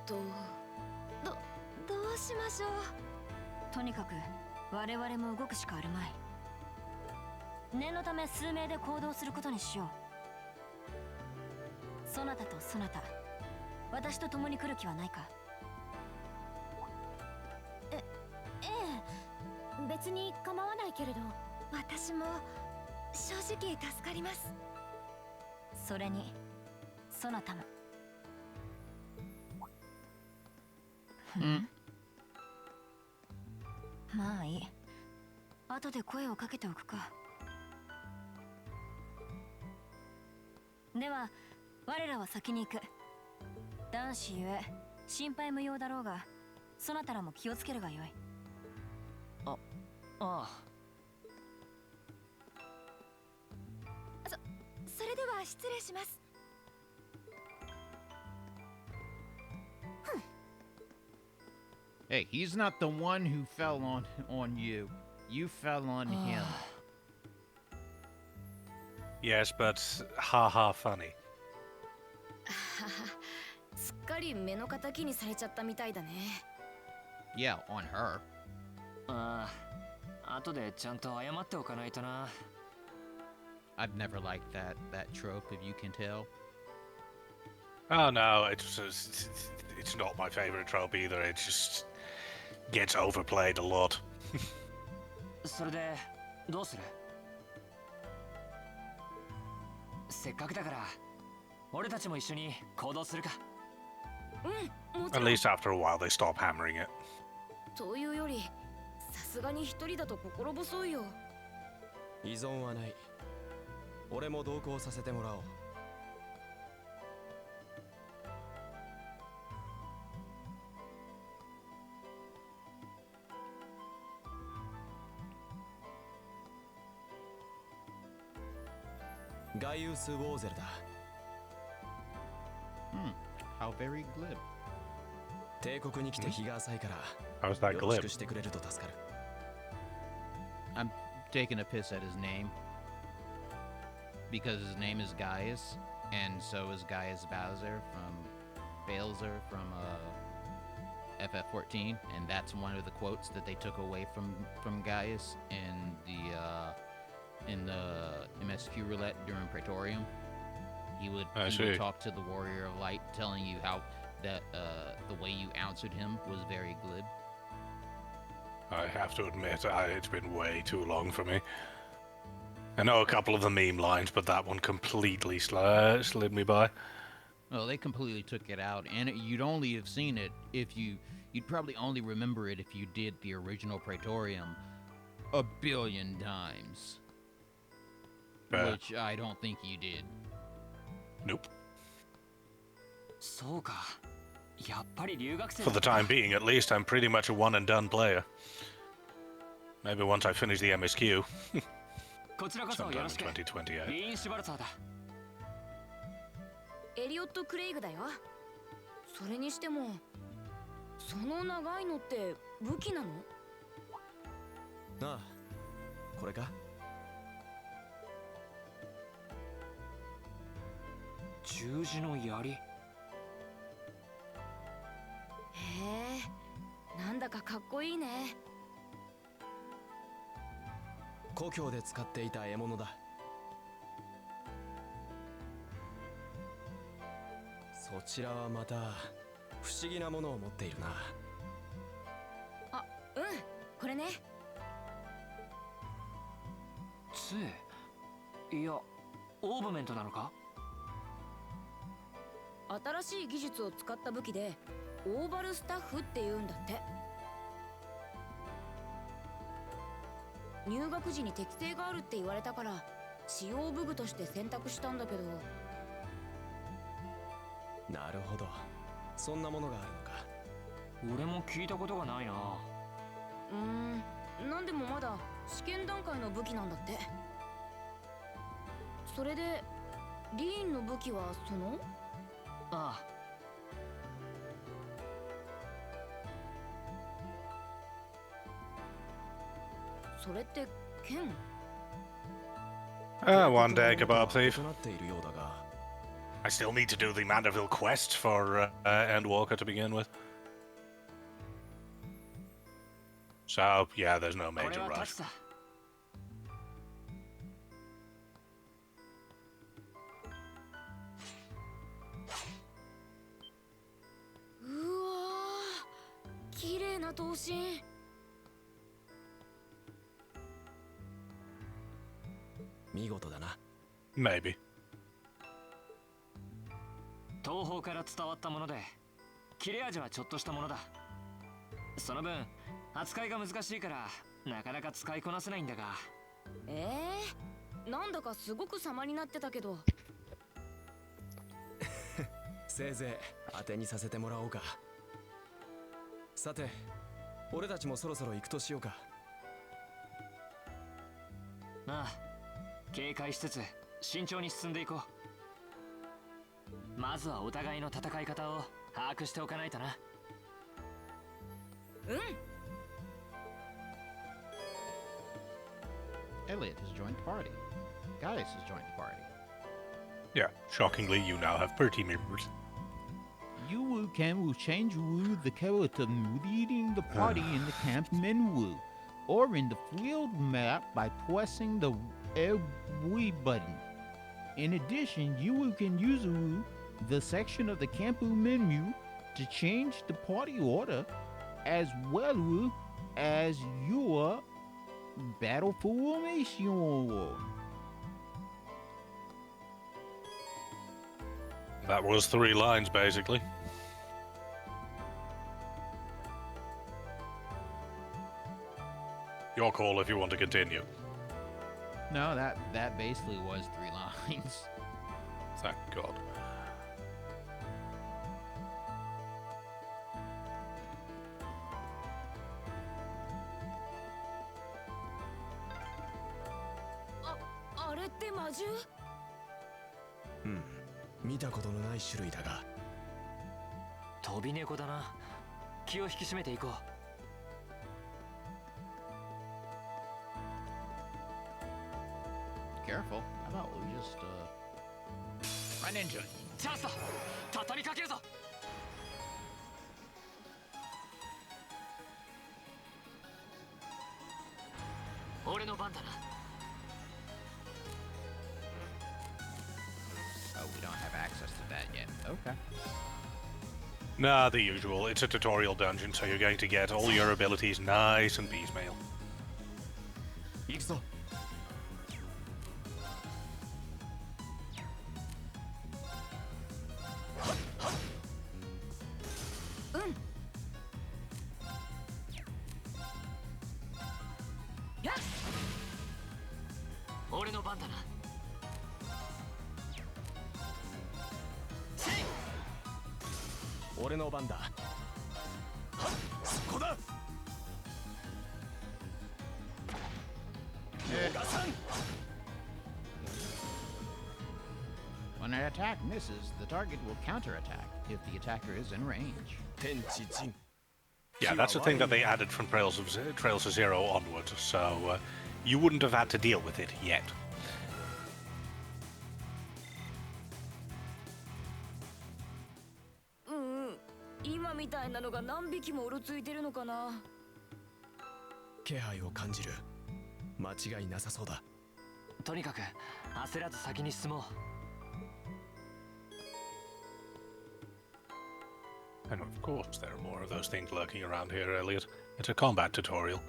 どうしましょう。とにかく我々も動くしかあるまい。念のため数名で行動することにしよう。そなたとそなた、私と共に来る気はないか。ええ、別に構わないけれど、私も正直助かります。それにそなたも。まあいい。後で声をかけておくか。では我らは先に行く。男子ゆえ心配無用だろうが、そなたらも気をつけるがよい。ああ。それでは失礼します。Hey, he's not the one who fell on you. You fell on him. Yes, but haha funny. すっかり目の敵にされちゃったみたいだね。Yeah, on her. ああ、後でちゃんと謝っておかないとな。I've never liked that trope, if you can tell. Oh no, it's not my favorite trope either. It just gets overplayed a lot. それでどうする？せっかくだから俺たちも一緒に行動するか。At least after a while they stop hammering it. というより、さすがに一人だと心細いよ。依存はない。俺も同行させてもらおう。ガイウス・ウォーゼルだ。How very glib. 帝国に来て日が浅いから How's that よろし glib? くしてくれると助かる。 I'm taking a piss at his name because his name is Gaius, and so is Gaius Bowser from FF14, and that's one of the quotes that they took away from Gaius in the MSQ roulette during Praetorium. He would talk to the Warrior of Light, telling you how that the way you answered him was very glib. I have to admit, it's been way too long for me. I know a couple of the meme lines, but that one completely slid me by. Well, they completely took it out, and you'd only have seen it if you'd probably only remember it if you did the original Praetorium a billion times. Which I don't think you did. Nope. そうか。やっぱり留学生 For the time being, at least, I'm pretty much a one and done player. Maybe once I finish the MSQ. こちらこそよ Sometime ろ in しく。 2028. リーン・シュバルツァーだ。エリオット・クレイグだよ。それにしてもその長いのって武器なの？ああ、これか？十字の槍。へえ、なんだかかっこいいね。故郷で使っていた獲物だ。そちらはまた不思議なものを持っているな。あ、うん、これね。杖？いや、オーブメントなのか？新しい技術を使った武器でオーバルスタッフって言うんだって。入学時に適性があるって言われたから使用武具として選択したんだけど。なるほど、そんなものがあるのか。俺も聞いたことがないな。なんでもまだ試験段階の武器なんだって。それでリーンの武器はその？ああ。それって剣？ One day, kebab thief. I still need to do the Mandeville quest for Endwalker to begin with. So, yeah, there's no major rush. うわー、綺麗な刀身。見事だな。Maybe. 東方から伝わったもので、切れ味はちょっとしたものだ。その分、扱いが難しいから、なかなか使いこなせないんだが。なんだかすごく様になってたけど。せいぜい当てにさせてもらおうか。さて、俺たちもそろそろ行くとしようか。ああ、警戒しつつ慎重に進んでいこう。まずはお互いの戦い方を把握しておかないとな。Elliot has joined the party. Gaius has joined the party. Yeah, shockingly, you now have pretty members. You can change the character leading the party in the camp menu or in the field map by pressing the LB button. In addition, you can use the section of the camp menu to change the party order as well as your battle formation. That was 3 lines, basically. Your call if you want to continue. No, that basically was 3 lines. Thank God. Maju? 見たことのない種類だが。飛び猫だな。気を引き締めていこう。 Careful. How about we just run into it? チャンスだ。畳みかけるぞ。俺の番だな。 Oh, we don't have access to that yet. Okay. Nah, the usual. It's a tutorial dungeon, so you're going to get all your abilities nice and piecemeal. 行くぞ。俺の番だな。俺の番だ。そこだ。 When an attack misses, the target will counterattack if the attacker is in range. Yeah, that's the thing that they added from Trails of Zero onwards, so you wouldn't have had to deal with it yet. Mm, 気配を感じる。間違いなさそうだ。とにかく焦らず先に進もう。 And of course, there are more of those things lurking around here, Elliot. It's a combat tutorial.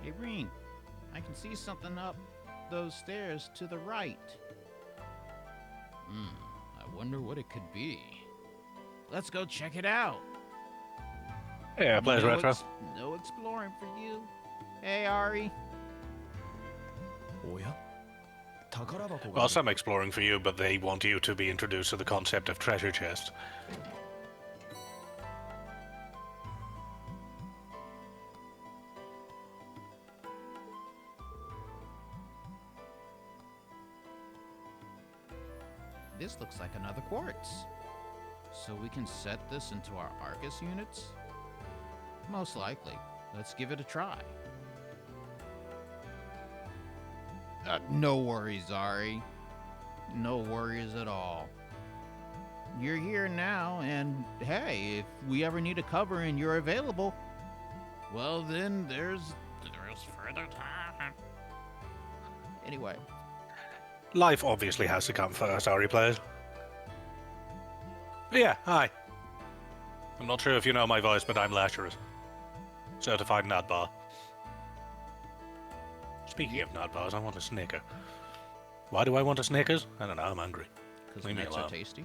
Hey, Green, I can see something up those stairs to the right. I wonder what it could be. Let's go check it out. Yeah, plays retro. No exploring for you. Hey, Ari. Well, some exploring for you, but they want you to be introduced to the concept of treasure chest. This looks like another quartz. So we can set this into our Arcus units? Most likely. Let's give it a try. No worries, Ari. No worries at all. You're here now, and hey, if we ever need a cover and you're available, well then there's further time. Anyway. Life obviously has to come first, Ari players. But yeah, hi. I'm not sure if you know my voice, but I'm Lasharus. Certified nut bar. Speaking of nut bars, I want a Snicker. Why do I want a Snickers? I don't know, I'm hungry. Because Leave me nuts are alone. tasty.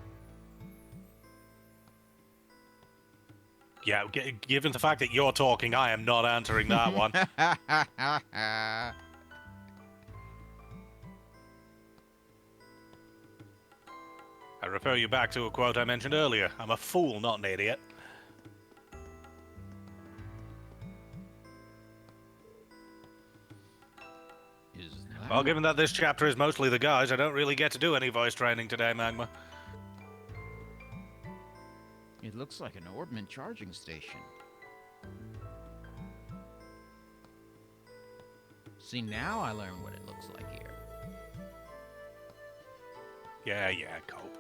Yeah, given the fact that you're talking, I am not answering that one. I refer you back to a quote I mentioned earlier. I'm a fool, not an idiot. Well, given that this chapter is mostly the guys, I don't really get to do any voice training today, Magma. It looks like an Orbment charging station. See, now I learn what it looks like here. Yeah, cope.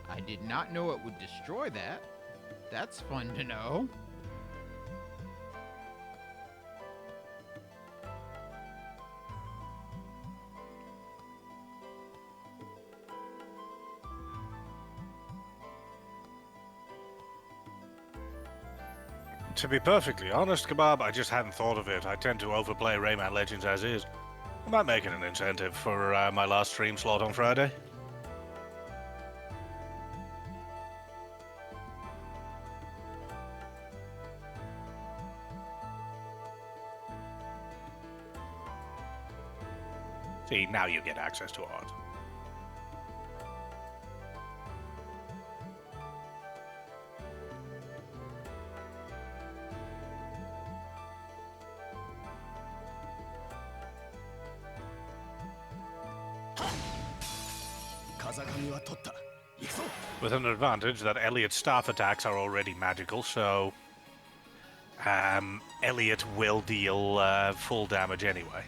I did not know it would destroy that. That's fun to know. To be perfectly honest, Kebab, I just hadn't thought of it. I tend to overplay Rayman Legends as is. I might make it an incentive for my last stream slot on Friday. See, now you get access to art. With an advantage that Elliot's staff attacks are already magical, so Elliot will deal full damage anyway.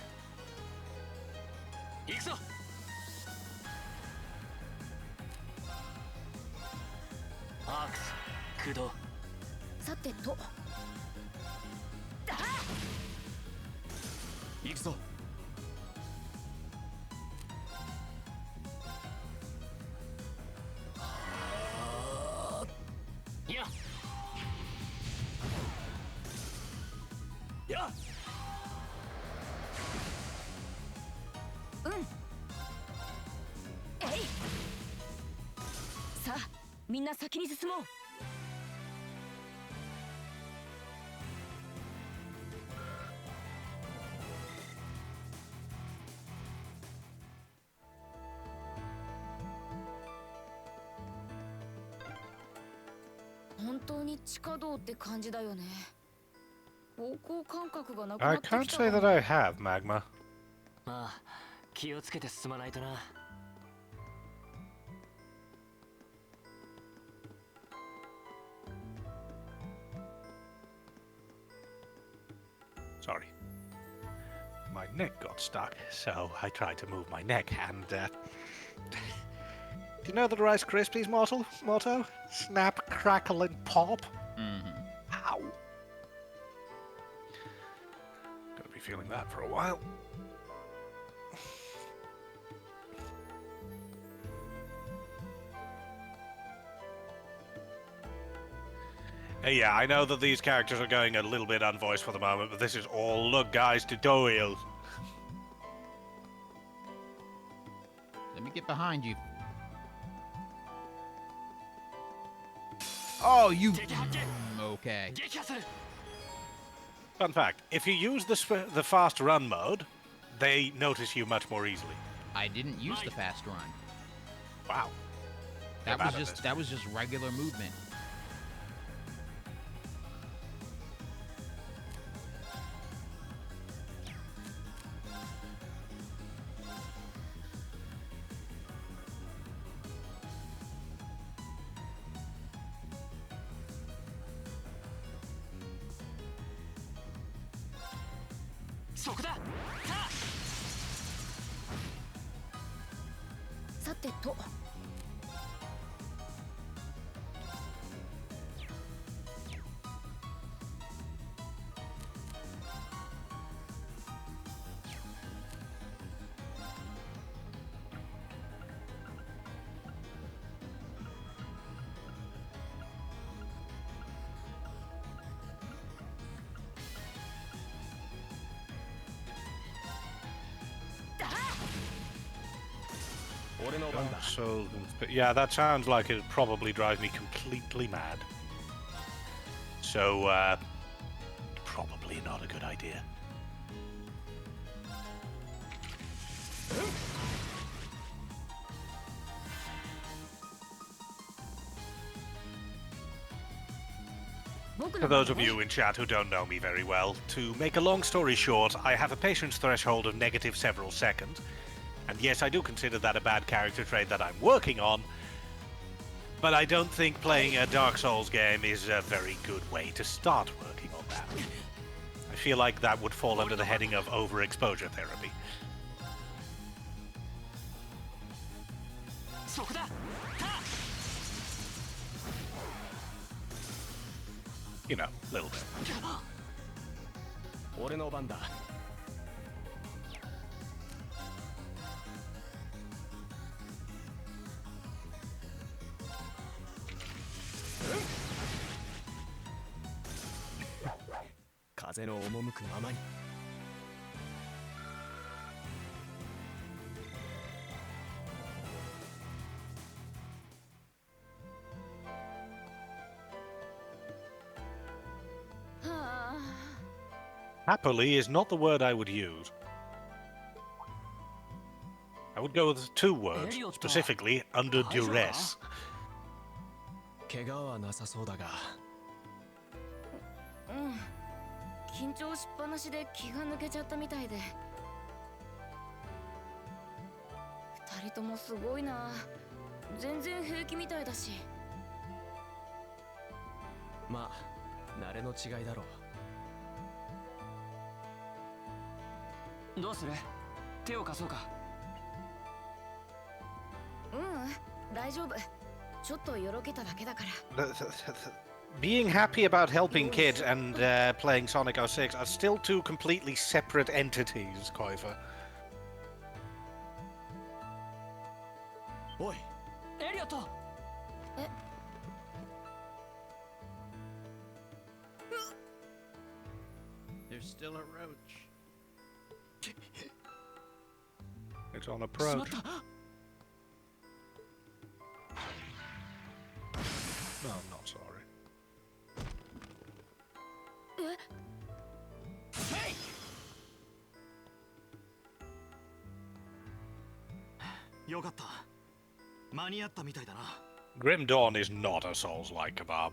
I can't say that I have, Magma. Sorry. My neck got stuck, so I tried to move my neck, and do you know the Rice Krispies motto? Snap, crackle, and pop? Mm-hmm. Ow. Gonna be feeling that for a while. Yeah, I know that these characters are going a little bit unvoiced for the moment, but this is all look, guys, tutorial. Let me get behind you. Oh, you... Okay. Fun fact, if you use the fast run mode, they notice you much more easily. I didn't use the fast run. Wow. That was just regular movement. So, yeah, that sounds like it'd probably drive me completely mad. So, probably not a good idea. For those of you in chat who don't know me very well, to make a long story short, I have a patience threshold of negative several seconds. And yes, I do consider that a bad character trait that I'm working on, but I don't think playing a Dark Souls game is a very good way to start working on that. I feel like that would fall under the heading of overexposure therapy. You know, a little bit. 俺の番だ。風の赴くままに。Happily is not the word I would use. I would go with 2 words, specifically under duress. 怪我はなさそうだが。緊張しっぱなしで気が抜けちゃったみたいで。2人ともすごいな。全然平気みたいだし。まあ、慣れの違いだろう。どうする？手を貸そうか。大丈夫。ちょっとよろけただけだから。Being happy about helping kids and playing Sonic 06 are still 2 completely separate entities, Koifa. おい、エリオット。There's still a roach. It's on approach. No, I'm not sorry. Hey! Grim Dawn is not a Souls-like kebab.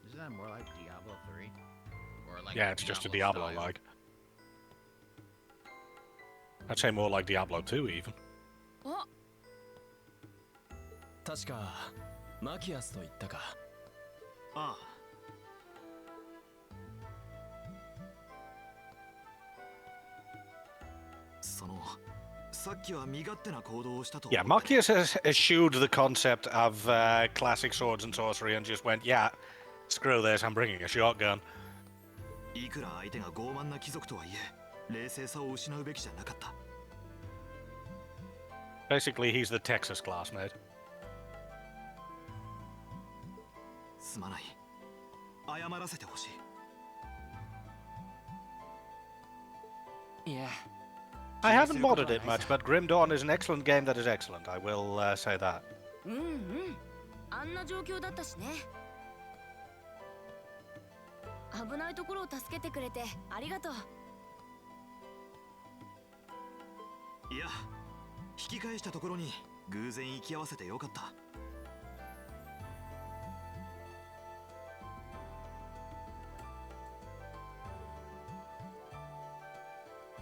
Isn't that more like Diablo 3? Or like Yeah, it's just a Diablo Diablo-like. I'd say more like Diablo 2, even. 確かマキアスと言ったか。ああ。そのさっきは身勝手な行動をしたと。 Yeah, Marcius has eschewed the concept of classic swords and sorcery and just went, yeah, screw this, I'm bringing a shotgun. いくら相手が傲慢な貴族とはいえ、冷静さを失うべきじゃなかった。 Basically, he's the Texas classmate. すまない。謝らせてほしい。Yeah. I haven't modded it much, but Grim Dawn is an excellent game that is excellent. I will say that. あんな状況だったしね。危ないところを助けてくれてありがとう。いや、引き返したところに偶然行き合わせてよかった。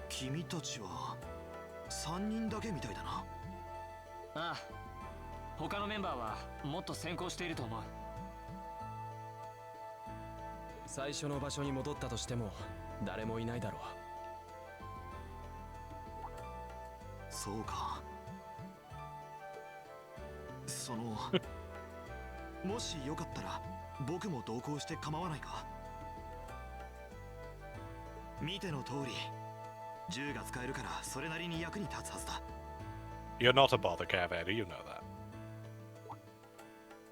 君たちは3人だけみたいだな。ああ、他のメンバーはもっと先行していると思う。最初の場所に戻ったとしても誰もいないだろう。そうか。そのもしよかったら僕も同行して構わないか。見ての通り。 銃が使えるからそれなりに役に立つはずだ。 You're not a bother, Cav, you know that.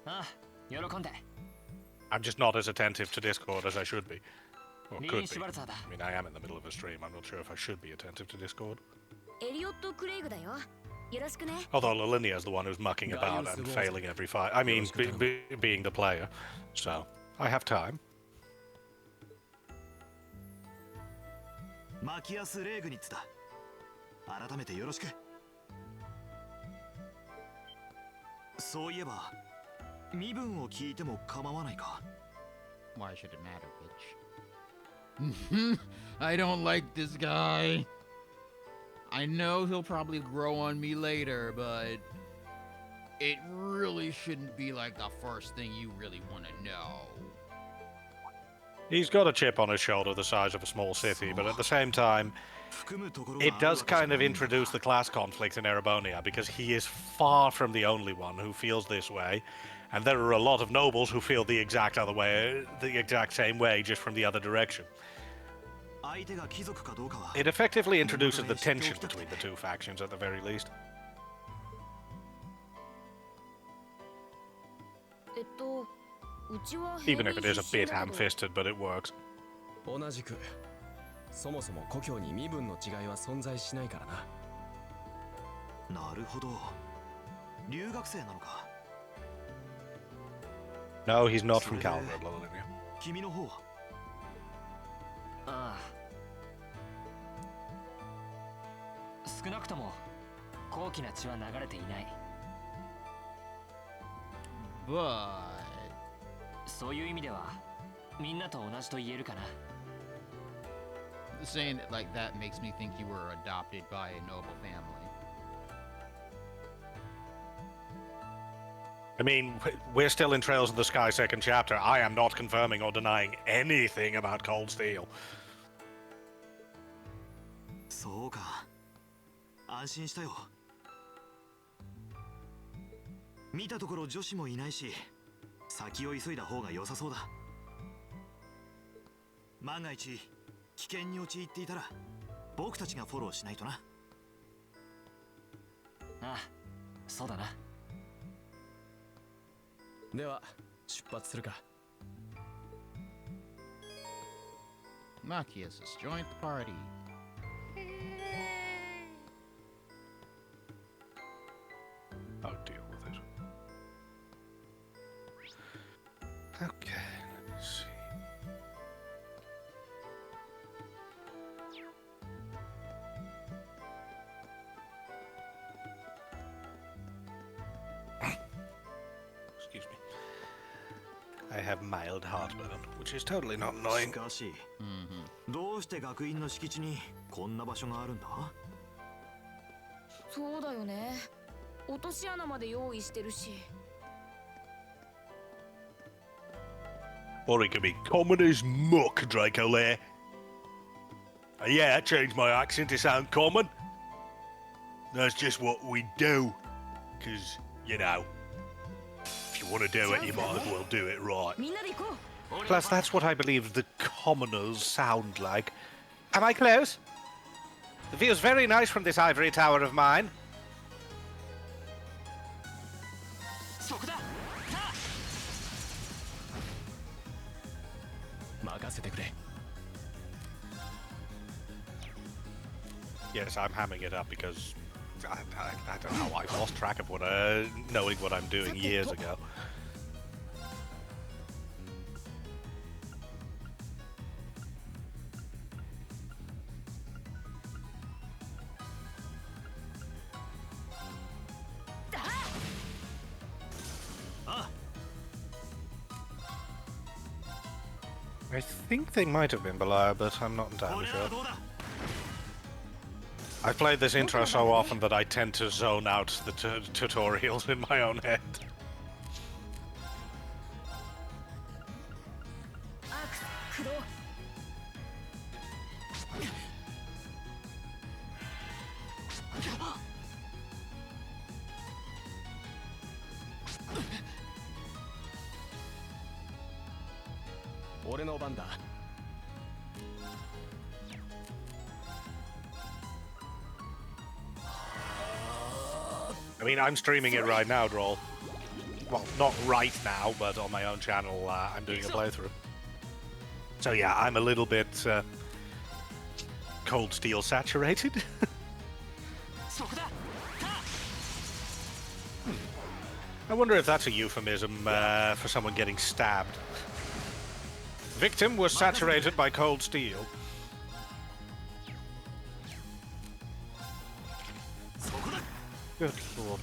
ああ、喜んで。 I'm just not as attentive to Discord as I should be. Or could be. リーン・シュバルツァーだ。 I mean, I am in the middle of a stream. I'm not sure if I should be attentive to Discord. エリオット・クレイグだよ。よろしくね。 Although Lolinia is the one who's mucking about and failing every fight. I mean, being the player. So, I have time. マキアス・レーグニッツだ。改めてよろしく。そういえば、身分を聞いても構わないか。 Why should it matter, bitch? I don't like this guy. I know he'll probably grow on me later, but it really shouldn't be like the first thing you really want to know. He's got a chip on his shoulder the size of a small city, but at the same time, it does kind of introduce the class conflict in Erebonia, because he is far from the only one who feels this way, And there are a lot of nobles who feel the exact same way, just from the other direction. It effectively introduces the tension between the two factions at the very least. Even if it is a bit ham-fisted, but it works. 同じくそもそも故郷に身分の違いは存在しないからな。なるほど。留学生なのか。No, he's not from Calvert, Lolinia. 君の方は。ああ。少なくとも高貴な血は流れていない。But そういう意味ではみんなと同じと言えるかな。saying it like that makes me think you were adopted by a noble family. I mean, we're still in Trails in the Sky second chapter. I am not confirming or denying anything about Cold Steel. そうか。安心したよ。見たところ女子もいないし、先を急いだ方が良さそうだ。万が一危険に陥っていたら僕たちがフォローしないとな。ああ、そうだな。では出発するか。Machias has joined the party. I'll deal with it. Okay, let's see. Excuse me. I have mild heartburn, which is totally not annoying. しかし、どうして学院の敷地にこんな場所があるんだ？そうだよね。落とし穴まで用意してるし。Or it could be common as muck, Draco Lair. Yeah, I changed my accent to sound common. That's just what we do. 'Cause, you know, if you want to do it, you might as well do it right. Plus, that's what I believe the commoners sound like. Am I close? The view's very nice from this ivory tower of mine. Yes, I'm hamming it up because I don't know. I lost track of knowing what I'm doing years ago. I think they might have been below, but I'm not entirely sure. I've played this intro so often that I tend to zone out the tutorials in my own head. I mean, I'm streaming it right now, Droll. Well, not right now, but on my own channel, I'm doing a playthrough. So yeah, I'm a little bit Cold Steel saturated. I wonder if that's a euphemism for someone getting stabbed. Victim was saturated by Cold Steel. Good lord.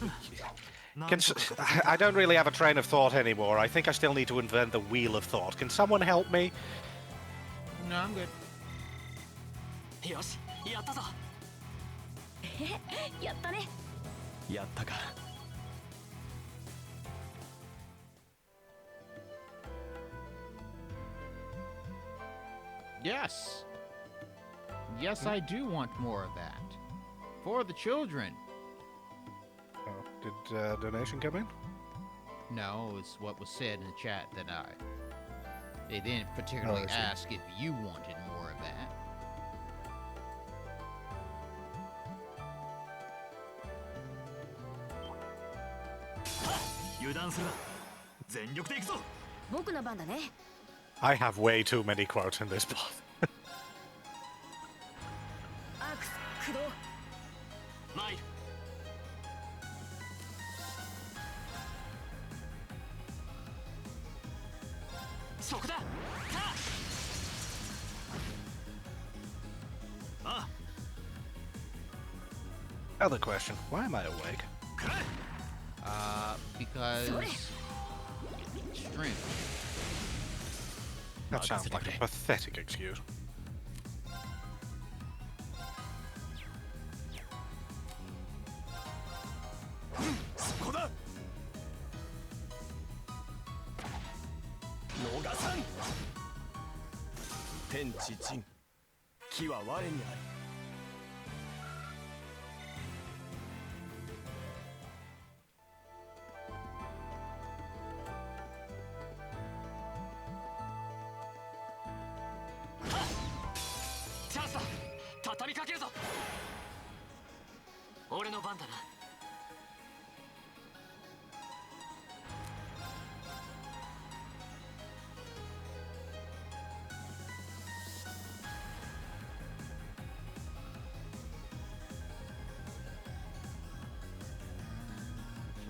I don't really have a train of thought anymore. I think I still need to invent the wheel of thought. Can someone help me? No, I'm good. よし、やったぞ。やったね。やったか。Yes. Yes, I do want more of that. For the children. Oh, did donation come in? No, it's what was said in the chat that they didn't particularly ask if you wanted more of that. 油断するな全力で行くぞ僕の番だね I have way too many quotes in this plot. アークス駆動マイル そこだ Other question, why am I awake? Because strength. That sounds like a pathetic excuse.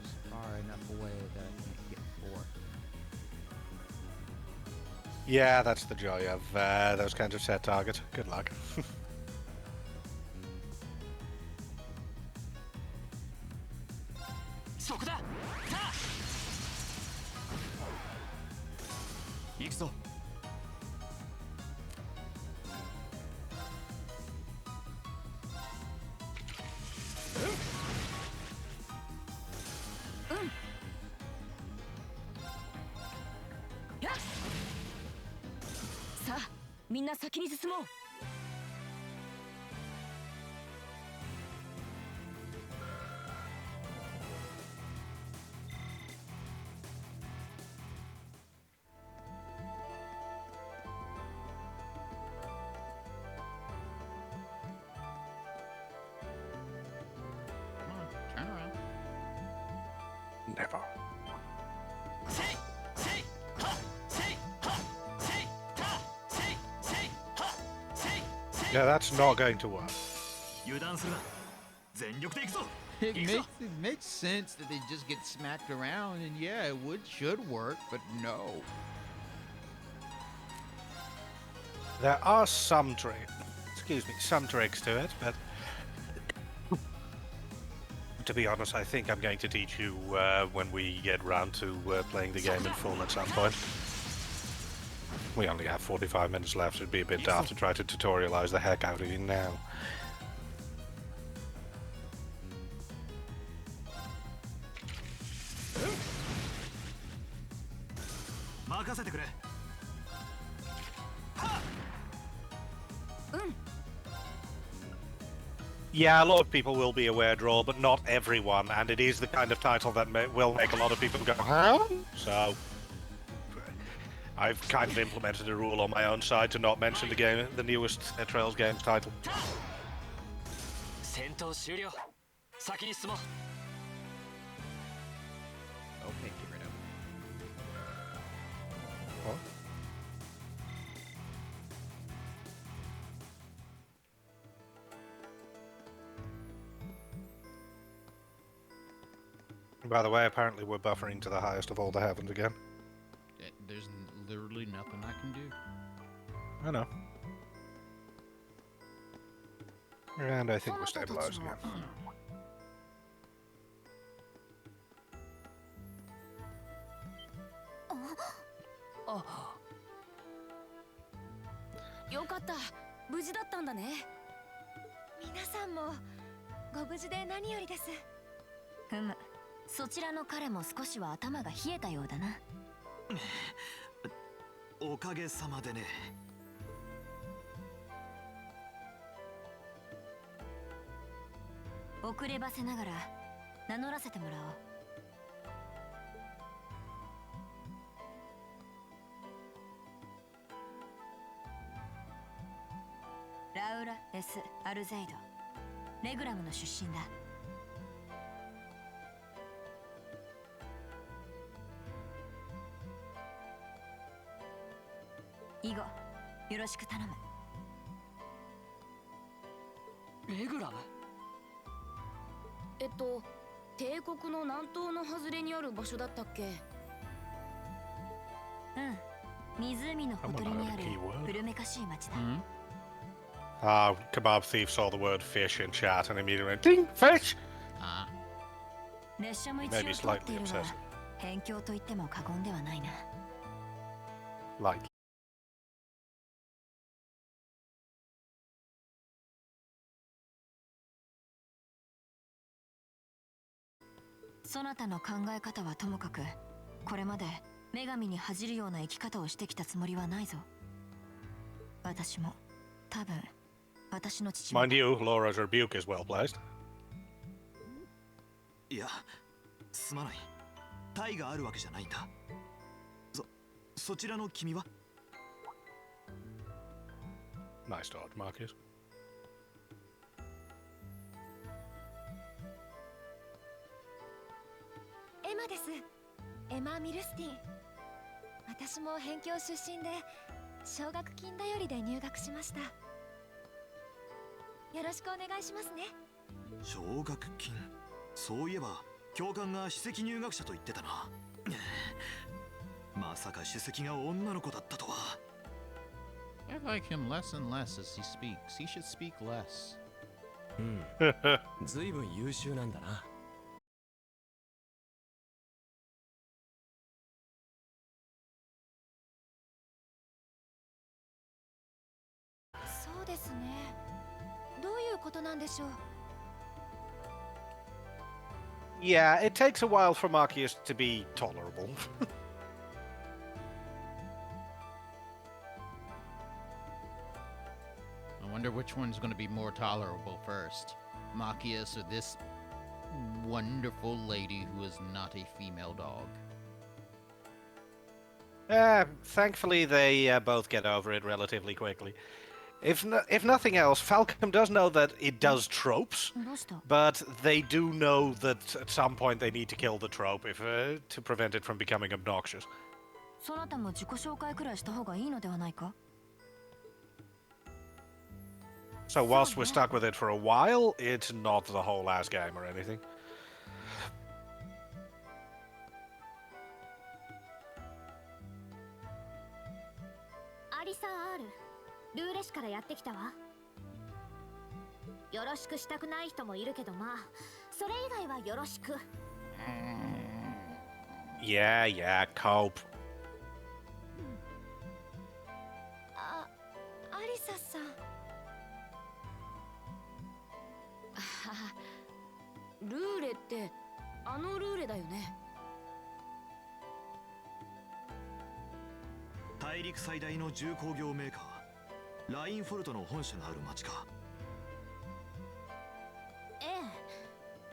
Just far enough away that I can't get four. Yeah, that's the joy of those kinds of set targets. Good luck. Yes! さあ、みんな先に進もう。Never. Yeah, that's not going to work. It makes sense that they just get smacked around, and yeah, it should work, but no. There are some some tricks to it, but to be honest, I think I'm going to teach you when we get round to playing the game in full at some point. We only have 45 minutes left, so it'd be a bit daft to try to tutorialize the heck out of you now. Yeah, a lot of people will be aware, Draw, but not everyone, and it is the kind of title that will make a lot of people go, huh? So, I've kind of implemented a rule on my own side to not mention the newest Trails games title. Okay, get rid of. What? By the way, apparently we're buffering to the highest of all the heavens again. There's literally nothing I can do. I know. And I think we're stabilized again. Oh. よかった。無事だったんだね。皆さんもご無事で何よりです。ふむ。そちらの彼も少しは頭が冷えたようだな。おかげさまでね。遅ればせながら名乗らせてもらおう。ラウラ・エス・アルゼイド、レグラムの出身だ。以後よろしく頼む。レグラム？帝国の南東の外れにある場所だったっけ？うん、湖のほとりにある古めかしい町だ。Kebab Thief saw the word fish in chat and immediately went, Ding! Fish! 列車も一応通っているが、辺境と言っても過言ではないな。Like. そなたの考え方はともかく、これまで女神に恥じるような生き方をしてきたつもりはないぞ。私も多分私の父も。Mind you, Laura's rebuke is well placed. いや、すまない。体があるわけじゃないんだ。そちらの君は？ Nice dodge, Marcus. エマです。エマ・ミルスティン。私も辺境出身で奨学金頼りで入学しました。よろしくお願いしますね。奨学金。そういえば教官が首席入学者と言ってたな。まさか首席が女の子だったとは。I like him less and less as he speaks. He should speak less. ずいぶん優秀なんだな。そうですね。どういうことなんでしょう。Yeah, it takes a while for Marcus to be tolerable. I wonder which one's going to be more tolerable first, Machias or this wonderful lady who is not a female dog. Thankfully, they both get over it relatively quickly. If nothing else, Falcom does know that it does tropes, but they do know that at some point they need to kill the trope to prevent it from becoming obnoxious. そなたも自己紹介くらいした方がいいのではないか? So whilst we're stuck with it for a while, it's not the whole last game or anything. アリサー R、ルーレシからやってきたわ。よろしくしたくない人もいるけど、まあそれ以外はよろしく。Yeah, cope. アリサさん。ルーレってあのルーレだよね。大陸最大の重工業メーカー、ラインフォルトの本社がある町か。え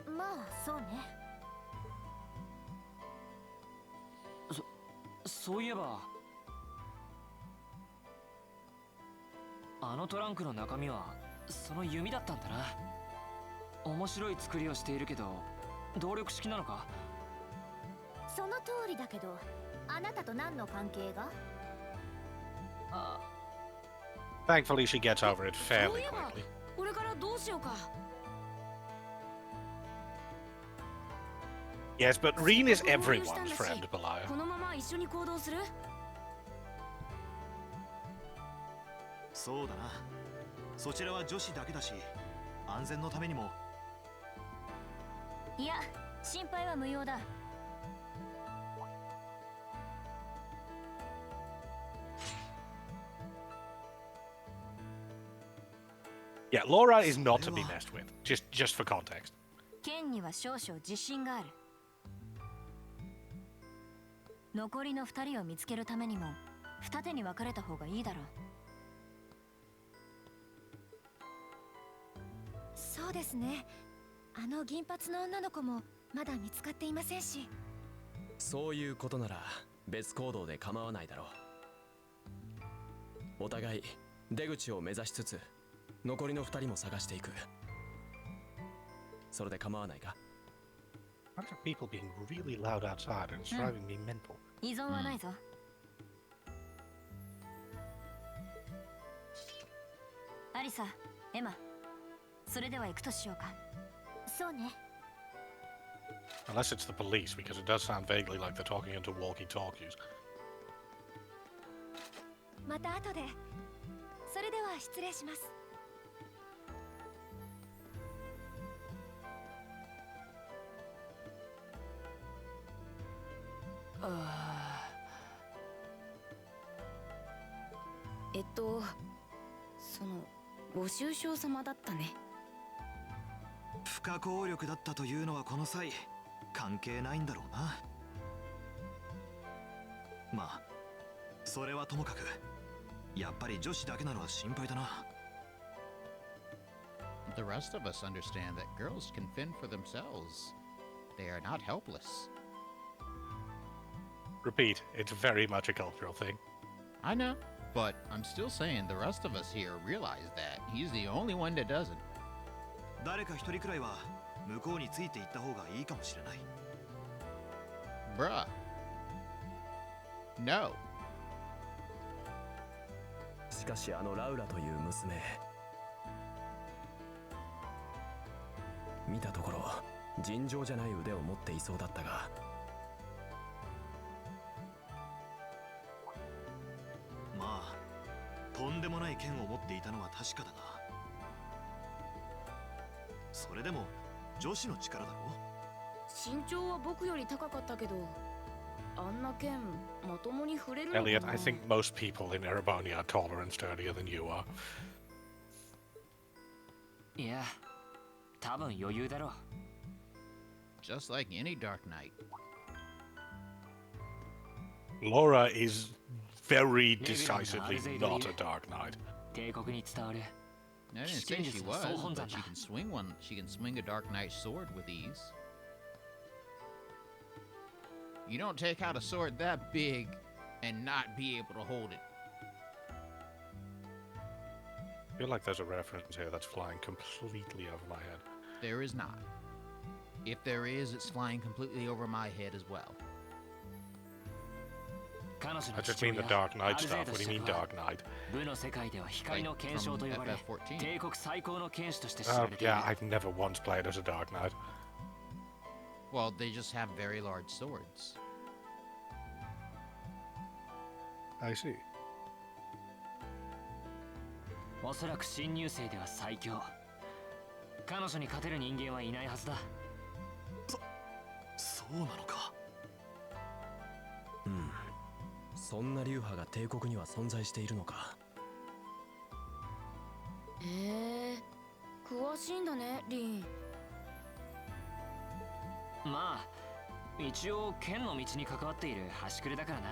え、まあそうね。そういえば、あのトランクの中身はその弓だったんだな。面白い作りをしているけど、動力式なのか？その通りだけど、あなたと何の関係が？Thankfully, she gets over it fairly quickly. 俺からどうしようか。Yes, but Reen is everyone's friend, Belaya. このまま一緒に行動する？そうだな。そちらは女子だけだし、安全のためにも。いや、心配は無用だ。Yeah, Laura is not to be messed with. Just for context. 剣には少々自信がある。残りの2人を見つけるためにも二手に分かれた方がいいだろう。そうですね。あの銀髪の女の子もまだ見つかっていませんし。そういうことなら別行動で構わないだろう。お互い出口を目指しつつ残りの2人も探していく。それで構わないか？ Why are people being really loud outside and it's driving me mental? 依存はないぞ。アリサ、エマ、それでは行くとしようか。そうね。 Unless it's the police, because it does sound vaguely like they're talking into walkie-talkies. また後で。それでは失礼します。そのご愁傷様だったね。不可抗力だったというのはこの際関係ないんだろうな。まあそれはともかくやっぱり女子だけなのは心配だな。 The rest of us understand that girls can fend for themselves. They are not helpless. Repeat, it's very much a cultural thing. I know, but I'm still saying the rest of us here realize that he's the only one that doesn't. 誰か一人くらいは向こうについていった方がいいかもしれない。 Bruh. No. しかしラウラという娘、見たところ尋常じゃない腕を持っていそうだったが、まあとんでもない剣を持っていたのは確かだが、それでも女子の力だろ。身長は僕より高かったけど、あんな剣まともに触れるのかな。 Elliot, I think most people in Erebonia are taller and sturdier than you are. いや、多分余裕だろう。 Just like any Dark Knight. Laura is very decisively not a Dark Knight. 帝国に伝わる。 I didn't say she was, but she can swing one. She can swing a Dark Knight sword with ease. You don't take out a sword that big and not be able to hold it. I feel like there's a reference here that's flying completely over my head. There is not. If there is, it's flying completely over my head as well. I just mean the Dark Knight stuff. What do you mean Dark Knight? 部の世界では光の剣将と呼ばれ、帝国最高の剣士として知 Oh, られている。 yeah, I've never once played as a Dark Knight. Well, they just have very large swords. I see. おそらく新入生では最強。彼女に勝てる人間はいないはずだ。そうなのか。うん。そんな流派が帝国には存在しているのか。へえ、詳しいんだね、リン。まあ、一応剣の道に関わっている端くれだからな。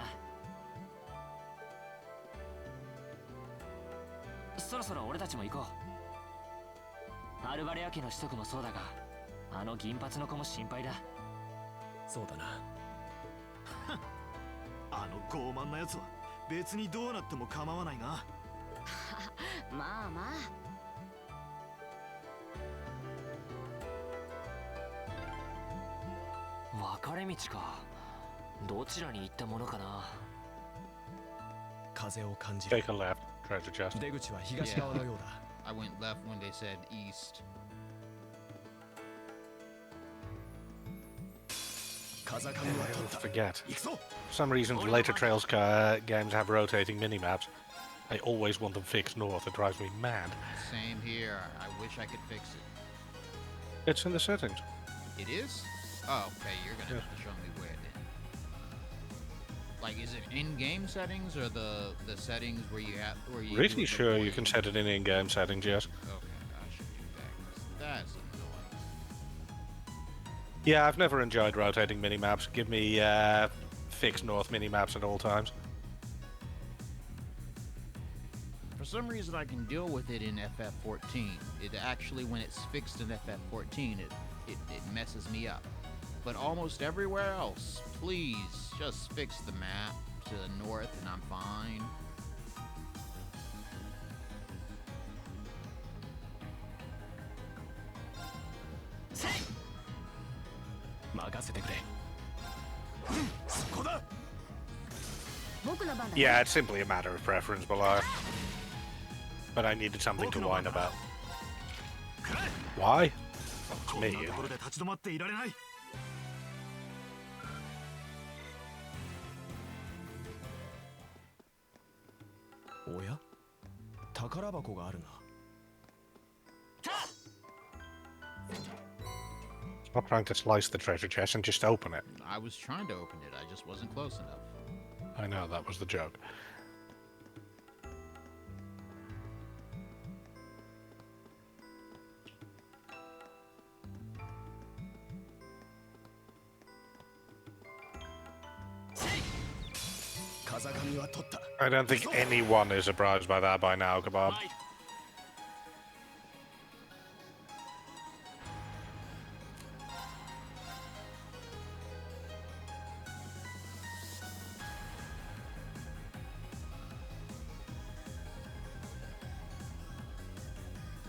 そろそろ俺たちも行こう。アルバレア家の子息もそうだが、あの銀髪の子も心配だ。そうだな。あの傲慢なやつは別にどうなっても構わないな。まあまあ。分かれ道か。どちらに行ったものかな。風を感じる。 Take a left, treasure chest. 出口は東側のようだ。I went left when they said east. 風上は取った。Forget. For some reason, later Trails games have rotating minimaps. I always want them fixed north. It drives me mad. Same here. I wish I could fix it. It's in the settings. It is? Oh, okay. You're gonna have to show me where then. Like, is it in-game settings or the settings where you have where you? Pretty sure you can set it in in-game settings. Yes. Okay, I'll show you that. That's annoying. Yeah, I've never enjoyed rotating minimaps. Give me fixed north minimaps at all times. For some reason, I can deal with it in FF14. It actually, when it's fixed in FF14, it messes me up. But almost everywhere else, please just fix the map to the north and I'm fine. 任せてくれ。そこだ。 Yeah, it's simply a matter of preference below. But I needed something to whine about. Why? It's me. こんなところで立ち止まっていられない。おや、宝箱があるな。 Stop trying to slice the treasure chest and just open it. I was trying to open it, I just wasn't close enough. I know, that was the joke. I don't think anyone is surprised by that by now, Kebab.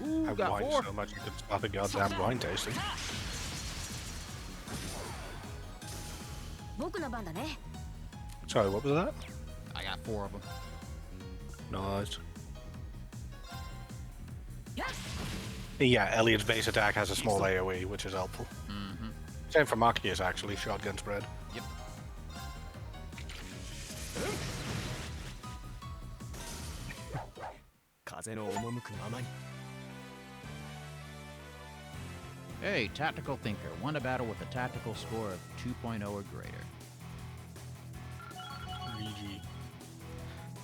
Ooh, I got whined 4. so much you could stop a goddamn wine tasting. 僕の番だね。 Sorry, what was that? I got 4 of them. Nice. Yeah, Elliot's base attack has a small AoE, which is helpful. Same for Machias, actually, shotgun spread. Yep. Hey, Tactical Thinker. Won a battle with a tactical score of 2.0 or greater. GG.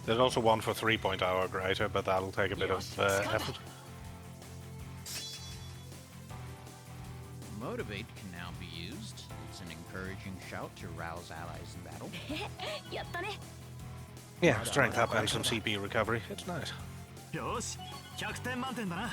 There's also one for 3.0 or greater, but that'll take a bit of effort. Motivate can now be used. It's an encouraging shout to rouse allies in battle. やったね。 Yeah, strength up and some CP recovery. It's nice. よし、100点満点だな。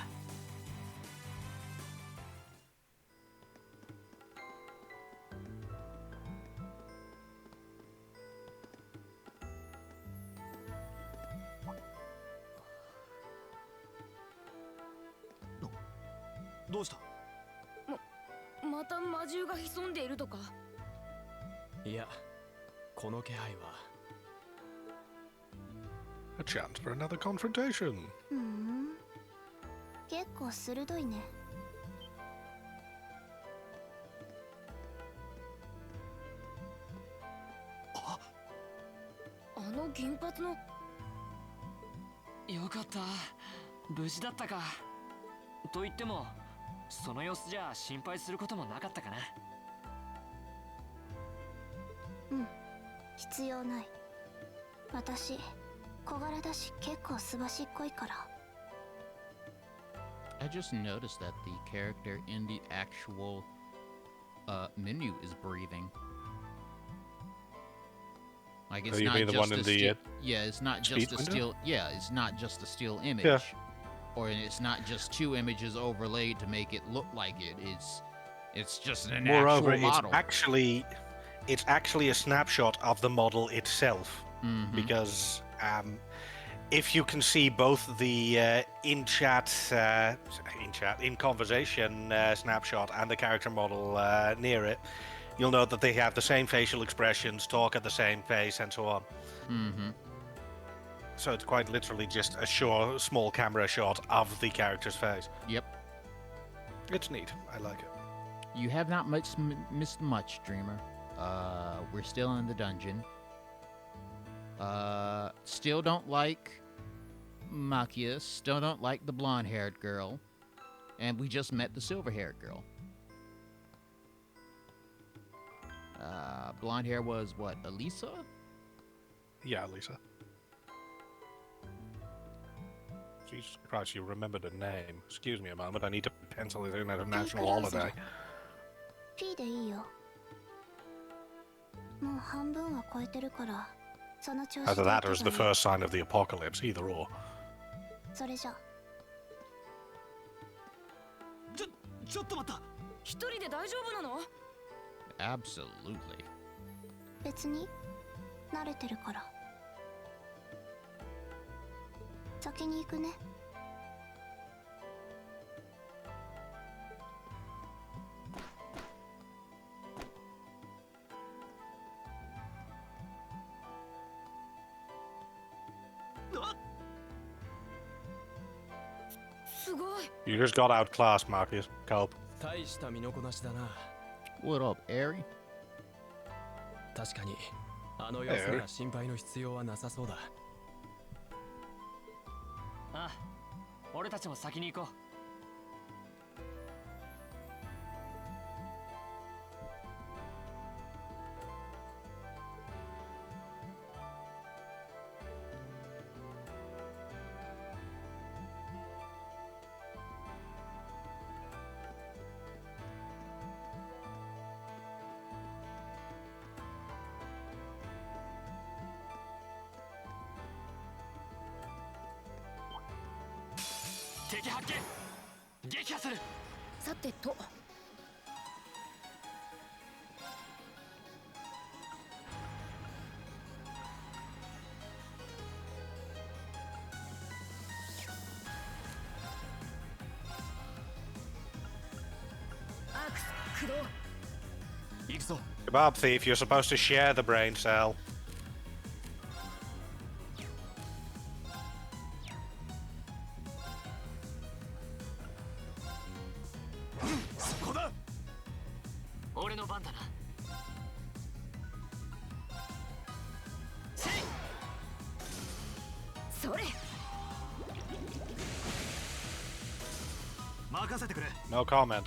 どうした？また魔獣が潜んでいるとか？いや、この気配は。 A chance for another confrontation. 結構鋭いね。あの銀髪の。よかった。無事だったか。と言っても、その様子じゃ心配することもなかったかな。必要ない。私、小柄だし結構すばしっこいから。I just noticed that the character in the actual menu is breathing. Like it's not just a still, yeah, it's not just a still, yeah, it's not just a still image, or it's not just 2 images overlaid to make it look like it. It's just an Moreover, actual model. It's actually a snapshot of the model itself, because if you can see both the in conversation snapshot and the character model near it, you'll note that they have the same facial expressions, talk at the same pace, and so on. So it's quite literally just a small camera shot of the character's face. Yep. It's neat. I like it. You have not missed much, Dreamer. We're still in the dungeon. Still don't like Machias. Still don't like the blonde-haired girl. And we just met the silver-haired girl. Blonde hair was what, Elisa? Yeah, Elisa. Jesus Christ, you remembered a name. Excuse me a moment, I need to pencil it in at a national holiday. ピーでいいよ。もう半分は超えてるから、その調子で。 Either that or is the first sign of the apocalypse, either or. それじゃ。ちょっと待った。一人で大丈夫なの？ Absolutely. 別に慣れてるから。先に行くね。You just got outclassed, Marcus. Cope. 大した身のこなしだな。 What up, Airy? 確かに、あの様子なら心配の必要はなさそうだ。ああ、俺たちも先に行こう。敵発見！撃破する！さてと。アークス駆動。行くぞ。 Kebab thief, you're supposed to share the brain cell. 俺の番だな。それ。任せてくれ。 No comment.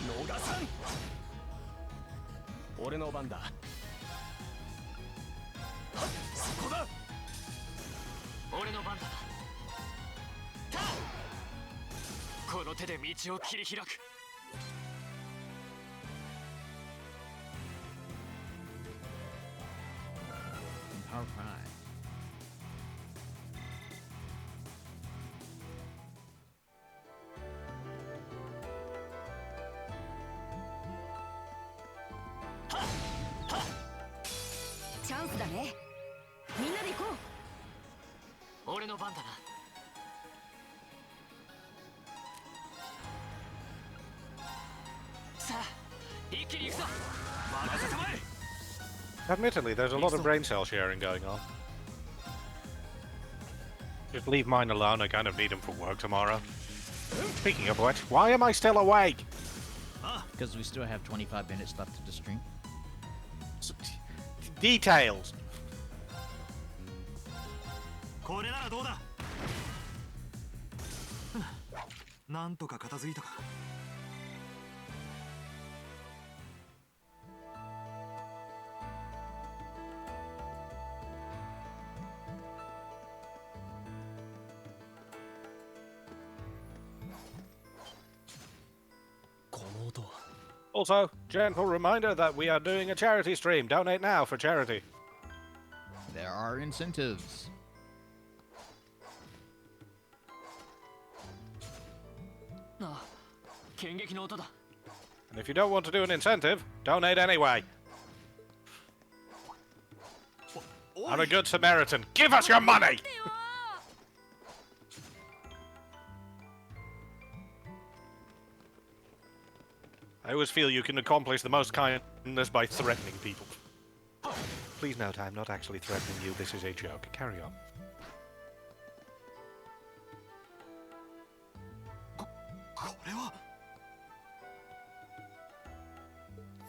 逃さん。俺の番だ。そこだ。俺の番だな。この手で道を切り開く。All right. Chance だね。みんなで行こう。俺の番だな。さあ、一気に行くぞ。任せたまえ。 Admittedly, there's a lot of brain cell sharing going on. Just leave mine alone, I kind of need them for work tomorrow. Speaking of which, why am I still awake? Because we still have 25 minutes left of the stream. Details! これならどうだ。なんとか片付いたか。Also, gentle reminder that we are doing a charity stream. Donate now for charity. There are incentives. And if you don't want to do an incentive, donate anyway. I'm a good Samaritan. Give us your money! I always feel you can accomplish the most kindness by threatening people. Please note, I'm not actually threatening you. This is a joke. Carry on. これは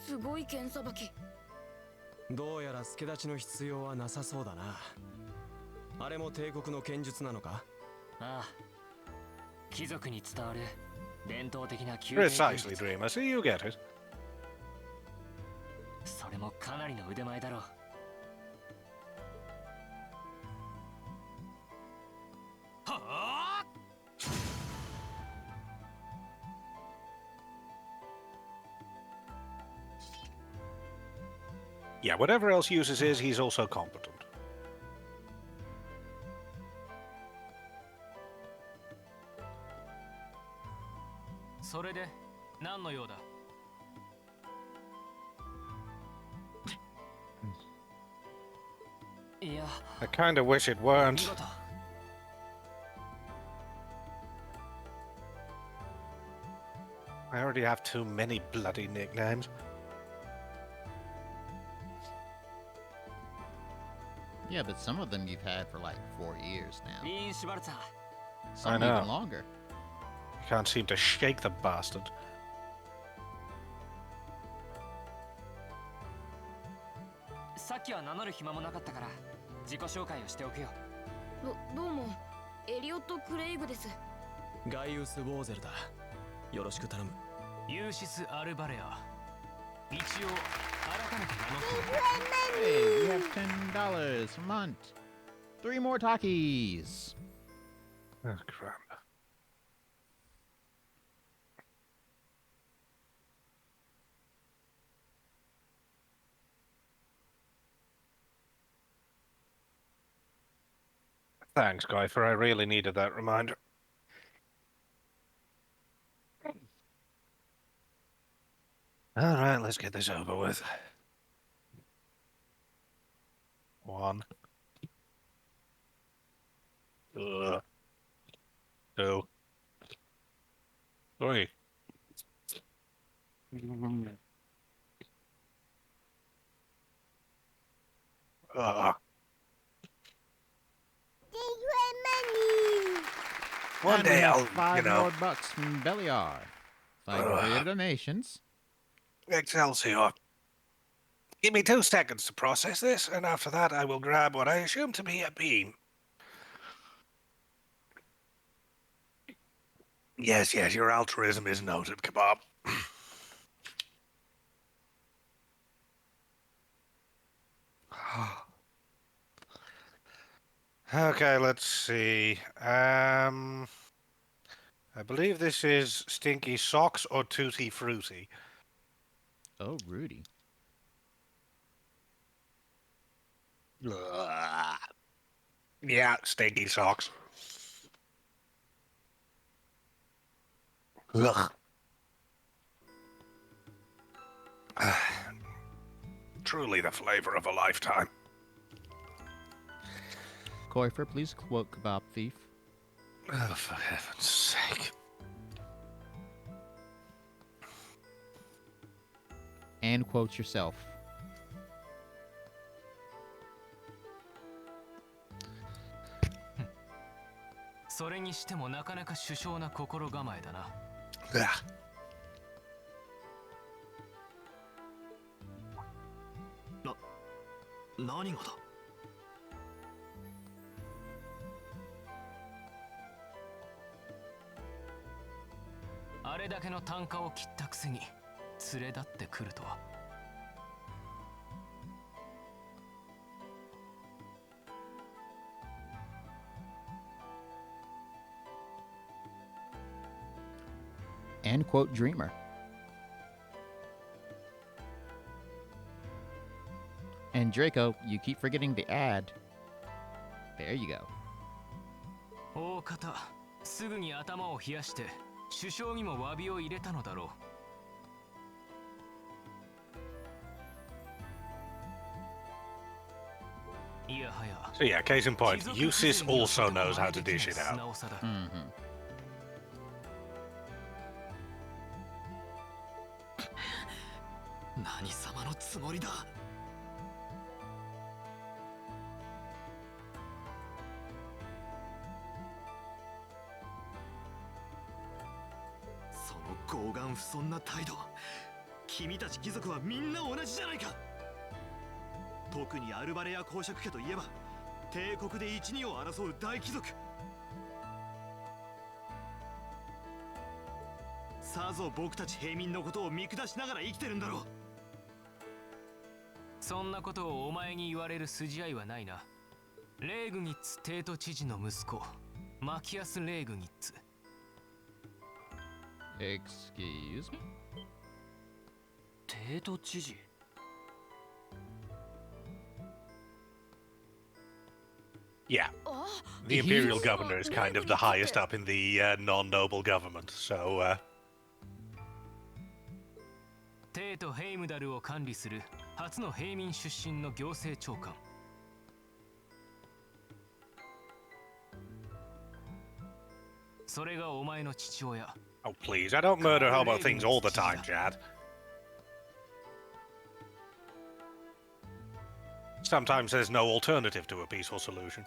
すごい剣さばき。どうやら助立ちの必要はなさそうだな。あれも帝国の剣術なのか？ああ。貴族に伝わる伝統的な宮廷剣 Precisely, 術。 Dreamer. See, you get it. それもかなりの腕前だろう。はあYeah, whatever else uses is, he's also competent. それで何の用だ？いや、 I kinda wish it weren't. 見事。I already have too many bloody nicknames. Yeah, but some of them you've had for like 4 years now. I Some know. even longer. You can't seem to shake the bastard. さっきは名乗る暇もなかったから自己紹介をしておくよ。どうもエリオット・クレイグです。ガイウス・ウォーゼルだ。よろしく頼む。ユーシス・アルバレア。一応改めて名乗って Hey, we have $10 a month. 3 more Takis. Oh, crap. Thanks, Guyfer. I really needed that reminder. All right, let's get this over with. 1. 2. 3. One And we day have I'll, 5 more bucks from Beliar. 5 greater donations. Excelsior. Give me 2 seconds to process this, and after that I will grab what I assume to be a bean. Yes, your altruism is noted, Kebab. Okay, let's see. I believe this is Stinky Socks or Tutti Frutti. Oh, Rudy. Yeah, Stinky Socks. Ugh. Truly the flavor of a lifetime. Koifer, please quote Kebab Thief. Oh, for heaven's sake. And quote yourself. Hmm. それにしてもなかなか殊勝な心構えだな。何がだ。あれだけの単価を切ったくせに連れ立ってくるとは。And quote Dreamer. And Draco, you keep forgetting the ad. There you go. 大方、すぐに頭を冷やして首相にも詫びを入れたのだろう。いやはや。 So yeah, case in point, Eusis also knows how to dish it out. Mm-hmm. 何様のつもりだ。その傲岸不遜な態度、君たち貴族はみんな同じじゃないか。特にアルバレア公爵家といえば帝国で一二を争う大貴族。さぞ僕たち平民のことを見下しながら生きてるんだろう。そんなことをお前に言われる筋合いはないな。レーグニッツ帝都知事の息子、マキアス・レーグニッツ。Excuse me? 帝都知事 Yeah. The Imperial Governor is kind of the highest up in the non-noble government, so... 帝都ヘイムダルを管理する初の平民出身の行政長官。それがお前の父親、Oh, please. I don't murder hobo things all the time, Chad. Sometimes there's no alternative to a peaceful solution.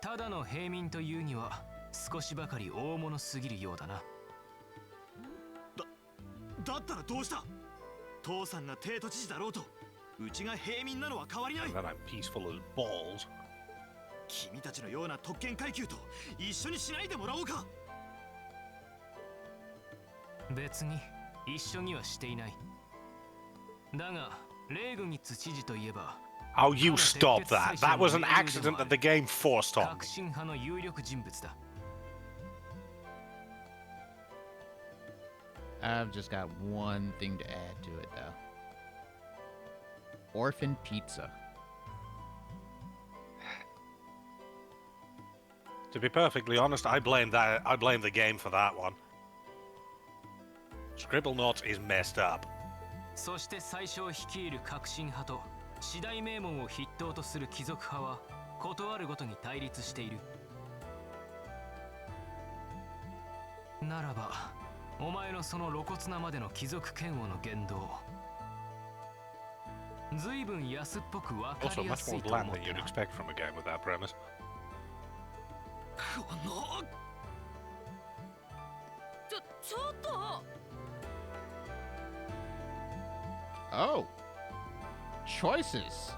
ただの平民というには少しばかり大物すぎるようだな。だったらどうした？父さんが帝都知事だろうと、うちが平民なのは変わりない。And then I'm peaceful as balls. 君たちのような特権階級と一緒にしないでもらおうか。別に一緒にはしていない。だがレーグニッツ知事といえば。Oh, you stop that. That was an accident that the game forced on. 革新派の有力人物だ。I've just got one thing to add to it, though. Orphan pizza. To be perfectly honest, I blame the game for that one. Scribblenauts is messed up. そして最初を率いる革新派と次第名門を筆頭とする貴族派はことあるごとに対立している。ならばお前のその露骨なまでの貴族嫌悪の言動、随分安っぽく分かりやすいと思った。 Also much more bland than you'd expect from a game with that premise. ちょっと。Oh. Choices.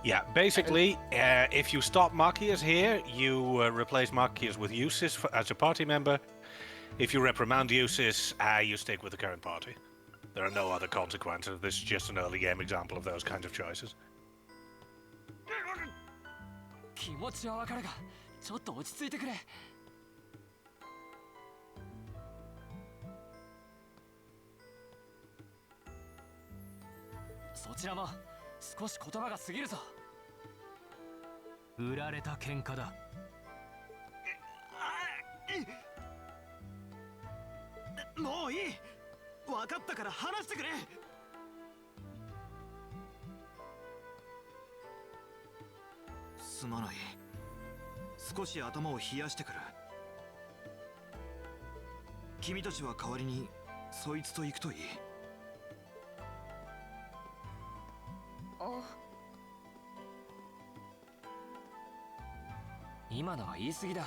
Yeah, basically, if you stop Markias here, you replace Markias with Eusis as a party member. If you reprimand Eusis, you stick with the current party. There are no other consequences. This is just an early game example of those kinds of choices. 気持ちはわかるが、ちょっと落ち着いてくれ。そちらも少し言葉が過ぎるぞ。売られた喧嘩だ。もういい。分かったから話してくれ。すまない。少し頭を冷やしてくる。君たちは代わりにそいつと行くといい。今のは言い過ぎだ。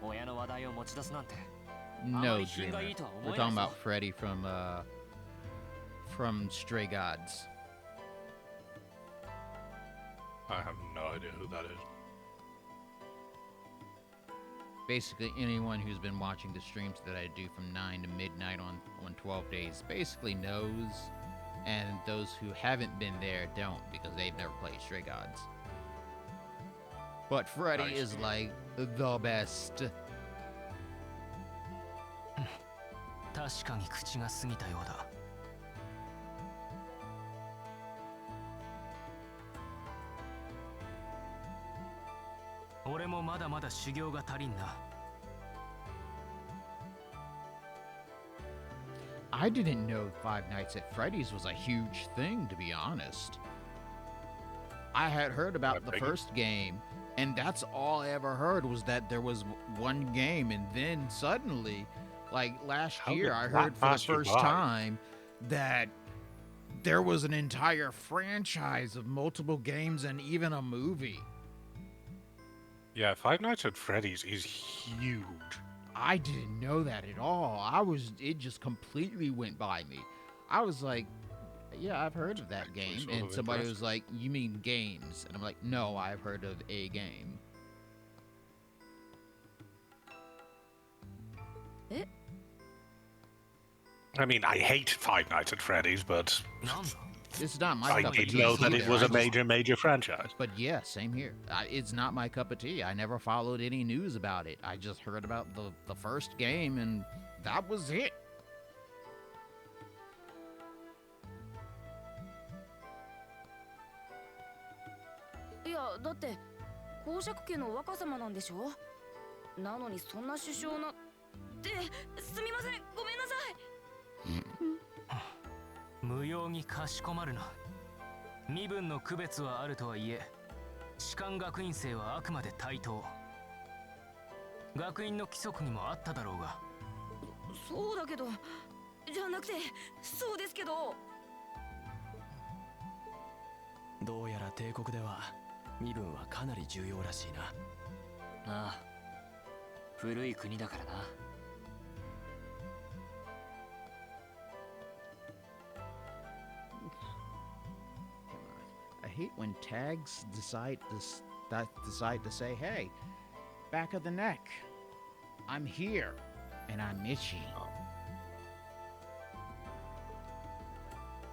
親の話題を持ち出すなんて。 No, Dreamer. We're talking about Freddy from Stray Gods. I have no idea who that is. Basically, anyone who's been watching the streams that I do from 9 to midnight on 12 days basically knows, and those who haven't been there don't because they've never played Stray Gods. But Freddy is like the best. 確かに口が過ぎたようだ。俺もまだまだ修行が足りんな。I didn't know Five Nights at Freddy's was a huge thing, to be honest. I had heard about the first game, and that's all I ever heard was that there was one game, and then suddenly, like last year, I heard for the first time that there was an entire franchise of multiple games and even a movie. Yeah, Five Nights at Freddy's is huge. I didn't know that at all. It just completely went by me. I was like, yeah, I've heard of that game. And somebody was like, you mean games? And I'm like, no, I've heard of a game. I mean, I hate Five Nights at Freddy's, but It's not my I cup of did tea know that it either. was I a just- major franchise. But yeah, same here. It's not my cup of tea. I never followed any news about it. I just heard about the first game, and that was it. いやだって公爵家の若様なんでしょ。なのにそんな首相なってすみませんごめんなさい。無用にかしこまるな。身分の区別はあるとはいえ、士官学院生はあくまで対等。学院の規則にもあっただろうが。そうだけど、じゃなくて、そうですけど。どうやら帝国では身分はかなり重要らしいな。ああ、古い国だからな。I hate when tags decide to say, "Hey, back of the neck, I'm here, and I'm itchy."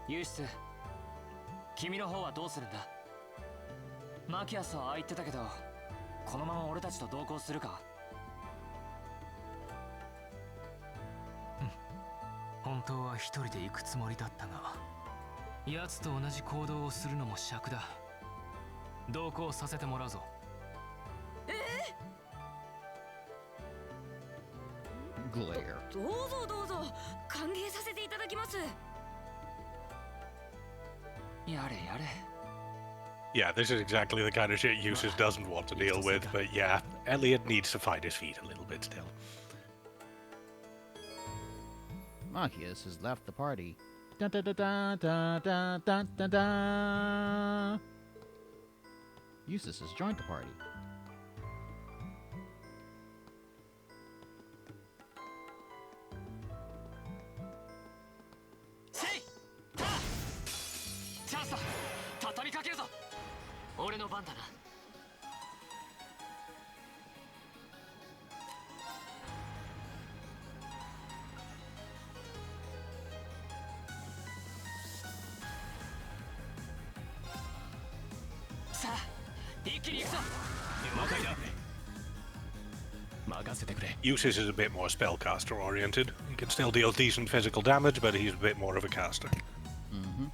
ユース、君の方はどうするんだ？マキアスはああ言ってたけど、このまま俺たちと同行するか？本当は一人で行くつもりだったが、奴と同じ行動をするのも尺だ。同行させてもらうぞ。Glare. どうぞどうぞ、歓迎させていただきます。やれやれ。 Yeah, this is exactly the kind of shit Eustace doesn't want to deal with, but yeah, Elliot needs to find his feet a little bit still. Machias has left the party. Dun, dun, dun, dun, dun, dun, dun, dun, dun. Eustace has joined the party. Say! チャンスだ。畳みかけるぞ。俺の番だな。さあ、一気に行くぞ。了解だ。任せてくれ。 Eustace is a bit more spellcaster oriented. He can still deal decent physical damage, but he's a bit more of a caster. Mm-hmm.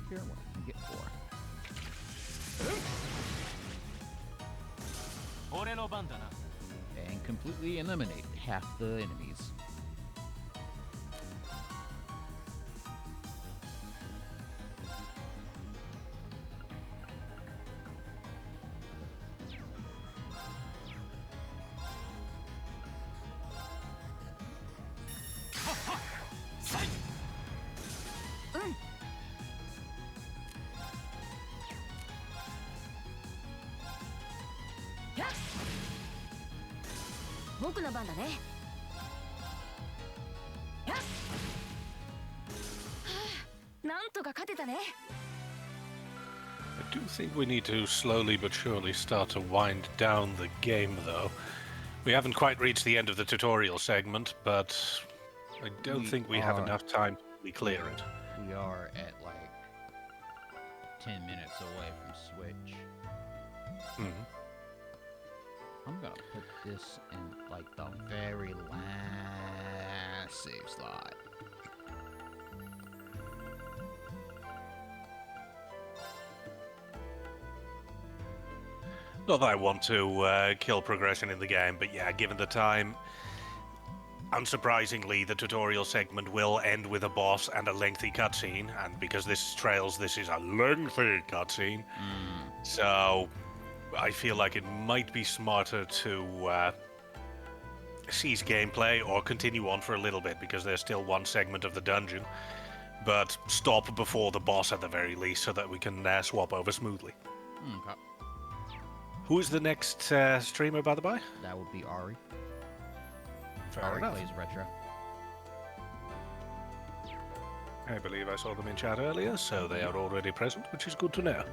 Here, what can we get for? 俺の番だな。 And completely eliminate half the enemies. Say! 僕の番だね。やっ、はあ、なんとか勝てたね。 I do think we need to slowly but surely start to wind down the game, though. We haven't quite reached the end of the tutorial segment, but I don't think we have enough time to clear it. We are at like 10 minutes away from Switch. Mm-hmm. I'm gonna put this in like the very last save slot. Not that I want to kill progression in the game, but yeah, given the time, unsurprisingly, the tutorial segment will end with a boss and a lengthy cutscene, and because this is Trails, this is a lengthy cutscene. So I feel like it might be smarter to cease gameplay or continue on for a little bit, because there's still one segment of the dungeon, but stop before the boss at the very least, so that we can swap over smoothly. Okay. Who is the next streamer, by the by? That would be Ari. Fair Ari enough. plays retro. I believe I saw them in chat earlier, so they are already present, which is good to know.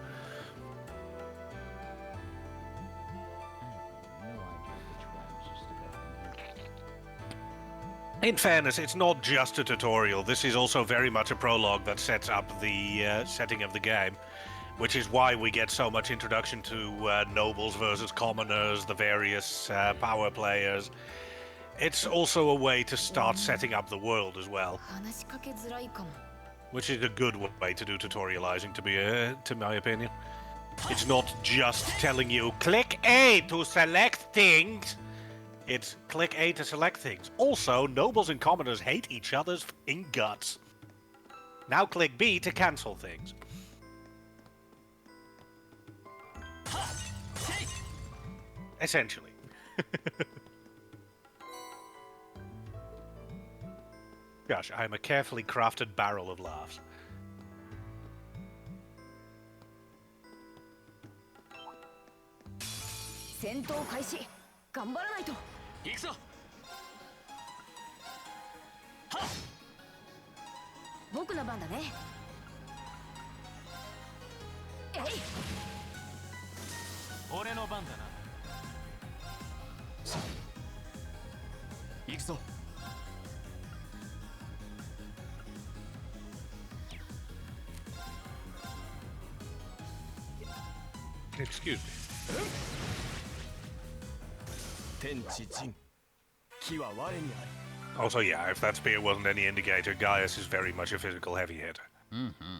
In fairness, it's not just a tutorial. This is also very much a prologue that sets up the setting of the game, which is why we get so much introduction to nobles versus commoners, the various power players. It's also a way to start setting up the world as well, 話しかけづらいかも。 which is a good way to do tutorializing, to my opinion. It's not just telling you, click A to select things. It's click A to select things. Also, nobles and commoners hate each other's f***ing guts. Now click B to cancel things. Essentially. Gosh, I'm a carefully crafted barrel of laughs. Excuse me. Also, yeah, if that spear wasn't any indicator, Gaius is very much a physical heavy hitter. Mm-hmm.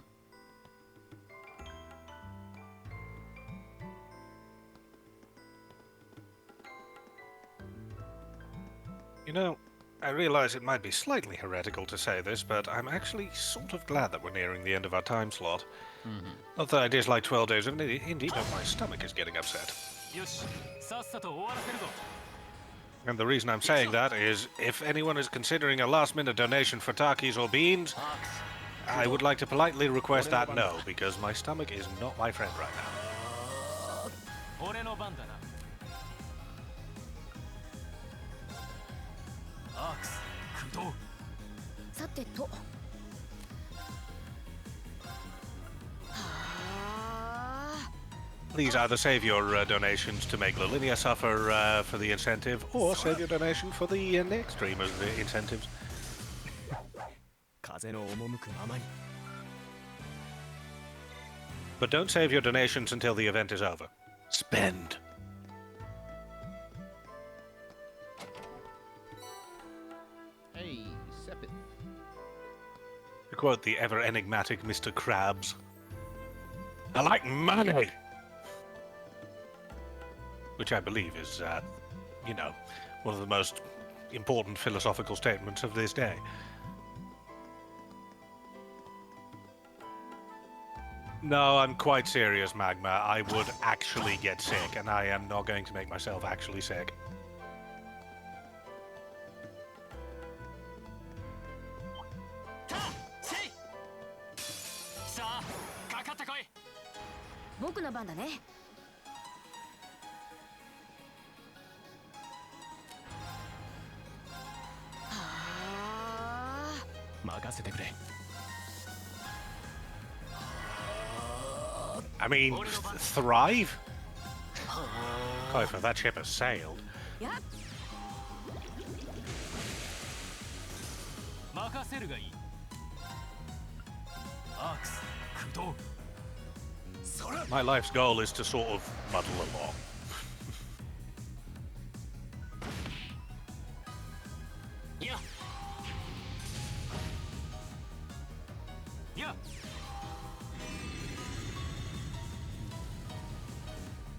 You know, I realize it might be slightly heretical to say this, but I'm actually sort of glad that we're nearing the end of our time slot. Mm-hmm. Not that I dislike 12 days of Indy, but my stomach is getting upset. And the reason I'm saying that is, if anyone is considering a last-minute donation for Takis or beans, I would like to politely request that no, because my stomach is not my friend right now. Please either save your donations to make Lolinia suffer for the incentive, or save your donation for the next streamer's incentives. But don't save your donations until the event is over. Spend. Hey, Sepith. To quote the ever-enigmatic Mr. Krabs, I like money! Which I believe is, you know, one of the most important philosophical statements of this day. No, I'm quite serious, Magma. I would actually get sick, and I am not going to make myself actually sick. I mean, thrive? Kofa, that ship has sailed. My life's goal is to sort of muddle along.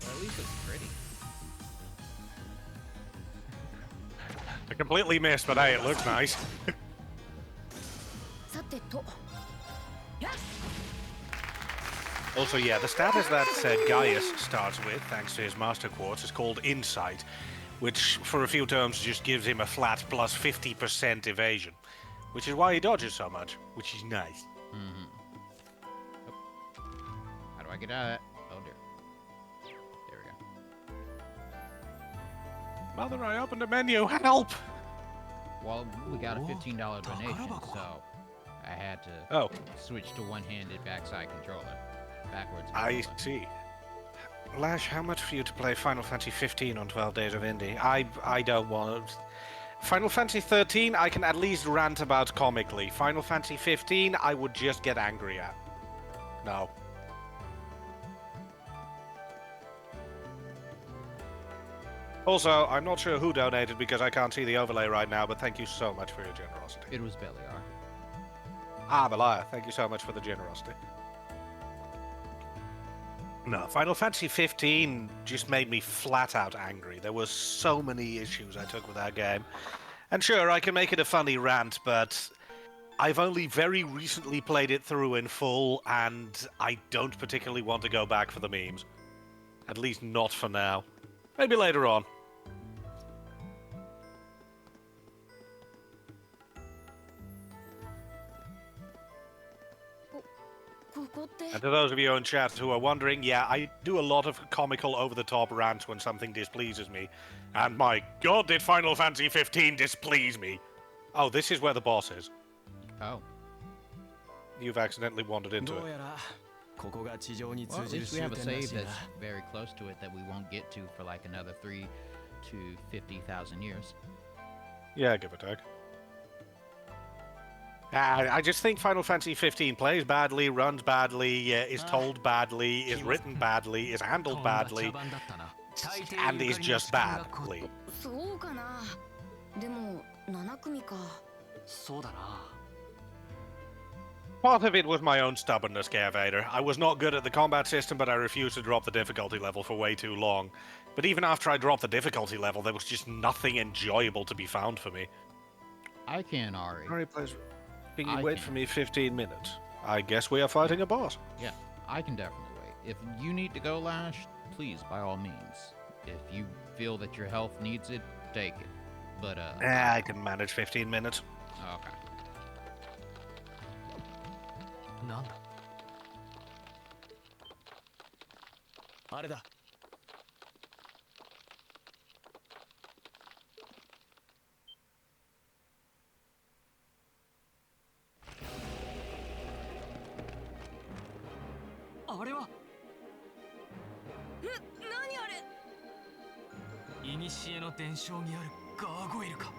At least it's pretty. I completely missed, but hey, it looks nice. Also, yeah, the status that Gaius starts with, thanks to his Master Quartz, is called Insight, which, for a few turns, just gives him a flat plus 50% evasion, which is why he dodges so much, which is nice. Mm-hmm. Oh. How do I get out of it? Oh, dear. There we go. Mother, I opened a menu, help! Well, we got a $15 donation, so I had to switch to one-handed backside controller. Backwards. I see. Lash, how much for you to play Final Fantasy 15 on 12 Days of Indie? I don't want to. Final Fantasy 13, I can at least rant about comically. Final Fantasy 15, I would just get angry at. No. Also, I'm not sure who donated because I can't see the overlay right now, but thank you so much for your generosity. It was Beliar. Ah, Beliar, thank you so much for the generosity. No, Final Fantasy 15 just made me flat out angry. There were so many issues I took with that game. And sure, I can make it a funny rant, but I've only very recently played it through in full, and I don't particularly want to go back for the memes. At least not for now. Maybe later on. And to those of you in chat who are wondering, yeah, I do a lot of comical over-the-top rants when something displeases me. And my god, did Final Fantasy 15 displease me! Oh, this is where the boss is. Oh. You've accidentally wandered into it. Well, at least we have a save that's very close to it that we won't get to for like another 3 to 50,000 years. Yeah, give or take. I just think Final Fantasy 15 plays badly, runs badly, is told badly, is written badly, is handled badly, and is just badly. そうかな。でも7組か。そうだな。Part of it was my own stubbornness, Vader. I was not good at the combat system, but I refused to drop the difficulty level for way too long. But even after I dropped the difficulty level, there was just nothing enjoyable to be found for me. I can, Ari. Ari plays... Can you wait for me 15 minutes? I guess we are fighting a boss. Yeah, I can definitely wait. If you need to go, Lash, please, by all means. If you feel that your health needs it, take it. But, I can manage 15 minutes. Okay. なんだあれだあれは何あれ古の伝承にあるガーゴイルか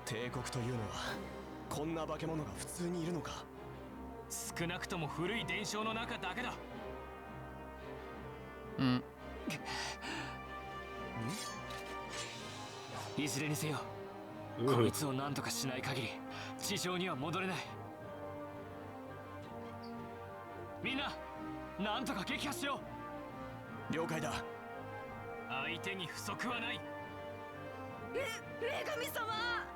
帝国というのはこんな化け物が普通にいるのか少なくとも古い伝承の中だけだいずれにせよこいつを何とかしない限り地上には戻れないみんな何とか撃破しよう了解だ相手に不足はない女神様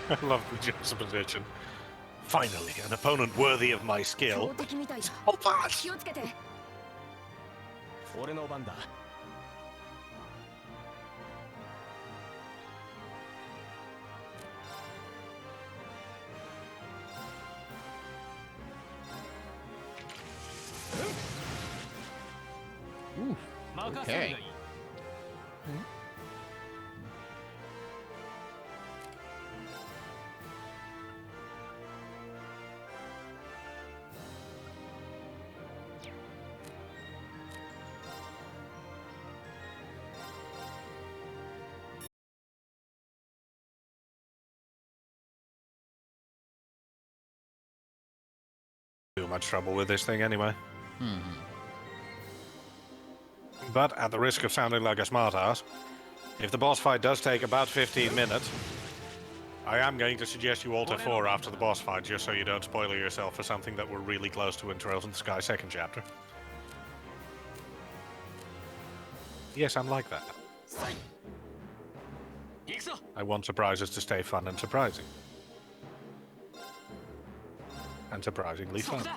I love the juxtaposition. Finally, an opponent worthy of my skill. Oh, pass! 気をつけて俺の番だ Ooh, okay. Too much trouble with this thing anyway. But at the risk of sounding like a smartass, if the boss fight does take about 15 minutes, I am going to suggest you alter 4 after the boss fight, just so you don't spoil yourself for something that we're really close to in Trails in the Sky 2nd chapter. Yes, I'm like that. I want surprises to stay fun and surprising. And surprisingly fun.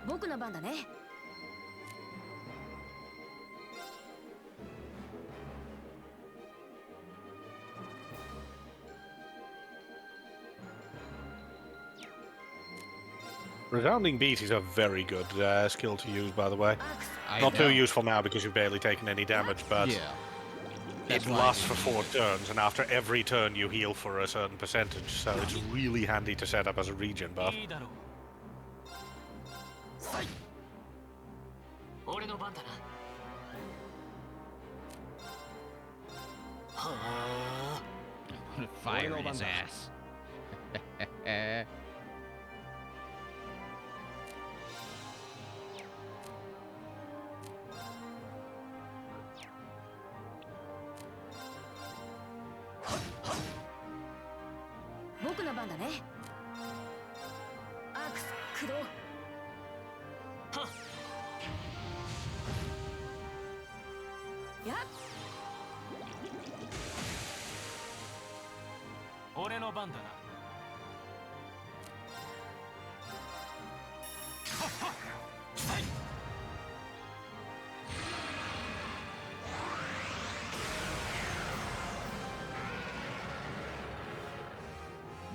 僕の番だね Resounding Beat is a very good skill to use, by the way. Not too useful now because you've barely taken any damage, but it lasts for 4 turns, and after every turn you heal for a certain percentage, so it's really handy to set up as a regen buff. 俺の番だなはあ fire in his ass.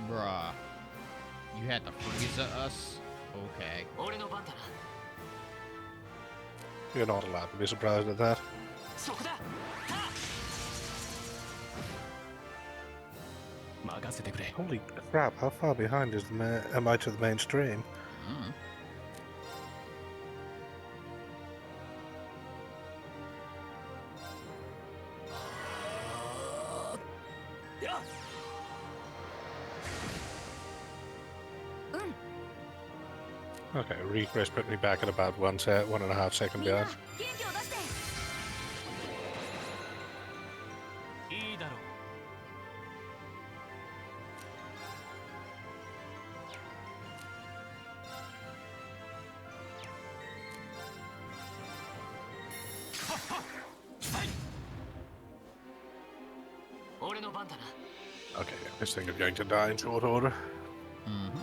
Bruh. You had to freeze us? Okay. You're not allowed to be surprised at that. Holy crap, how far behind is am I to the mainstream? Mm. Okay, refresh put me back at about 1.5 seconds behind. Okay, I just think I'm going to die in short order. Mm-hmm.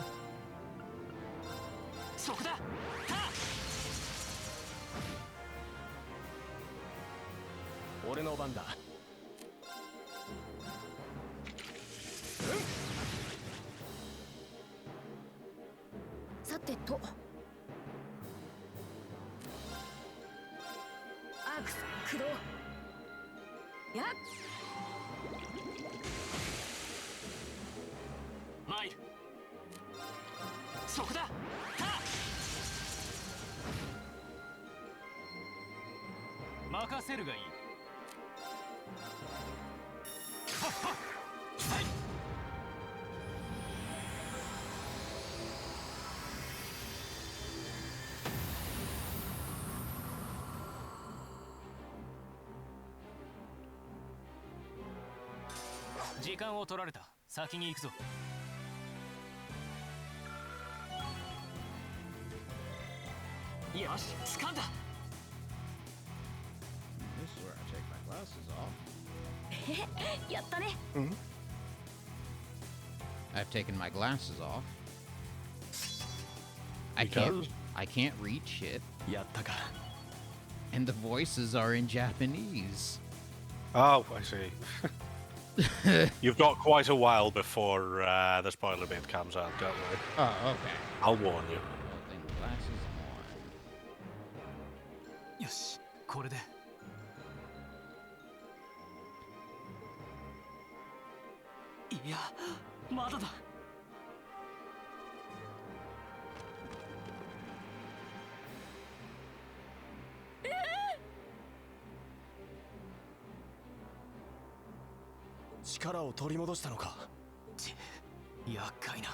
This is where I take my glasses off. Mm-hmm. I've taken my glasses off. Because? I can't read shit. And the voices are in Japanese. Oh, I see. You've got quite a while before the spoiler bit comes out, don't worry. Oh, okay. I'll warn you. Holding glasses on. よし、これで。いや、まだだ。力を取り戻したのか。厄介な。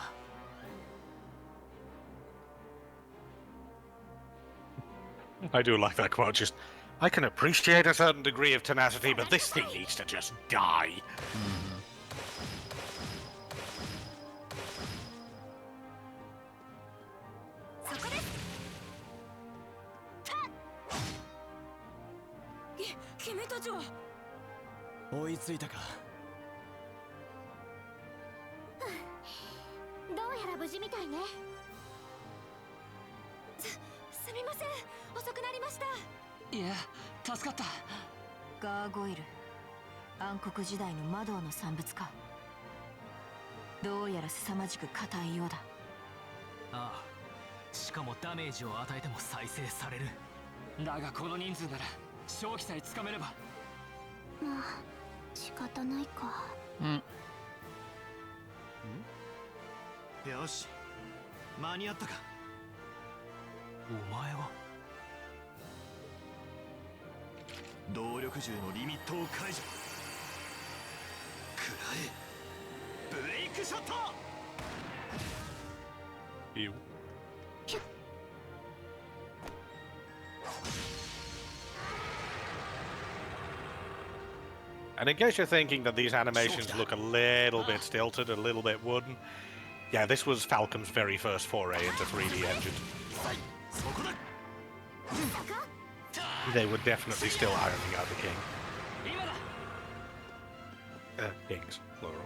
I do like that quote. Just, I can appreciate a certain degree of tenacity, but this thing needs to just die. Mm-hmm. 君たちは追いついたか。どうやら無事みたいね。すみません、遅くなりました。いや、助かった。ガーゴイル、暗黒時代の魔導の産物か。どうやら凄まじく硬いようだ。ああ、しかもダメージを与えても再生される。だがこの人数なら正気さえつかめれば。まあ仕方ないか。よし、間に合ったか。お前は動力銃のリミットを解除。食らえ。You. And in case you're thinking that these animations look a little bit stilted, a little bit wooden, yeah, this was Falcom's very first foray into 3D engine. They were definitely still ironing out the king. Kings, plural.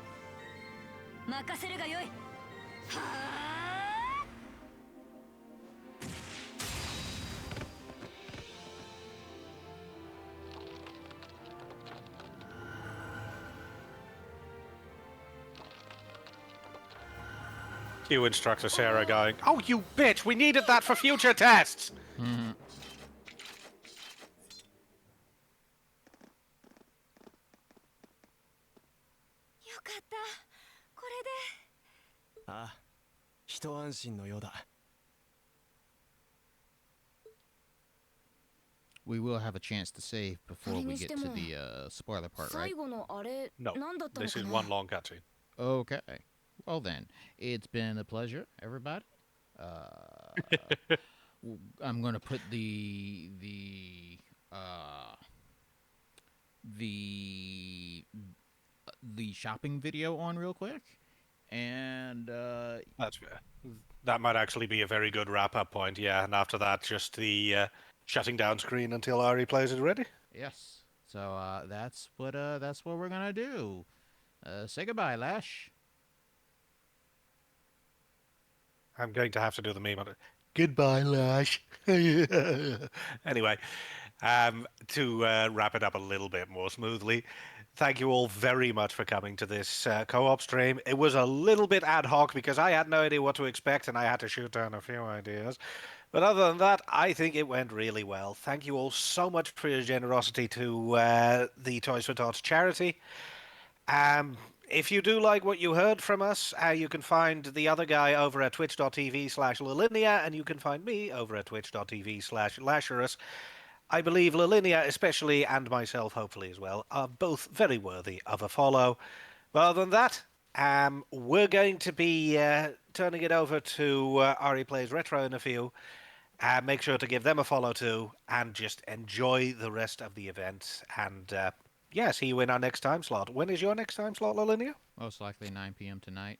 Cue instructor Sarah going, "Oh, you bitch! We needed that for future tests!" Mm-hmm. よかったこれでああ一安心のようだ We will have a chance to save before we get to the spoiler part, right? No, this is one long cutscene. Okay. Well then, it's been a pleasure, everybody. I'm going to put the shopping video on real quick, and that's fair. That might actually be a very good wrap-up point. Yeah, and after that, just the shutting down screen until Ari plays it ready. Yes. So that's what we're gonna do. Say goodbye, Lash. I'm going to have to do the meme on it. Goodbye, Lash. Anyway, to wrap it up a little bit more smoothly, thank you all very much for coming to this co-op stream. It was a little bit ad hoc because I had no idea what to expect and I had to shoot down a few ideas. But other than that, I think it went really well. Thank you all so much for your generosity to the Toys for Tots charity. If you do like what you heard from us, you can find the other guy over at twitch.tv/Lolinia, and you can find me over at twitch.tv/Lasharus. I believe Lolinia especially, and myself hopefully as well, are both very worthy of a follow. But other than that, we're going to be turning it over to Ari Plays Retro in a few. Make sure to give them a follow too, and just enjoy the rest of the event. And yeah, see you in our next time slot. When is your next time slot, Lolinia? Most likely 9 p.m. tonight.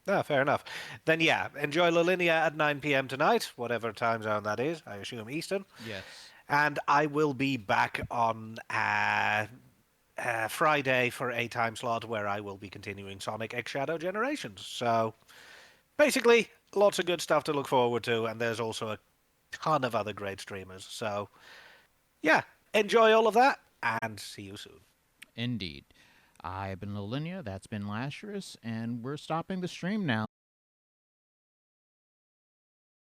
Ah, fair enough. Then yeah, enjoy Lolinia at 9 p.m. tonight, whatever time zone that is. I assume Eastern. Yes. And I will be back on Friday for a time slot where I will be continuing Sonic X Shadow Generations. So basically, lots of good stuff to look forward to, and there's also a ton of other great streamers. So yeah, enjoy all of that, and see you soon. Indeed. I've been Lolinia, that's been Lasharus, and we're stopping the stream now.